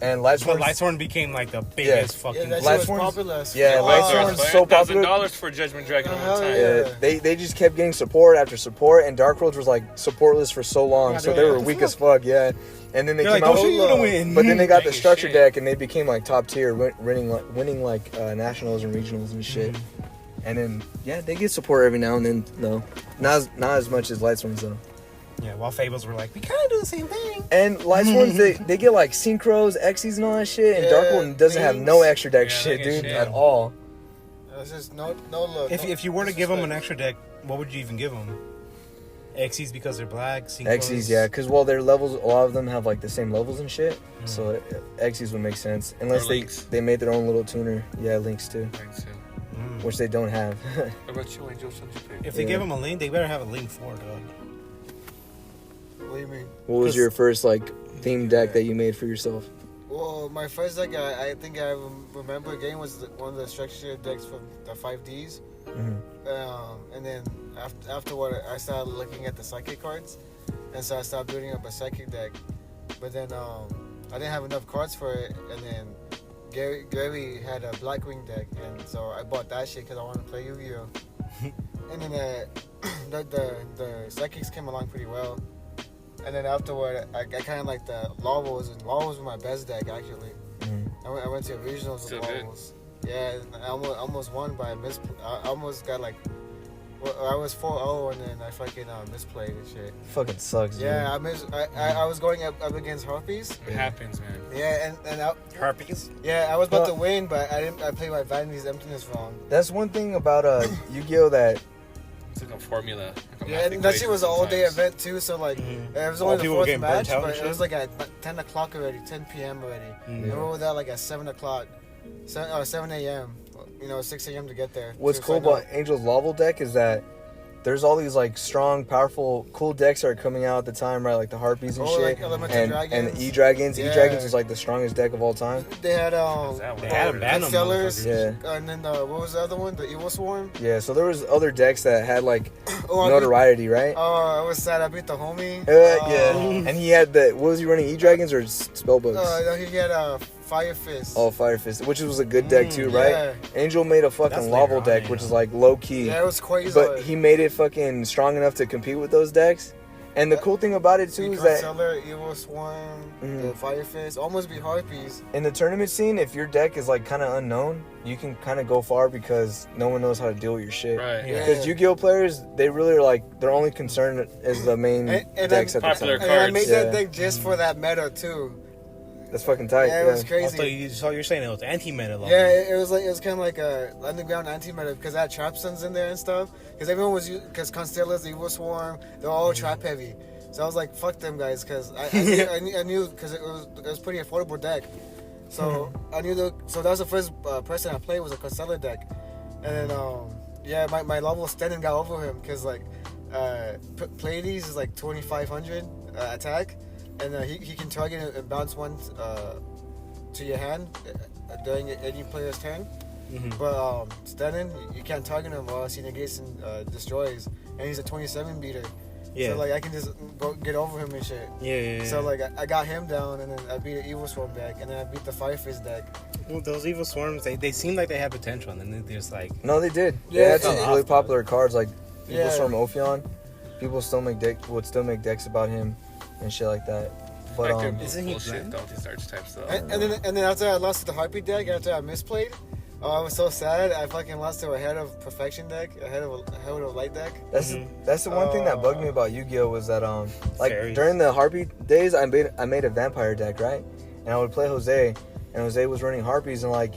and Lightsworns. But Lightsworn became like the biggest fucking. that shit was Lightsworns- popular as yeah, fuck. Lightsworn's so popular. $5,000 for Judgment Dragon at Hell one time. yeah. They just kept getting support after support, and Dark Worlds was like supportless for so long, Yeah, so they're they like, were weak as fuck, yeah. And then they They're came like, out, "Don't you gonna win?" but then they got the Dang structure shit. deck, and they became like top tier, winning like nationals and regionals and shit. And then they get support every now and then, though. Not as much as Lightsworns though. Yeah, while Fables were like, we kind of do the same thing. And Lightsworns they get like Synchros, Xyz, and all that shit, and Yeah, Dark World doesn't have things. no extra deck Yeah, shit, they get dude, shit. at all. It's just no look. If you were to give them an extra deck, what would you even give them? Xyz because they're black. Synchros? Xyz, yeah, because their levels, a lot of them have like the same levels and shit, so Xyz would make sense unless Or they Links. they made their own little tuner. Yeah, Links too, Thanks, too. which they don't have. What about you, Angel? What did you pick? If they Yeah. give them a link, they better have a link 4, dog. What do you mean? What was your first like theme deck that you made for yourself? Well, my first deck I think I remember getting was one of the structure decks from the 5Ds. And then afterward, I started looking at the psychic cards, and so I started building up a psychic deck. But then I didn't have enough cards for it, and then Gary had a Blackwing deck, and so I bought that shit because I wanted to play Yu-Gi-Oh. And then the psychics came along pretty well. And then afterward, I kind of like the Lavos, and Lavos were my best deck actually. I went to regionals with Still good. Lavos. Yeah, and I almost won by I almost got like, I was 4-0 and then I fucking misplayed and shit. Fucking sucks, dude. Yeah, I was going up against Harpies. It happens, man. Yeah, and Harpies? I was about to win, but I played my Vanity's Emptiness wrong. That's one thing about Yu-Gi-Oh that. It's like a formula. Like a Yeah, and that shit was an all-day sometimes. event too, so like it was All only the people were 4th getting match, burnt out and but it shit? was like at 10 o'clock already, 10 p.m. already. And we were there like at 7 o'clock, 7 a.m. 6 a.m. to get there. What's to cool sign about up. Angel's Laval deck is that there's all these like strong, powerful, cool decks that are coming out at the time, right? Like the Harpies and Oh, shit, like Elemental and Dragons. the E-Dragons. Yeah. E-Dragons is like the strongest deck of all time. They had They had a ban on Constellars, motherfuckers. Yeah. and then what was the other one? The Evil Swarm. Yeah, so there was other decks that had like Oh, notoriety, right? I was sad. I beat the homie. Yeah, and he had what was he running? E-Dragons or Spellbooks? No, he had Fire Fist. Oh, Fire Fist, which was a good deck too, right? yeah. Angel made a That's fucking later Laval on, deck, yeah. which is like low key, Yeah, it was crazy. but he made it fucking strong enough to compete with those decks. And the cool thing about it too is that Constellar, Evil Swarm, the Fire Fist, almost beat Harpies. in the tournament scene, if your deck is like kind of unknown, you can kind of go far because no one knows how to deal with your shit. Right. Yeah. Because Yu-Gi-Oh players, they really are like their only concern is the main And decks at the Popular time. And I cards. made Yeah. that deck just for that meta too. That's fucking tight. Yeah, it was crazy. So you're saying it was anti-meta level? Yeah, it was kind of like a underground anti-meta because I had trap suns in there and stuff. Because everyone was because Constellas, the Evil Swarm, they're all trap heavy. So I was like, fuck them guys, because I knew because it was pretty affordable deck. So I knew so that was the first person I played was a Constellar deck, and then my level standing got over him because like Pleiades is like 2,500 attack, and he can target and bounce one to your hand during any player's turn. But Stannon, you can't target him or else he negates and destroys, and he's a 27 beater. Yeah. So like I can just go get over him and shit. Yeah. So like I got him down, and then I beat the Evil Swarm deck, and then I beat the Fire Fist deck. Well, those evil swarms, they seem like they had potential, and then they're just like, No, they did. Yeah, they had some it- really popular cards like Evil Yeah. Storm Ophion. People would still make decks about him and shit like that. But Back there, Isn't he bullshit, blind? don't these archetype stuff. And then after I lost to the Harpy deck, after I misplayed, I was so sad. I fucking lost to a Head of Perfection deck, a Head of a Light deck. that's the one thing that bugged me about Yu-Gi-Oh was that like Fairies. during the Harpy days, I made a vampire deck, right? And I would play Jose, and Jose was running Harpies, and like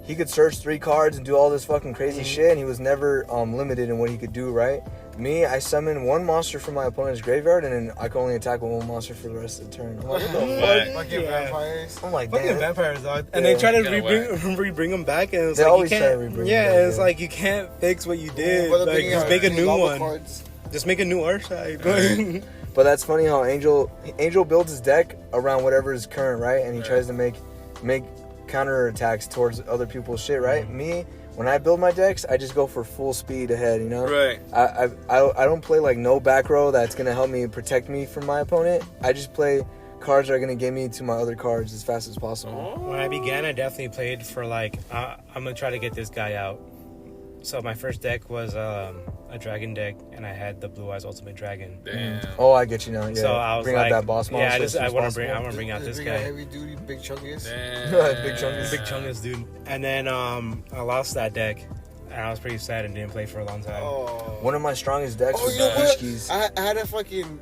he could search 3 cards and do all this fucking crazy shit, and he was never limited in what he could do, right? Me, I summon 1 monster from my opponent's graveyard, and then I can only attack with 1 monster for the rest of the turn. I'm like, what the fuck? Fucking vampires. I'm like, Fucking damn. vampires, dog. And they try to rebring them back, and it's They like, always you try to can't. rebring Yeah, them back, it's yeah. like, you can't fix what you did. Well, Like, just make a new one. Cards. Just make a new archetype. But that's funny how Angel builds his deck around whatever is current, right? And he tries to make counter attacks towards other people's shit, right? Me, when I build my decks, I just go for full speed ahead, you know? Right. I don't play like no back row that's gonna help me protect me from my opponent. I just play cards that are gonna get me to my other cards as fast as possible. When I began, I definitely played for like, I'm gonna try to get this guy out. So my first deck was a dragon deck, and I had the Blue Eyes Ultimate Dragon. Damn. Oh, I get you now. Yeah. So I was bring like, out that boss monster. I want to bring out this Big guy. heavy duty, big chunkiest. Damn. Big chungus. Big Chungus, dude. And then I lost that deck, and I was pretty sad and didn't play for a long time. Oh. One of my strongest decks Oh, was you know what? Beachkeys. I had a fucking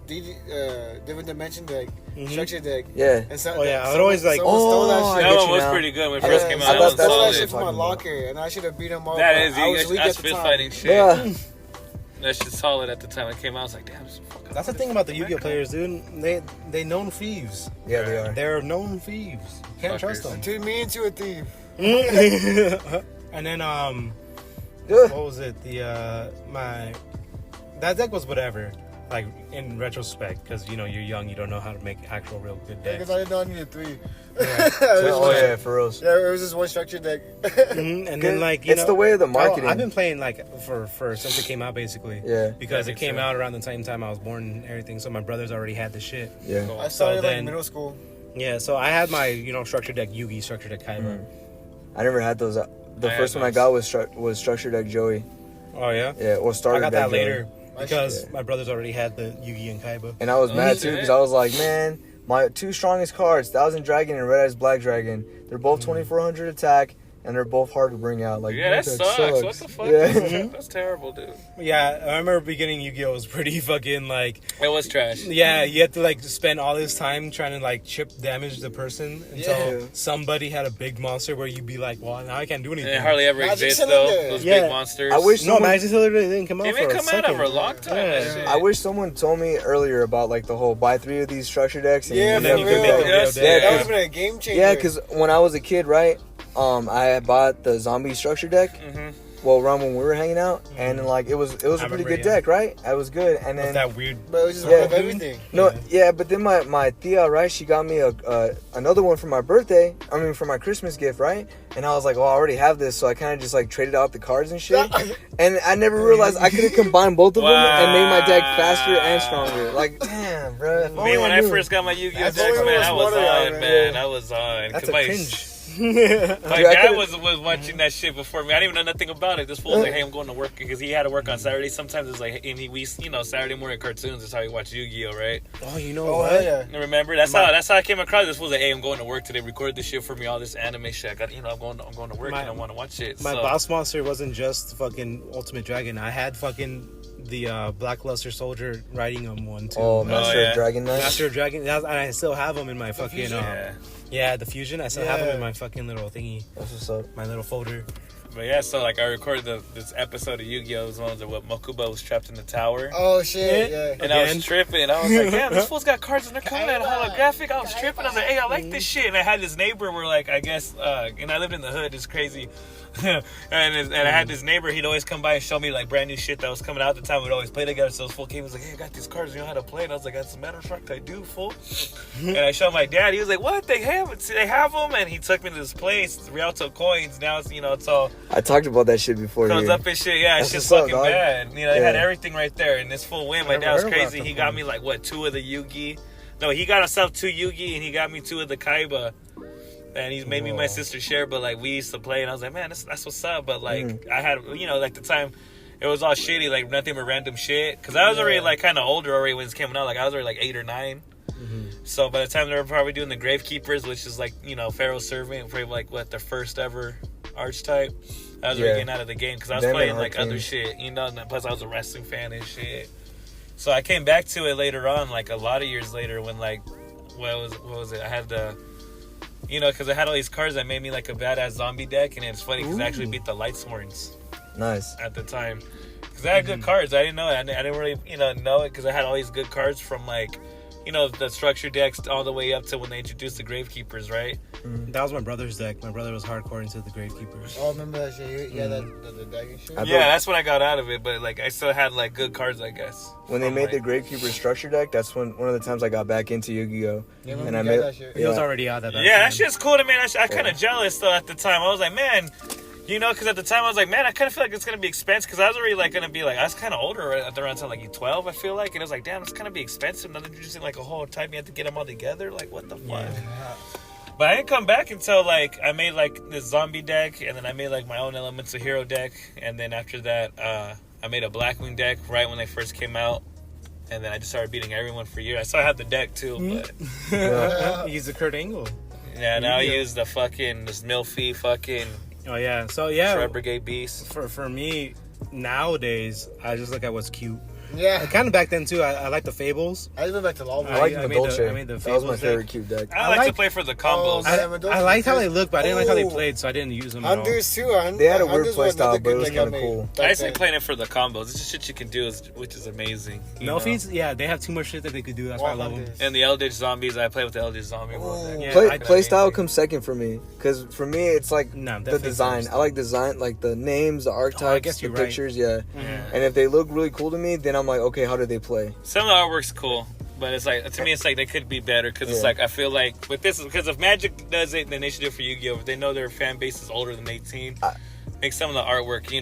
different dimension deck, structure deck. Yeah. And so, Oh, yeah, I would always like- someone stole that Oh, shit. I That get one you was now. pretty good when it I first thought- came I out. thought That was that's Stole that solid. shit from my Fucking locker, and I should have beat him up. That but is, I was weak that's at the fist time. fighting shit. Yeah. That shit's solid at the time it came out. I was like, damn, this is fucking. That's the thing about the Yu-Gi-Oh players, dude. They known thieves. Yeah, they are. They're known thieves. You can't trust them. Turn me into a thief. And then Ugh. what was it? That deck was whatever. Like in retrospect, because you know you're young, you don't know how to make actual real good decks. Because I didn't know I needed 3. Oh yeah, for real. Yeah, it was just one structure deck. And then like you It's know, the way of the marketing. I've been playing like for since it came out basically. Yeah. Because Yeah, it came sure. out around the same time I was born and everything, so my brothers already had the shit. Yeah. I started like then- middle school. Yeah, so I had my structure deck Yugi, structure deck Kaiba. I never had those. The I first had one I those. got was Structure Deck Joey. Oh yeah. Yeah, or Starter I got Deck that later Joey. because Yeah. my brothers already had the Yugi and Kaiba. And I was mad shit. too because I was like, man, my 2 strongest cards, Thousand Dragon and Red Eyes Black Dragon, they're both 2400 attack, and they're both hard to bring out. Like, Yeah, that dude, sucks. What the fuck? Yeah. That's terrible, dude. Yeah, I remember beginning Yu-Gi-Oh was pretty fucking like. It was trash. Yeah, you had to like spend all this time trying to like chip damage the person until Yeah. somebody had a big monster where you'd be like, well, now I can't do anything. And it hardly ever Magic exists Cylinder. though. Those Yeah. big monsters. I wish No, someone, Magic Cylinder didn't come out They for didn't a come out second. over a long time. Yeah. That shit. I wish someone told me earlier about like the whole buy 3 of these structure decks. And Yeah, And then for you could real. make a real Yes, deck. yeah, That would 'cause- have been a game changer. Yeah, because when I was a kid, right, I had bought the zombie structure deck. Well, around when we were hanging out, and then, like it was a pretty remember, good yeah. deck, right? It was good, and With then that weird. But it was just Yeah. one of everything. no, yeah, but then my tia, right? She got me another one for my birthday. I mean, for my Christmas gift, right? And I was like, well, I already have this, so I kind of just like traded out the cards and shit. And I never realized I could have combined both of them and made my deck faster and stronger. Like, damn, bro. if Me, only when I knew. first got my Yu-Gi-Oh That's decks, only man, one I was smarter, on, man. man. I was on. That's 'Cause a my- cringe. My Dude, I dad could've- was watching that shit before me. I didn't even know nothing about it. This fool was like, "Hey, I'm going to work," because he had to work on Saturdays. Sometimes it's like, and we, Saturday morning cartoons is how we watch Yu-Gi-Oh, right? Oh, you know Oh, what? hell yeah. You remember? That's how I came across this. Fool was like, "Hey, I'm going to work today. Record this shit for me. All this anime shit. I got, I'm going to work My- and I want to watch it." My so, boss monster wasn't just fucking Ultimate Dragon. I had fucking the Black Luster Soldier riding him one too. Oh, Master yeah. of Dragon Knight. Master of Dragon. And I still have them in my fucking. fusion? yeah. The fusion. I still have them Yeah. in my fucking little thingy, That's what's up. my little folder. But yeah, so like I recorded this episode of Yu-Gi-Oh! It was one of what Mokuba was trapped in the tower. Oh shit, yeah. And I Again? was tripping. I was like, damn, this fool's got cards and they're coming out holographic. I was tripping. I was like, hey, I like this shit. And I had this neighbor where, like, I guess, and I lived in the hood. It's crazy. and I had this neighbor. He'd always come by and show me, like, brand new shit that was coming out at the time. We'd always play together. So this fool came and was like, hey, I got these cards. You know how to play? And I was like, as a matter of fact, I do, fool. And I showed my dad. He was like, what? They have them? And he took me to this place, Rialto Coins. Now it's, it's all I talked about that shit before comes here. up and shit. Yeah, it's That's just what's up, fucking dog. bad. They had Yeah. everything right there. And this full win, my Never dad was heard about crazy. them He got before. me like 2 of the Yugi. No, he got himself 2 Yugi and he got me 2 of the Kaiba. And he's made me my sister share, but like we used to play, and I was like, man, that's what's up. But like I had, like the time, it was all shitty, like nothing but random shit. Cause I was already like kind of older already when it's coming out. Like I was already like 8 or 9. So by the time they were probably doing the Gravekeepers, which is like Pharaoh's Servant, probably like what their first ever archetype. I was already getting out of the game because I was Them playing and like Arcane. other shit, and plus I was a wrestling fan and shit. So I came back to it later on, like a lot of years later, when like what was it? I had the You know, because I had all these cards that made me like a badass zombie deck, and it's funny because I actually beat the Lightsworns Nice. at the time. Because I had good cards. I didn't know it. I didn't really, know it because I had all these good cards from like, the structure decks all the way up to when they introduced the Gravekeepers, right? That was my brother's deck. My brother was hardcore into the Gravekeepers. Oh, remember that shit? Yeah, the deck and shit. Yeah, that's when I got out of it, but like I still had like good cards, I guess. When they made the Gravekeeper structure deck, that's one of the times I got back into Yu-Gi-Oh. Yeah, And I made that shit. He was already out at that Yeah, time. that shit's cool to me. I kind of jealous though at the time. I was like, man, because at the time I was like, man, I kind of feel like it's gonna be expensive because I was already like gonna be like, I was kind of older right at around like 12, I feel like, and it was like, damn, it's gonna be expensive. Now they're introducing like a whole type, you have to get them all together. Like, what the fuck? Yeah. But I didn't come back until like I made like this zombie deck, and then I made like my own Elements of Hero deck, and then after that, I made a Blackwing deck right when they first came out. And then I just started beating everyone for years. I still have the deck too, but He's a Kurt Angle. yeah, now I use the this Milfy fucking Oh yeah, so yeah. Shred Brigade Beast. For me, nowadays I just look at what's cute. Yeah. Kind of back then too. I like the Fables. I went back to Lava. I like I the made Dolce. I made the That was my Fables favorite deck. cute deck. I like to like- play for the combos. I liked how they looked, but I didn't like how they Oh. played, so I didn't use them at all. Hundreds too. They had a weird Hundreds play was another style, but it good was deck I kinda made cool. back I just then. like playing it for the combos. It's just shit you can do, which is amazing. you know? Melfi's, yeah, they have too much shit that they could do. That's why I love them. Hundreds. And the Eldritch Zombies, I play with the Eldritch Zombie world deck. Yeah, Play, I- play style amazing. comes second for me, because for me it's like No, the definitely design. first. I like design, like the names, the archetypes, guess the you're right. pictures, yeah. Yeah. And if they look really cool to me, then I'm like, okay, how do they play? Some of the artwork's cool, but it's like, to me, it's like they could be better because it's Yeah. like, I feel like with this, because if Magic does it, then they should do it for Yu-Gi-Oh! If they know their fan base is older than 18, make some of the artwork,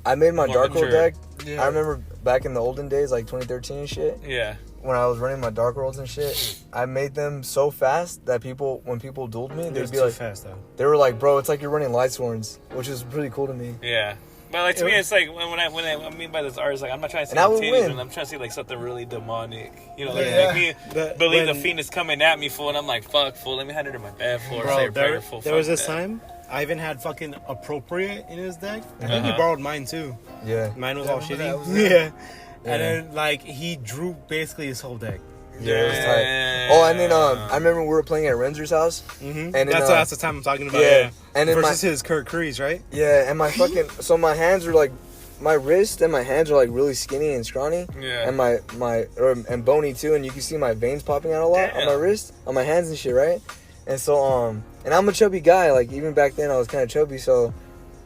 I made my More Dark World mature. deck. Yeah. I remember back in the olden days, like 2013 and shit, yeah. when I was running my Dark Worlds and shit, I made them so fast that when people dueled me, It they'd was be too like, fast though. they were like, bro, it's like you're running Lightsworns, which is pretty cool to me. Yeah. But like to me, it's like when I mean by this art, it's like I'm not trying to see And I would titties, win. and I'm trying to see like something really demonic. Like Yeah. make me The- believe the when- fiend is coming at me, fool, and I'm like, fuck, fool, let me hide it in my bed, fool, or say Bro, a prayer, there, fool. there was fuck this that. time Ivan had fucking Appropriate in his deck. I think he Uh-huh. borrowed mine too. Yeah. Mine was Yeah, all I remember that. shitty. Was that- Yeah. And then like he drew basically his whole deck. Yeah, it was tight. Oh, and then I remember we were playing at Renzer's house. Mm-hmm. And then, That's the time I'm talking about. yeah. And then versus his Kurt Kreese, right? Yeah, and my fucking so my hands are like, my wrist and my hands are like really skinny and scrawny. Yeah. And and bony too, and you can see my veins popping out a lot on my Damn. wrist, on my hands and shit, right? And so and I'm a chubby guy, like even back then I was kind of chubby, so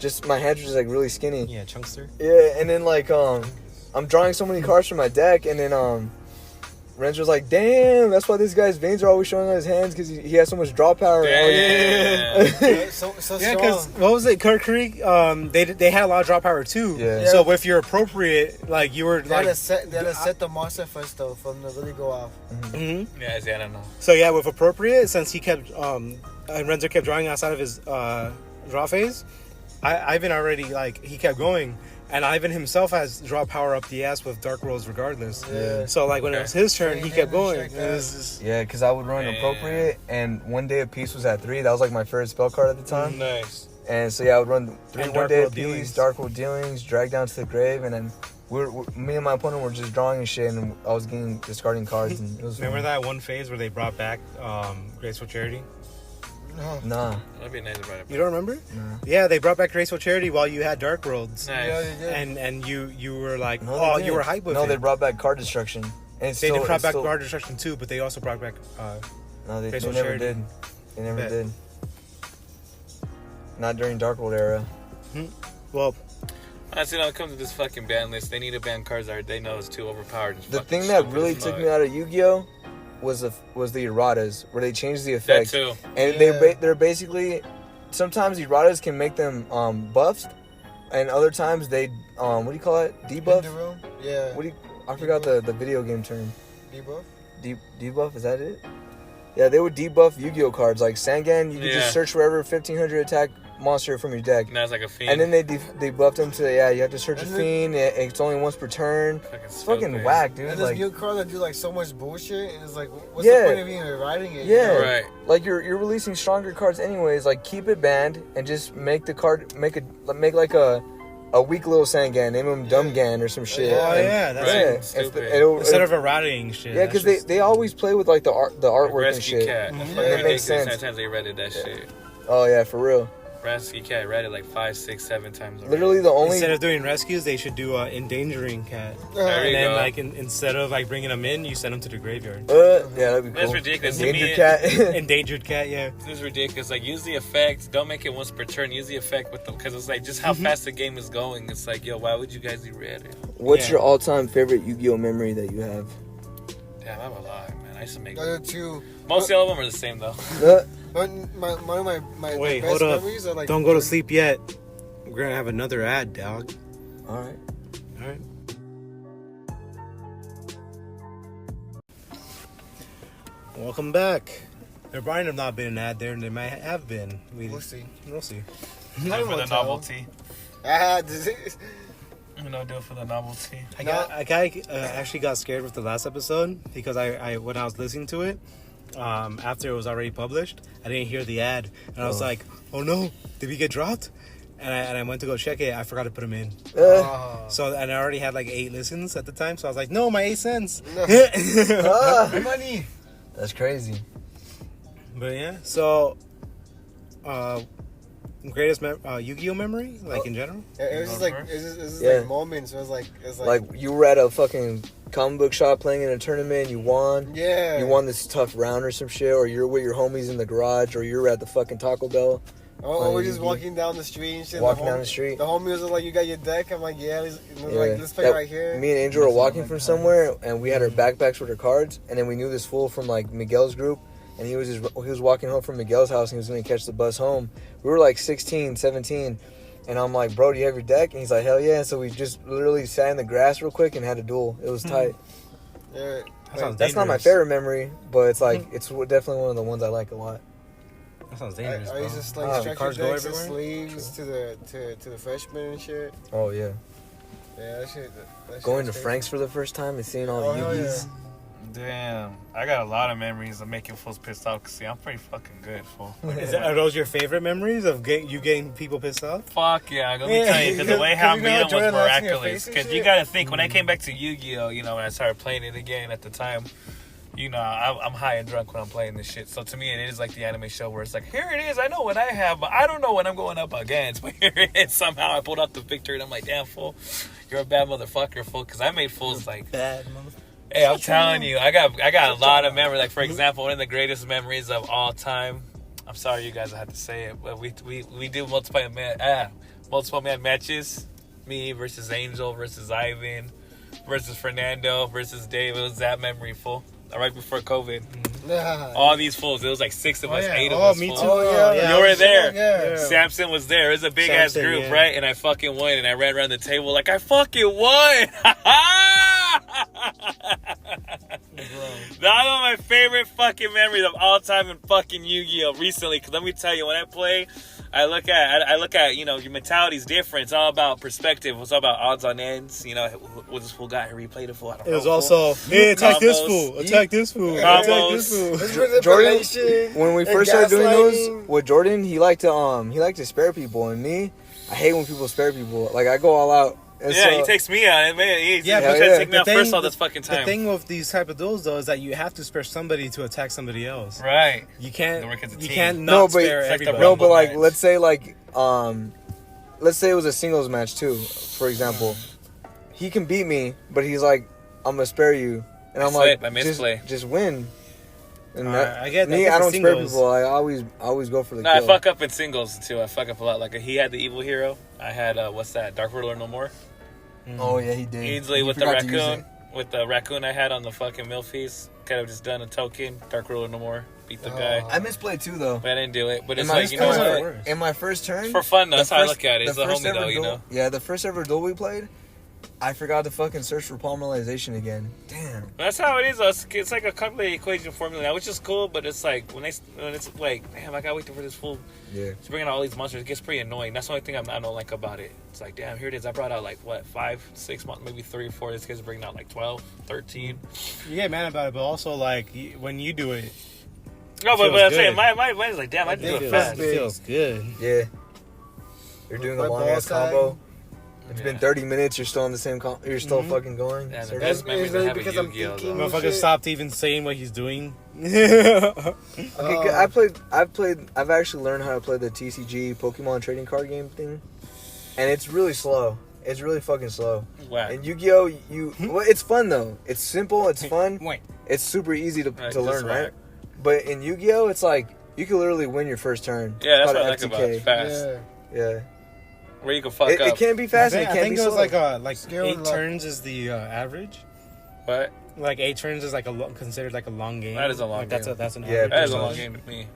just my hands were just like really skinny. Yeah, Chunkster. Yeah, and then like I'm drawing so many cards from my deck, and then Renz was like, damn, that's why this guy's veins are always showing on his hands, because he has so much draw power. Damn. Yeah, so Yeah, because strong. what was it, Kurt Kreese? They had a lot of draw power too. Yeah. So if you're Appropriate, like you were They had like, to set the monster first though, from the really go off. Mhm. Yeah, see, I don't know. So yeah, with Appropriate, since he kept and Renzo kept drawing outside of his draw phase, Ivan already like he kept going, and Ivan himself has draw power up the ass with Dark Worlds regardless. Yeah. So like when it was his turn, he kept going. Check It was just, Yeah, because I would run Man. Appropriate, and One Day of Peace was at 3. That was like my favorite spell card at the time. Nice. And so yeah, I would run 3 And One Dark Day World of Peace, Dealings. Dark World Dealings, Drag Down to the Grave, and then me and my opponent were just drawing and shit, and I was discarding cards, and it was remember fun. that one phase where they brought back Graceful Charity? No. Nah, That'd be nice about it. You don't remember? nah. Yeah, they brought back Graceful Charity while you had Dark Worlds. Nice. Yeah, they did. And you were like, No, oh, they you were didn't. hyped with No, it. they brought back card destruction. And it's They still, did brought it's back still, Guard Destruction too, but they also brought back. No, they Graceful never Charity. did. They never Bet. did. Not during Dark World era. Well, Honestly, when it comes to this fucking ban list, they need to ban cards that they know is too overpowered. And The fucking thing that stupid really as took fuck. me out of Yu-Gi-Oh was the erratas, where they changed the That effect. too. And Yeah. they're basically, sometimes erratas can make them buffed, and other times they what do you call it? In Debuff? the room? Yeah. What do you? I forgot the video game term. Debuff? Debuff, is that it? Yeah, they would debuff Yu-Gi-Oh cards like Sangan. You could Yeah. just search wherever 1500 attack monster from your deck. And that's like a fiend. And then they buffed them to you have to search a And then- fiend. It's only once per turn. It's fucking whack, dude. And there's Like, new cards that do like so much bullshit, and it's like, what's Yeah. the point of even writing it? Yeah. Right. like you're releasing stronger cards anyways. Like keep it banned and just make the card make like a a weak little Sangan. Name him Dumgan or some shit. Oh, And- yeah, that's yeah. stupid. Instead of a rallying shit. Yeah, because they always play with like the artwork and Rescue shit. Cat. And Fucking it ridiculous. makes sense. Sometimes they reddit that shit. Oh yeah, for real. Rescue Cat read it like 5, 6, 7 times already. Literally the only. Instead of doing rescues, they should do endangering cat. There And you then, go. like, instead of like bringing them in, you send them to the graveyard. Yeah, that'd be cool. That's ridiculous. To Endangered me, cat. Endangered cat, yeah. This is ridiculous. Like, use the effect. Don't make it once per turn. Use the effect with them. Because it's like, just how fast the game is going. It's like, yo, why would you guys read it? What's Yeah. your all-time favorite Yu-Gi-Oh memory that you have? Damn, I have a lot, man. I used to make... The other two. Most of them are the same, though. One of my Wait, best hold up. memories are like. Don't go to sleep yet. We're gonna have another ad, dog. All right. All right. Welcome back. There might have not been an ad there, and there might have been. We'll see. We'll see. I Do it don't for wanna the tell. novelty. You know, do it for the novelty. I actually got scared with the last episode because I when I was listening to it, after it was already published, I didn't hear the ad, and I was like, "Oh no, did we get dropped?" And I went to go check it. I forgot to put them in. So and I already had like 8 listens at the time, so I was like, "No, my 8 cents." My money. That's crazy. But yeah, so greatest Yu-Gi-Oh memory, like in general. It was just like Yeah. like moments. It was like Like you were at a fucking comic book shop playing in a tournament, you won. yeah. You won this tough round or some shit, or you're with your homies in the garage, or you're at the fucking Taco Bell. Oh, we're just Yu-Gi. walking down the street and shit. Walking down the street. The homie was like, "You got your deck?" I'm like, "Yeah." Let's play That- right here. Me and Angel were walking from somewhere, and we had our backpacks with our cards, and then we knew this fool from like Miguel's group, and he was walking home from Miguel's house, and he was gonna catch the bus home. We were like 16, 17, and I'm like, "Bro, do you have your deck?" And he's like, "Hell yeah!" And so we just literally sat in the grass real quick and had a duel. It was tight. Yeah. That sounds That's not my dangerous. favorite memory, but it's like it's definitely one of the ones I like a lot. That sounds dangerous, I used to bro. like Oh, stretch cars your go decks and everywhere? sleeves to the freshmen and shit. Oh yeah, Yeah, that shit. That shit going to was crazy. Frank's for the first time and seeing all Oh, the hell Yu-Gis. Damn. I got a lot of memories of making fools pissed off. Cause see, I'm pretty fucking good, fool. Are those your favorite memories of you getting people pissed off? Fuck yeah, let me tell you, because the way how I Cause beat you know him was Jordan laughs in your miraculous. face and Because you shit? gotta think, when I came back to Yu-Gi-Oh, you know, when I started playing it again at the time, you know, I'm high and drunk when I'm playing this shit. So to me, it is like the anime show where it's like, here it is, I know what I have, but I don't know what I'm going up against. But here it is, somehow I pulled out the victory, and I'm like, damn, fool, you're a bad motherfucker, fool. Because I made fools like, Bad motherfucker. hey, I'm telling you, I got a lot of memories. Like, for example, one of the greatest memories of all time. I'm sorry, you guys, I had to say it, but we do multiple man matches. Me versus Angel versus Ivan versus Fernando versus Dave. It was that memory, fool. Right before COVID. Nah. All these fools. It was like 6 of us, 8 of Oh, us. me fool. too. Oh, yeah. You were there. Yeah. Samson was there. It was a big ass Samson, group, yeah. right? And I fucking won. And I ran around the table like, I fucking won. That was my favorite fucking memories of all time in fucking Yu-Gi-Oh! Recently. Because let me tell you, when I play, I look at, you know, your mentality's different. It's all about perspective. It's all about odds on ends. You know, what this fool got? He replayed it, fool. I don't It know, was fool. also, hey, attack this Combos. fool, attack this fool, Combos. attack this fool. It's manipulation. When we and first started doing those gaslighting. with Jordan, he liked to spare people, and me, I hate when people spare people. Like I go all out. And Yeah, so, he takes me out. Man, he's Yeah, trying but to take me the out thing- first all this fucking time. The thing with these type of duels though is that you have to spare somebody to attack somebody else. Right. You can't. They work as a You team. can't No, not but- spare It's like the everybody. No, but like match. let's say it was a singles match too, for example. He can beat me, but he's like, I'm gonna spare you, and I'm Slip, I like, misplay. just win. And I get that. me, That's I the don't spare singles. people. I always go for the No, I kill. fuck up in singles too. I fuck up a lot. Like he had the evil hero. I had what's that? Dark Ruler No More. Oh yeah, he did. Easily He with the forgot to use raccoon. it. With the raccoon I had on the fucking Milfies. Could have just done a token. Dark Ruler No More. Beat the guy. I misplayed too though. But I didn't do it. But it's In my- like, you know Those are the what? worst. In my first turn, It's for fun though. the That's how I first- look at it. It's the a first homie ever though, you duel- know. Yeah, the first ever duel we played, I forgot to fucking search for polymerization again. Damn. That's how it is. Though. It's like a complicated equation formula, which is cool. But it's like when it's like, damn, I gotta wait for this fool Yeah. to bring out all these monsters. It gets pretty annoying. That's the only thing I don't like about it. It's like, damn, here it is. I brought out like what 5, 6 months, maybe 3 or 4. This guy's bringing out like 12, 13. You get mad about it, but also like when you do it, No, but feels I'm saying good. my is like, damn, I did it it feels, fast. it feels good. Yeah. You're doing a My long ass ball tag. combo. It's been 30 minutes. You're still on the same. You're still fucking going. Yeah, the Sort best of. memories really I have of because I'm Yu-Gi-Oh. thinking- though. Motherfucker shit. stopped even saying what he's doing. Okay, I've actually learned how to play the TCG Pokemon trading card game thing, and it's really slow. It's really fucking slow. Wow. And Yu-Gi-Oh, well, it's fun though. It's simple. It's fun. Wait. It's super easy to Right, learn, just right? whack. But in Yu-Gi-Oh, it's like you can literally win your first turn. Yeah, that's It's what I like called about it. It's fast. Yeah. Yeah, Where you can fuck it up. can't be fast. and I it can't think be it was slow. like Skill 8 and luck. turns is the average. But Like 8 turns is like considered like a long game. That is a long like that's game. that's an Yeah, average. that is a pretty long much. game with me.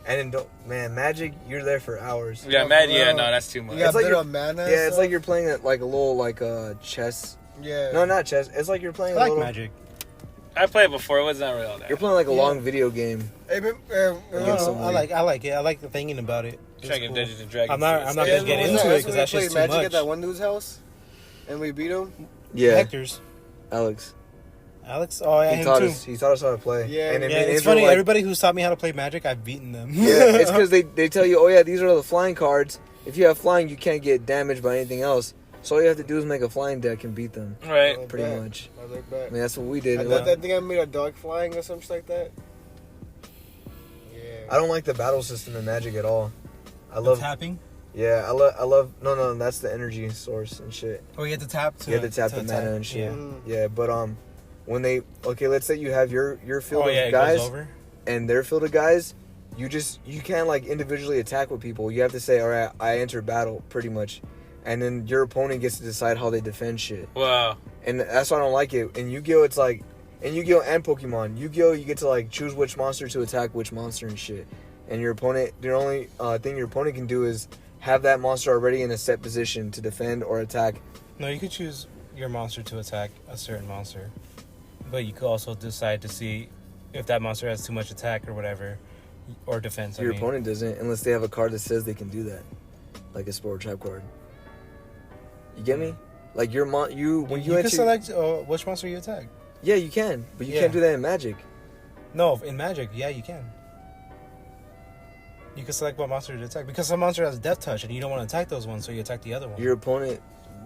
And then man, Magic, you're there for hours. Yeah, Oh, mad. for Yeah, real? no, that's too much. You got It's like bit you're- on mana. Yeah, it's like you're playing at like a little chess. Yeah. No, not chess. It's like you're playing I a like little. Magic. I played it before. It was not really all that. You're playing like a Yeah. long video game. Hey, but, Against someone. I like it. I like the thinking about it. It's Trying to cool. get Dungeons and Dragons. I'm not Yeah, gonna get what was into that? it because That's that when we shit's played too Magic much. at that one dude's house, and we beat him. Yeah, Hector's. Alex. Alex. Oh yeah, He him taught too. us. He taught us how to play. Yeah. and then Yeah, me and it's Israel, funny. like- Everybody who's taught me how to play Magic, I've beaten them. Yeah, it's because they tell you, oh yeah, these are the flying cards. If you have flying, you can't get damaged by anything else. So all you have to do is make a flying deck and beat them. Right. Pretty bet. much. I like I that. mean, that's what we did. I And thought that thing I made a dog flying or something like that. Yeah. I don't like the battle system in Magic at all. I The love. tapping. Yeah, I love. No, that's the energy source and shit. Oh, you have to tap. You have to tap the mana and shit. Yeah. Mhm. Yeah, but when let's say you have your field Oh of yeah, it guys goes over. and their field of guys, you can't like individually attack with people. You have to say, all right, I enter battle pretty much, and then your opponent gets to decide how they defend shit. Wow. And that's why I don't like it. In Yu-Gi-Oh, it's like in Yu-Gi-Oh and Pokemon. Yu-Gi-Oh, you get to like choose which monster to attack which monster and shit. And your opponent, the only thing your opponent can do is have that monster already in a set position to defend or attack. No, you could choose your monster to attack a certain monster, but you could also decide to see if that monster has too much attack or whatever, or defense. Your opponent doesn't unless they have a card that says they can do that, like a sport trap card. You get me? Like your when you can enter, select which monster you attack. yeah, you can, but you Yeah. can't do that in Magic. No, in Magic, yeah, you can. You can select what monster to attack because some monster has Death Touch and you don't want to attack those ones, so you attack the other one. Your opponent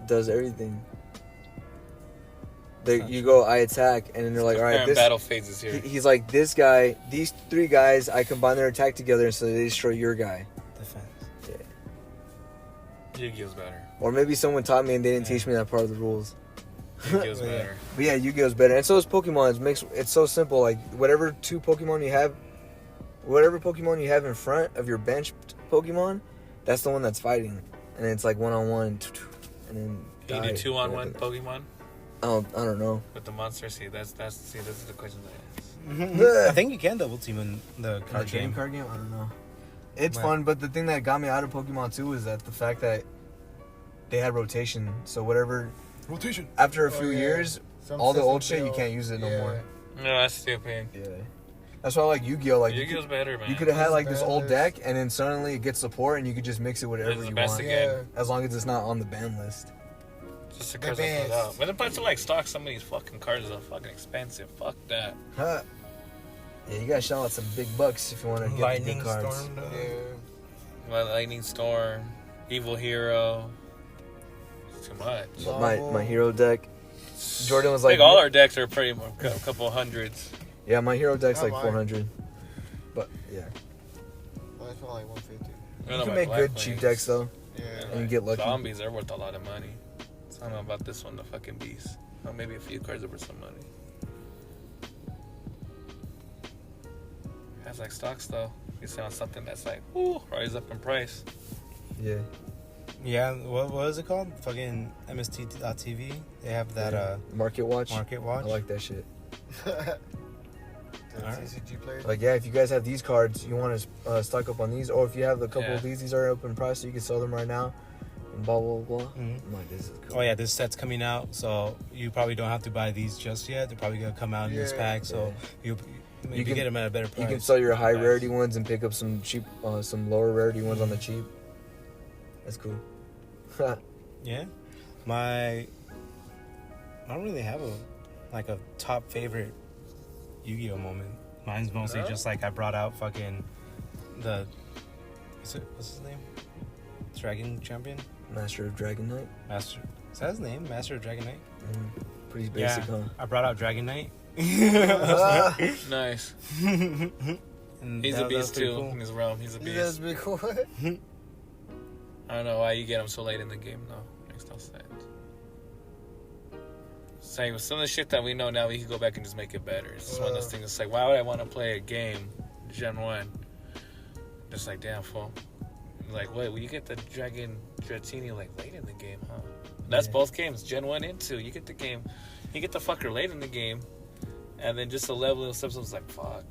does everything. That's You not go, I attack, and then they're like, all right, Comparing this. battle phases here. He's like, this guy, these 3 guys, I combine their attack together, so they destroy your guy. Defense. Yu-Gi-Oh's better. Or maybe someone taught me and they didn't Yeah. teach me that part of the rules. Yu-Gi-Oh's Yeah. better. But yeah, Yu-Gi-Oh's better, and so is Pokemon. It's so simple. Like whatever Pokemon you have in front of your bench Pokemon, that's the one that's fighting, and it's like 1-on-1, and then. You die. do 2-on-1 Pokemon I don't know. with the monster. See, those are the questions I ask. Mm-hmm. I think you can double team in the card game. Card game, I don't know. It's Right. fun, but the thing that got me out of Pokemon 2 is that the fact that they had rotation. So whatever, Rotation. after a Oh, few yeah. years, Some all the old systems shit you fail. can't use it no Yeah. more. No, that's stupid. Yeah, that's why I like Yu-Gi-Oh. Like Yu-Gi-Oh's better, man. you could have had like this It's old bad. deck, and then suddenly it gets support, and you could just mix it whatever It's the you best want, again. Yeah. as long as it's not on the ban list. Just the cards I best. put out. But the price to like stock some of these fucking cards are fucking expensive. Fuck that. Huh. Yeah, you gotta shell out some big bucks if you want to get the Lightning good cards. Storm. Yeah. My Lightning Storm, Evil Hero. It's too much. My hero deck. Jordan was I like, think all our decks are pretty much a couple hundreds. yeah, my hero deck's Not like mine. 400. But yeah, Well, I feel like 150. you can make good cheap decks though. Yeah. And you get lucky. Zombies are worth a lot of money. I don't know about this one, the fucking beast. Well, maybe a few cards are worth some money. Has like stocks though. You see on something that's like, whoo, rise up in price. Yeah. Yeah, what is it called? Fucking MST.TV. They have that Market Watch. Market Watch. I like that shit. The Alright. TCG player. Like, yeah, if you guys have these cards, you want to stock up on these, or if you have a couple Yeah. of these are open price, so you can sell them right now. And blah blah blah. Mhm. I'm like, this is cool. Oh yeah, this set's coming out, so you probably don't have to buy these just yet. They're probably gonna come out in this Yeah. pack, so you maybe can- get them at a better price. You can sell your high Nice. rarity ones and pick up some cheap, some lower rarity ones on the cheap. That's cool. Yeah, I don't really have a top favorite Yu-Gi-Oh moment. Mine's mostly No? just like I brought out fucking what's his name? Dragon Champion. Master of Dragon Knight. Master. Is that his name? Master of Dragon Knight? Pretty basic, huh? I brought out Dragon Knight. Nice. And He's that a beast was pretty too cool. in his realm. He's a You guys beast. be cool. I don't know why you get him so late in the game though. Makes no sense. Same with some of the shit that we know now, we can go back and just make it better. It's just one of those things. It's like, why would I want to play a game, Gen 1? Just like, damn, fool. Like, what? Well, you get the Dragon Dratini like late in the game, huh? That's both games, Gen 1 and 2. You get the game, you get the fucker late in the game, and then just the level of stuff was like, fuck.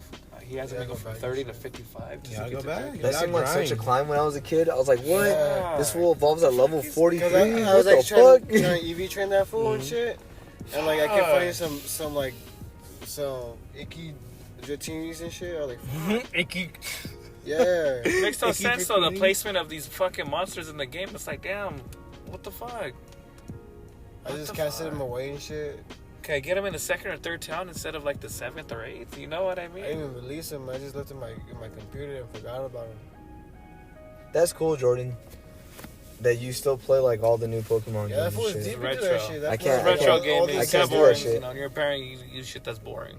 He has to make it from 30 to 55. Just to Yeah, get go to back. Dragon. That seemed like such a grind. climb when I was a kid. I was like, what? Yeah. This fool evolves at level 43? Because I What was like the trying fuck? to EV train that fool and shit. And like I kept finding some like some icky Dratinis and shit. I was like, Icky. yeah. It makes no Icky sense though. The Dratini. placement of these fucking monsters in the game. It's like, damn, what the fuck? I just casted him away and shit. Okay, get them in the second or third town instead of like the 7th or 8th. You know what I I mean? didn't even release him. I just left him in my computer and forgot about him. That's cool, Jordan. That you still play like all the new Pokemon Yeah, that games fool and was shit. deep into Retro. that shit. That I fool can't- was Retro all gaming these I is can't kind do of that boring. shit. You know, you're parent, you use shit that's boring.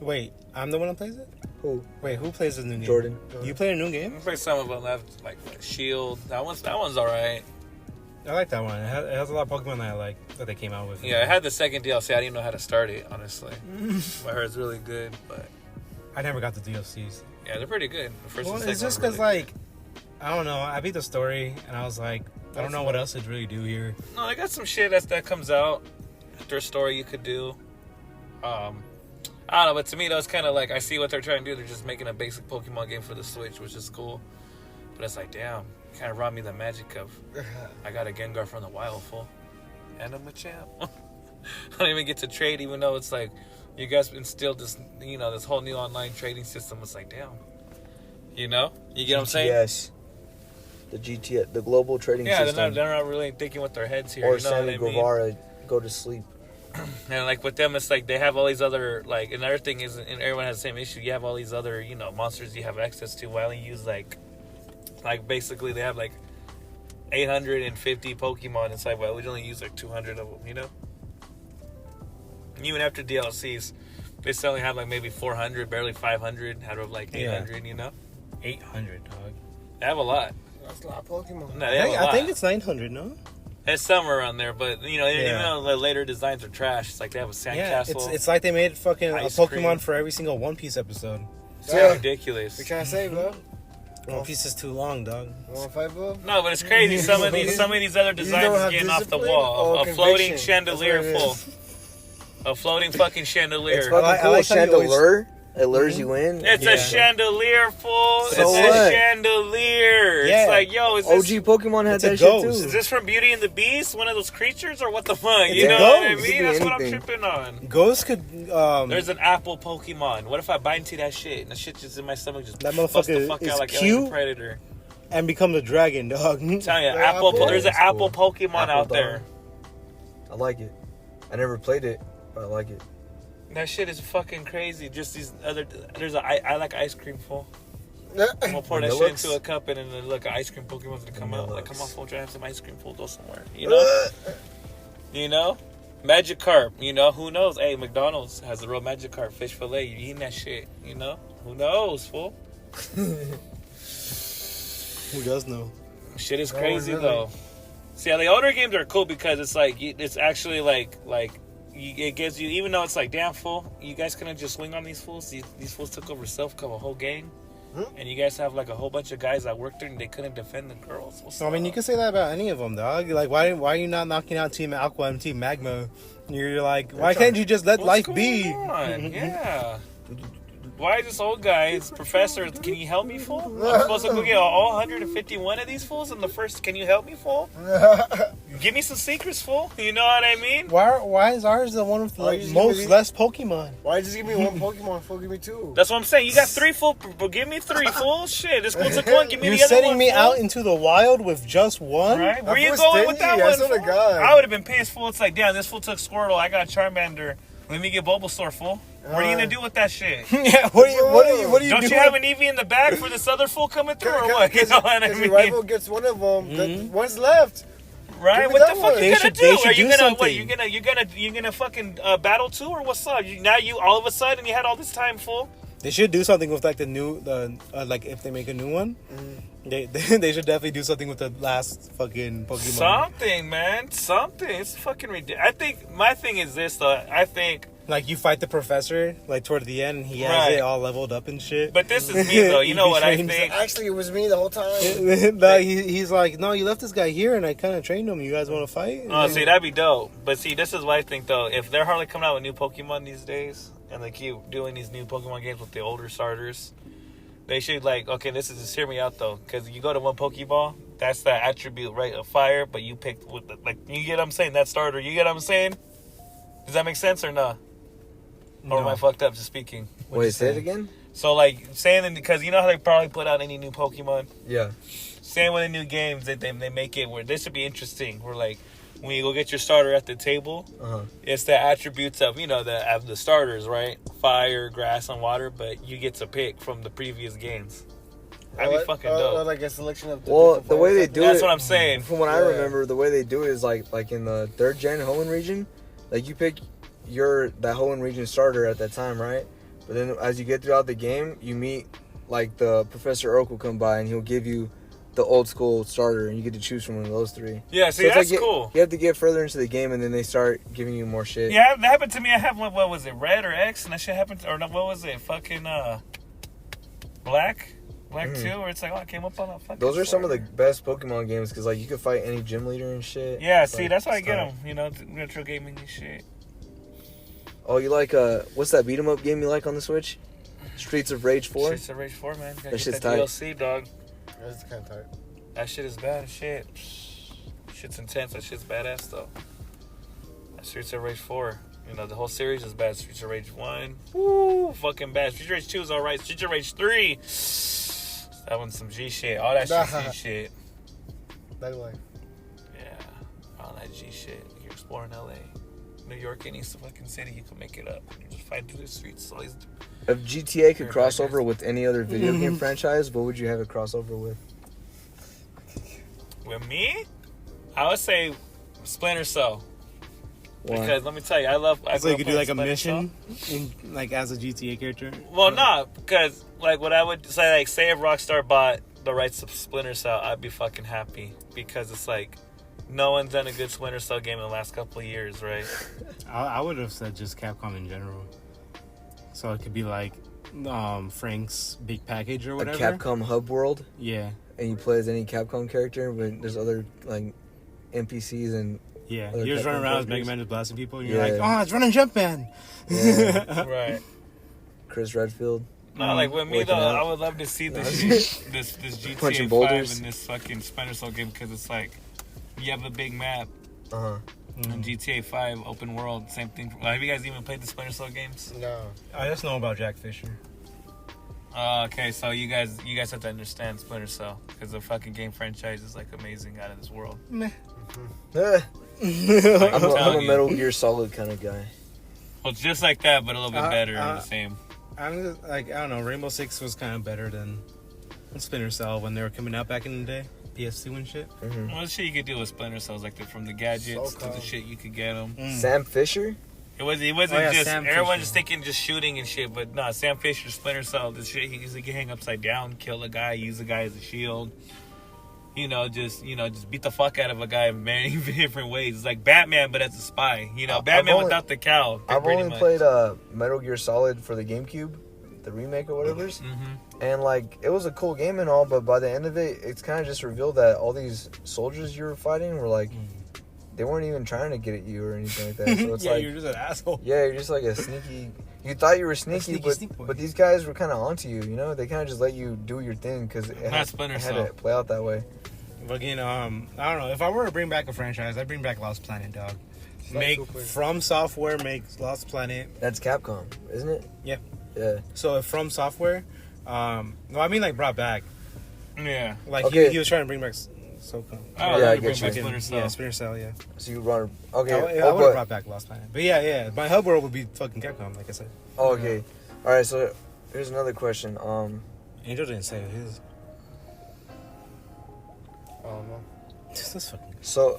Wait, I'm the one that plays it? Who? Wait, who plays the new game? Jordan. You play a new game? I play some of them. Like Shield. That one's alright. I like that one. It has a lot of Pokemon that I like that they came out with. Yeah, I had the second DLC. I didn't know how to start it, honestly. I heard it's really good, but I never got the DLCs. yeah, they're pretty good. The first Well, and second it's just one are because, really like, I don't know. I beat the story, and I was like, I don't know what else to really do here. good. No, they got some shit that comes out after a story you could do. I don't know, but to me, that was kind of like, I see what they're trying to do. They're just making a basic Pokemon game for the Switch, which is cool. But it's like, damn, kind of robbed me the magic of, I got a Gengar from the wild, fool. And I'm a champ. I don't even get to trade, even though it's like, you guys instilled this, you know, this whole new online trading system. It's like, damn. You know? You get what I'm saying? Yes. The GTS, the global trading Yeah, system. they're not really thinking with their heads here. Or you know what Sammy I mean? Guevara, go to sleep. And like with them, it's like they have all these other, like, another thing is, and everyone has the same issue. You have all these other, you know, monsters you have access to. Why only use like basically they have like 850 Pokemon inside. Well, we only use like 200 of them, you know. And even after DLCs, they still only have like maybe 400, barely 500 out of like 800, you know. 800, dog. They have a lot. That's a lot of Pokemon. No, they have a lot. I think it's 900, no? It's somewhere around there, but you know, even Yeah. though the later designs are trash, it's like they have a sandcastle. It's like they made fucking a Ice Pokemon cream. for every single One Piece episode. It's Yeah. ridiculous. What you trying to say, bro? One Piece is too long, dog. You want to fight, bro? No, but it's crazy. Some of these other designs don't is have getting off the discipline wall. or A floating conviction? chandelier That's what it full. A floating fucking chandelier. It's fucking I cool. like how you always- Chandelier. It lures you in. It's Yeah. a chandelier full. So it's what? a chandelier. Yeah. It's like, yo, is this, OG Pokemon had It's a that shit ghost. is too. this from Beauty and the Beast? One of those creatures or what the fuck? It's You a know what I ghost. It mean? could be That's what I'm anything. tripping on. Ghost could, There's an apple Pokemon. What if I bite into that shit and the shit just in my stomach just That busts motherfucker the fuck is out like Alien cute. Predator? and become a dragon, dog. I'm telling you, Yeah, apple. apple. There's an That's apple cool. Pokemon Apple out dog. there. I like it. I never played it, but I like it. That shit is fucking crazy. Just these other. There's I like ice cream full. I'm gonna pour that shit Vanillux? into a cup and then look, an ice cream Pokemon's gonna come out. Like, come on, Vanillux. full, try to have some ice cream, full, go somewhere. You know? You know? Magikarp, you know? Who knows? Hey, McDonald's has a real Magikarp fish fillet. You eating that shit, you know? Who knows, fool? Who does know? Shit is No, crazy really. though. See, the older games are cool because it's like it's actually like it gives you, even though it's like, damn fool, you guys couldn't just swing on these fools. These fools took over self-cup a whole game, and you guys have like a whole bunch of guys that worked there and they couldn't defend the girls. What's So, I mean, you up? can say that about any of them, dog. Like, why are you not knocking out Team Aqua and Team Magma? You're like, why can't you just let What's life be? going on? Yeah. Why is this old guy, professor? Can you help me, fool? I'm supposed to go get all 151 of these fools in the first. Can you help me, fool? Give me some secrets, fool. You know what I mean? Why is ours the one with Why the you most just- less Pokemon? Why just give me one Pokemon? Fuck, give me two. That's what I'm saying. You got 3 full. Give me 3 full. Shit, this fool took 1. Give me You're the other setting one. me fool. out into the wild with just one? Right? Where That you fool's going with that stingy, I one? swear to fool? God. I would have been pissed, fool. It's like, damn, this fool took Squirtle. I got Charmander. Let me get Bulbasaur, fool. What are you gonna do with that shit? Yeah, what are you Don't doing? you have an Eevee in the bag for this other fool coming through, or what? You know what I Because mean? your rival gets one of them. The one's left. Right? Give me What that the fuck one. you gonna do? Are you gonna what? something. You gonna fucking battle too, or what's up? Now you all of a sudden you had all this time, fool. They should do something with like like if they make a new one, they should definitely do something with the last fucking Pokemon. Something, man. Something. It's fucking ridiculous. I think my thing is this though. I think. Like you fight the professor like toward the end, and he has Right. it all leveled up and shit. But this is me though. You know He what I trains- think? Actually, it was me the whole time. No, he's like, no, you left this guy here, and I kind of trained him. You guys want to fight? Oh, see, that'd be dope. But see, this is what I think though. If they're hardly coming out with new Pokemon these days, and they keep doing these new Pokemon games with the older starters, they should like, okay, this is just hear me out though, because you go to one Pokeball, that's that attribute, right, of fire, but you picked with the, like, you get what I'm saying, that starter, you get what I'm saying? Does that make sense or not? Or am I fucked up just speaking? Wait, say it again? So like saying, because you know how they probably put out any new Pokemon? Yeah. Saying with the new games that they make it where this should be interesting. Where like when you go get your starter at the table, it's the attributes of the starters, right? Fire, grass, and water. But you get to pick from the previous games. That'd be fucking dope. Or like a selection of. The way they do That's it. what I'm saying. From what I remember, the way they do it is like in the 3rd gen Hoenn region, like you pick that Hoenn region starter at that time, right? But then as you get throughout the game, you meet like the Professor Oak will come by and he'll give you the old school starter, and you get to choose from one of those 3. Yeah, see, it's that's like cool. You have to get further into the game, and then they start giving you more shit. Yeah, that happened to me. I have what was it, Red or X, and that shit happened. Or no, what was it? Fucking Black 2, where it's like, oh, I came up on a fucking. Those are some of the starter. best Pokemon games because like you can fight any gym leader and shit. Yeah, It's see, like, that's why I it's get tight. them. Retro gaming and shit. Oh, you like what's that beat 'em up game you like on the Switch? Streets of Rage 4. Streets of Rage 4, man. Gotta That get shit's that tight. DLC, dog. That's kind of tight. That shit is bad as shit. Shit's intense. That shit's badass though. That Streets of Rage 4. The whole series is bad. Streets of Rage 1. Woo, fucking bad. Streets of Rage 2 is alright. Streets of Rage 3. That one's some G shit. All that shit's G shit. That way. Yeah. All that G shit. You're exploring LA. New York, any fucking city, you can make it up. You just fight through the streets. All these... If GTA could cross over with any other video game franchise, what would you have it cross over with? With me? I would say Splinter Cell. Why? Because let me tell you, I So you could do like a Splinter mission, like as a GTA character. Well, no, because like what I would say, like say if Rockstar bought the rights to Splinter Cell, I'd be fucking happy because it's like no one's done a good Splinter Cell game in the last couple of years, right? I would have said just Capcom in general. So it could be like Frank's big package or A whatever. Capcom hub world, Yeah, and you play as any Capcom character, but there's other like NPCs and yeah. Other You're just running Capcom around as Mega characters. Man just blasting people, and you're Yeah. like, oh, it's running Jump Man. Right. Chris Redfield. No, like with me Waking though, up. I would love to see this GTA Punching 5 boulders. in this fucking Splinter Cell game because it's like you have a big map. And GTA 5 open world, same thing. Have you guys even played the Splinter Cell games? No. I just know about Jack Fisher. Okay, so you guys have to understand Splinter Cell because the fucking game franchise is like amazing, out of this world. Meh. I'm I'm a telling you. Metal Gear Solid kind of guy. Well, it's just like that, but a little bit better and the same. I'm just, like, I don't know. Rainbow Six was kind of better than Splinter Cell when they were coming out back in the day. PS2 and shit. Well, the shit you could do with Splinter Cells, like from the gadgets to the shit you could get them. Sam Fisher. It wasn't yeah, just Sam everyone Fisher. just thinking just shooting and shit, but no, Sam Fisher, Splinter Cell, the shit he used to hang upside down, kill a guy, use a guy as a shield. Just beat the fuck out of a guy in many different ways. It's like Batman, but as a spy. Batman without the cowl. I've pretty only much. played Metal Gear Solid for the GameCube, the remake or whatever's. And like it was a cool game and all, but by the end of it, it's kind of just revealed that all these soldiers you were fighting were like, they weren't even trying to get at you or anything like that. So it's Yeah, like, you're just an asshole. yeah, you're just like a sneaky. You thought you were sneaky, sneak boy. but these guys were kind of onto you. They kind of just let you do your thing because it Not had Splinter to Cell. play out that way. Fucking, I don't know. If I were to bring back a franchise, I'd bring back Lost Planet, dog. Make cool place. From Software makes Lost Planet. That's Capcom, isn't it? Yeah. Yeah. So if From Software, no, I mean like brought back. Yeah. Like Okay. he was trying to bring back SOCOM. Oh, Yeah, I you get bring back you. Splinter Cell. Yeah, Splinter Cell, yeah. So you run. Okay. I oh, would have but, brought back Lost Planet. But yeah. My hub world would be fucking Capcom, like I said. oh, okay. All right. So here's another question. Angel didn't say his. Oh no. This is fucking. So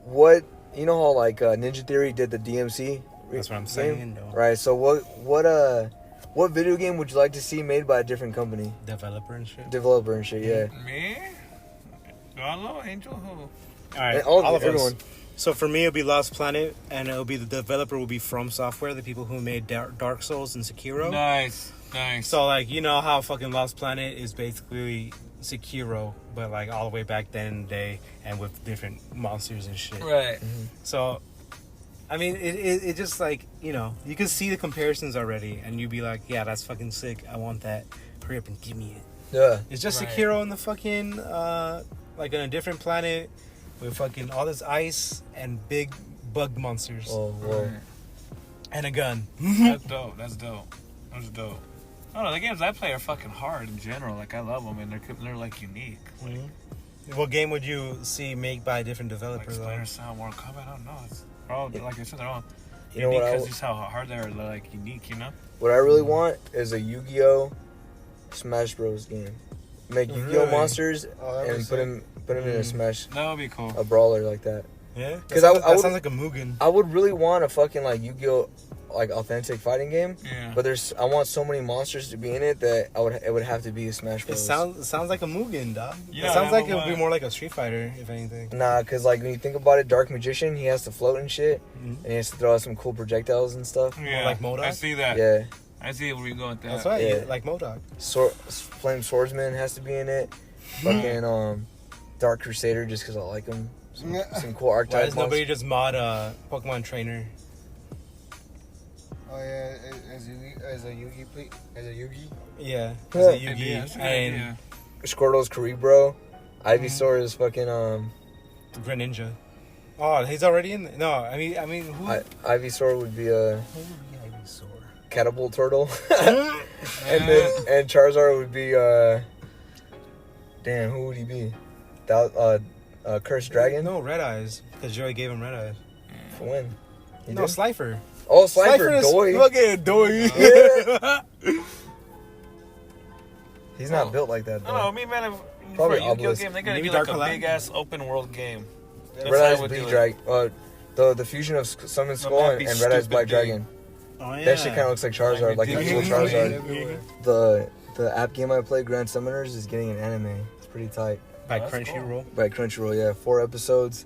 what? You know how like Ninja Theory did the DMC? That's what I'm game? saying. No. Right. So what video game would you like to see made by a different company, Developer and shit. developer and shit? Yeah. Me? Galo, Angel, who? All right, And all of us. everyone. So for me, it'll be Lost Planet, and it'll be the developer will be From Software, the people who made Dark Souls and Sekiro. Nice. So like, you know how fucking Lost Planet is basically Sekiro, but like all the way back then in the day, and with different monsters and shit. Right. So, I mean, it just like, you know, you can see the comparisons already, and you'd be like, yeah, that's fucking sick. I want that. Hurry up and give me it. Yeah. It's just Right. Sekiro in the fucking, like on a different planet with fucking all this ice and big bug monsters Oh, whoa. and a gun. That's dope. That's dope. That's dope. I don't know. The games I play are fucking hard in general. Like, I love them, and they're like unique. Like, What game would you see made by a different developer like though? Splinter Cell, Mortal Kombat. I don't know. They're all, like I said, they're all You know unique what I because w- just how hard they're like unique. You know. What I really want is a Yu-Gi-Oh! Smash Bros. Game. Make Yu-Gi-Oh! Really? monsters Oh, that'd be and sick. put them in a Smash, That would be cool. a brawler like that. Yeah, 'Cause that I would- sounds like a Mugen. I would really want a fucking like Yu-Gi-Oh! Like authentic fighting game. Yeah. But I want so many monsters to be in it that it would have to be a Smash It Bros. sounds like a Mugen, dog. Yeah, it sounds like it would but- be more like a Street Fighter, if anything. Nah, cause like when you think about it, Dark Magician, he has to float and shit, and he has to throw out some cool projectiles and stuff. Yeah. like MODOK? I see that. Yeah, I see where you go with that. That's right, Yeah. like MODOK. Flame Swordsman has to be in it. Fucking Dark Crusader, just cause I like him. Some cool Why archetype. does nobody just mod Pokemon Trainer? Oh yeah, as a Yugi. Yeah, Yeah. as a Maybe, Yugi. yeah, that's a good And idea. Squirtle's Cerebro. Ivysaur is fucking Greninja. Oh, he's already in there. No, I mean, who? Ivysaur would be a Who would be Ivysaur? catapult turtle, and Charizard would be damn, who would he be? Cursed Dragon. No, Red Eyes. Because Joey gave him Red Eyes. For when? He No, did? Slifer. Oh, Slifer, is Doy. fucking Doy. Yeah. He's not built like that I don't know. though. Me, man, for Probably a Yu-Gi-Oh Obelisk. game, they gotta Maybe be like Dark a Alliance. big ass open world game. That's Red how I Eyes would Bleed do it. Dragon. The fusion of Summon Skull that'd be and Red Eyes stupid Black big. Dragon. Oh, yeah. That shit kind of looks like Charizard, like a cool ridiculous. Charizard. The app game I play, Grand Summoners, is getting an anime. It's pretty tight. By That's Crunchyroll. By Crunchyroll, yeah, 4 episodes.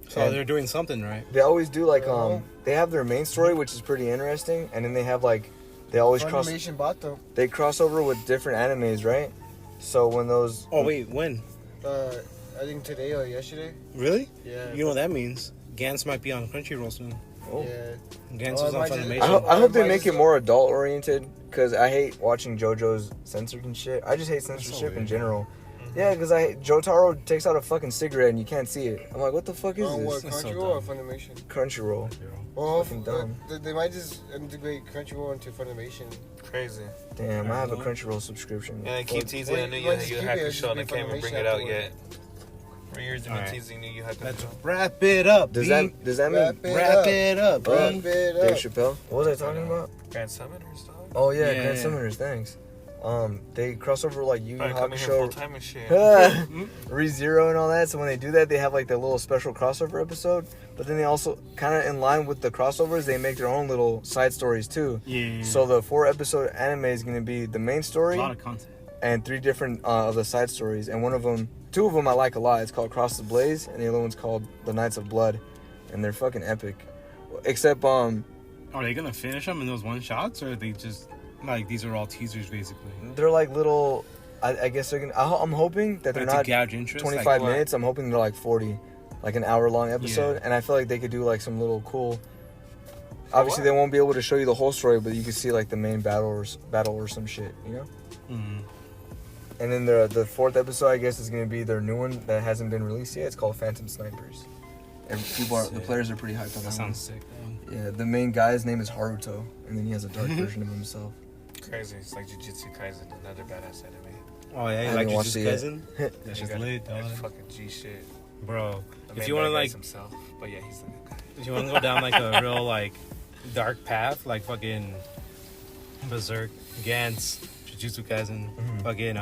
So And they're doing something, right? they always do like they have their main story, which is pretty interesting, and then they have like they always Funimation bought them. they cross over with different animes, right? So when those Oh, wait, when? I think today or yesterday. Really? Yeah. You know what that means? Gantz might be on Crunchyroll soon. Oh. Yeah. Gantz Oh, was it on might just- Funimation. I hope they Might make it just- more adult oriented, because I hate watching JoJo's censored and shit. I just hate so censorship in weird. general. Yeah, because Jotaro takes out a fucking cigarette and you can't see it. I'm like, what the fuck is On what, this? That's so Crunchyroll or dumb. Funimation? Crunchyroll. Well, Fucking dumb. they might just integrate Crunchyroll into Funimation. Crazy. Damn, I have a Crunchyroll subscription. Yeah, they keep Fuck. teasing Wait, a new Yu let's Yu keep it, Hakusho, it's and they be can't even bring Funimation it out afterward. yet. For years, they've been Alright. teasing new Yu Let's Hakusho. wrap it up, Does B. that mean Wrap it Wrap up. it up, B. Wrap it Dave up. Chappelle? What was I talking about? Grand Summoners, dog. Oh yeah, Yeah, Grand yeah. Summoners. Thanks. They cross over like Yu Yu Probably coming here full Hakusho, time and shit. ReZero and all that. So when they do that, they have like their little special crossover episode. But then they also kind of in line with the crossovers, they make their own little side stories too. Yeah. So the 4-episode anime is gonna be the main a story lot of content. and 3 different of the side stories. And two of them I like a lot. It's called Cross the Blaze, and the other one's called The Knights of Blood, and they're fucking epic. Except Are they gonna finish them in those one shots, or are they just like these are all teasers basically? they're like little. I guess they're gonna. I'm hoping that they're To not gouge interest. 25 like, minutes. I'm hoping they're like 40, like an hour-long episode. And I feel like they could do like some little cool. Obviously, they won't be able to show you the whole story, but you can see like the main battle or some shit, you know. Mm. And then the 4th episode, I guess, is gonna be their new one that hasn't been released yet. It's called Phantom Snipers. And the players are pretty hyped on That that one. sounds sick. Man. Yeah, the main guy's name is Haruto, and then he has a dark version of himself. Crazy. It's like Jujutsu Kaisen, another badass anime. Oh yeah, I you haven't like watched Jujutsu it yet. Kaisen? That's just lit, dog. That's fucking G shit. Bro, The if main you want to bad guy's like, himself, but yeah, he's the good guy. if you want to go down like a real like dark path, like fucking Berserk, Gantz, Jujutsu Kaisen, fucking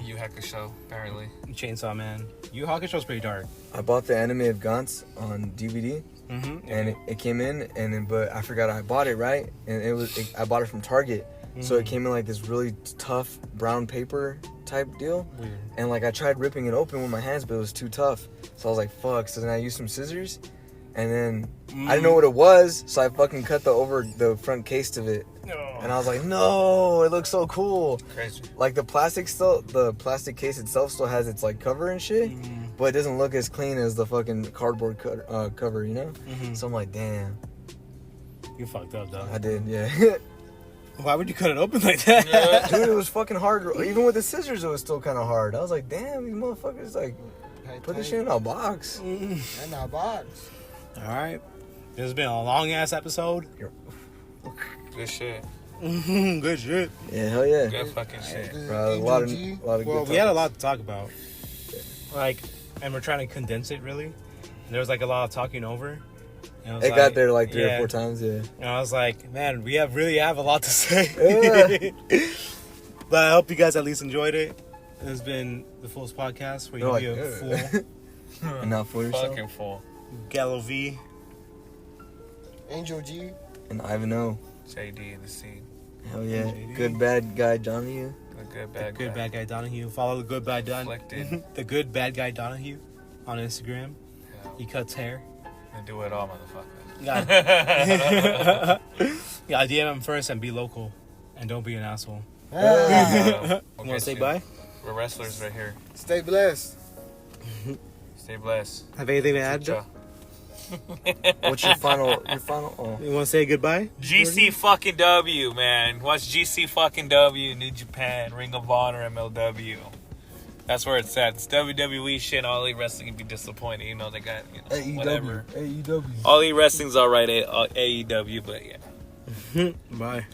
Yu Hakusho, apparently. Chainsaw Man. Yu Hakusho's pretty dark. I bought the anime of Gantz on DVD, and it came in, and then, but I forgot I bought it, right? And I bought it from Target, so it came in like this really tough brown paper type deal. Weird. And like I tried ripping it open with my hands, but it was too tough. So I was like, fuck. So then I used some scissors, and then I didn't know what it was, so I fucking cut the front case of it. And I was like, no, it looks so cool. Crazy. Like the plastic case itself still has its like cover and shit, but it doesn't look as clean as the fucking cardboard cover, you know? So I'm like, damn. You fucked up, dog. I did, yeah. Why would you cut it open like that? Dude, it was fucking hard. Even with the scissors, it was still kind of hard. I was like, damn, these motherfuckers, like, put this shit in a box. In a box. All right. This has been a long ass episode. Good shit. Good shit. Yeah, hell yeah. Good fucking shit. Bro, a lot of Well, good we had a topics. lot to talk about. Like, and we're trying to condense it really. And there was like a lot of talking over. And I was It got there like 3 or 4 times, yeah. And I was like, man, we really have a lot to say. Yeah. But I hope you guys at least enjoyed it. This has been the Fools Podcast where you You're be like, a fool. And not for yourself. Fucking full. Galo V. Angel G. And Ivan JD in the scene. Hell yeah. JD. Good bad guy Donohue. The good bad Good guy. bad guy Donohue. Follow the good bad Reflected. the good bad guy Donohue on Instagram. Yeah. He cuts hair. And do it all, motherfucker. You gotta DM him first and be local. And don't be an asshole. We'll You wanna get say you. bye? We're wrestlers right here. Stay blessed. Stay blessed. Have anything to add? Ciao. What's your final? Oh. You wanna say goodbye? GC fucking W, man. Watch GC fucking W, New Japan, Ring of Honor, MLW. That's where it's at. It's WWE shit. All Elite Wrestling can be disappointed. You know, they got, whatever. AEW. All Elite Wrestling's alright at AEW, but yeah. Bye.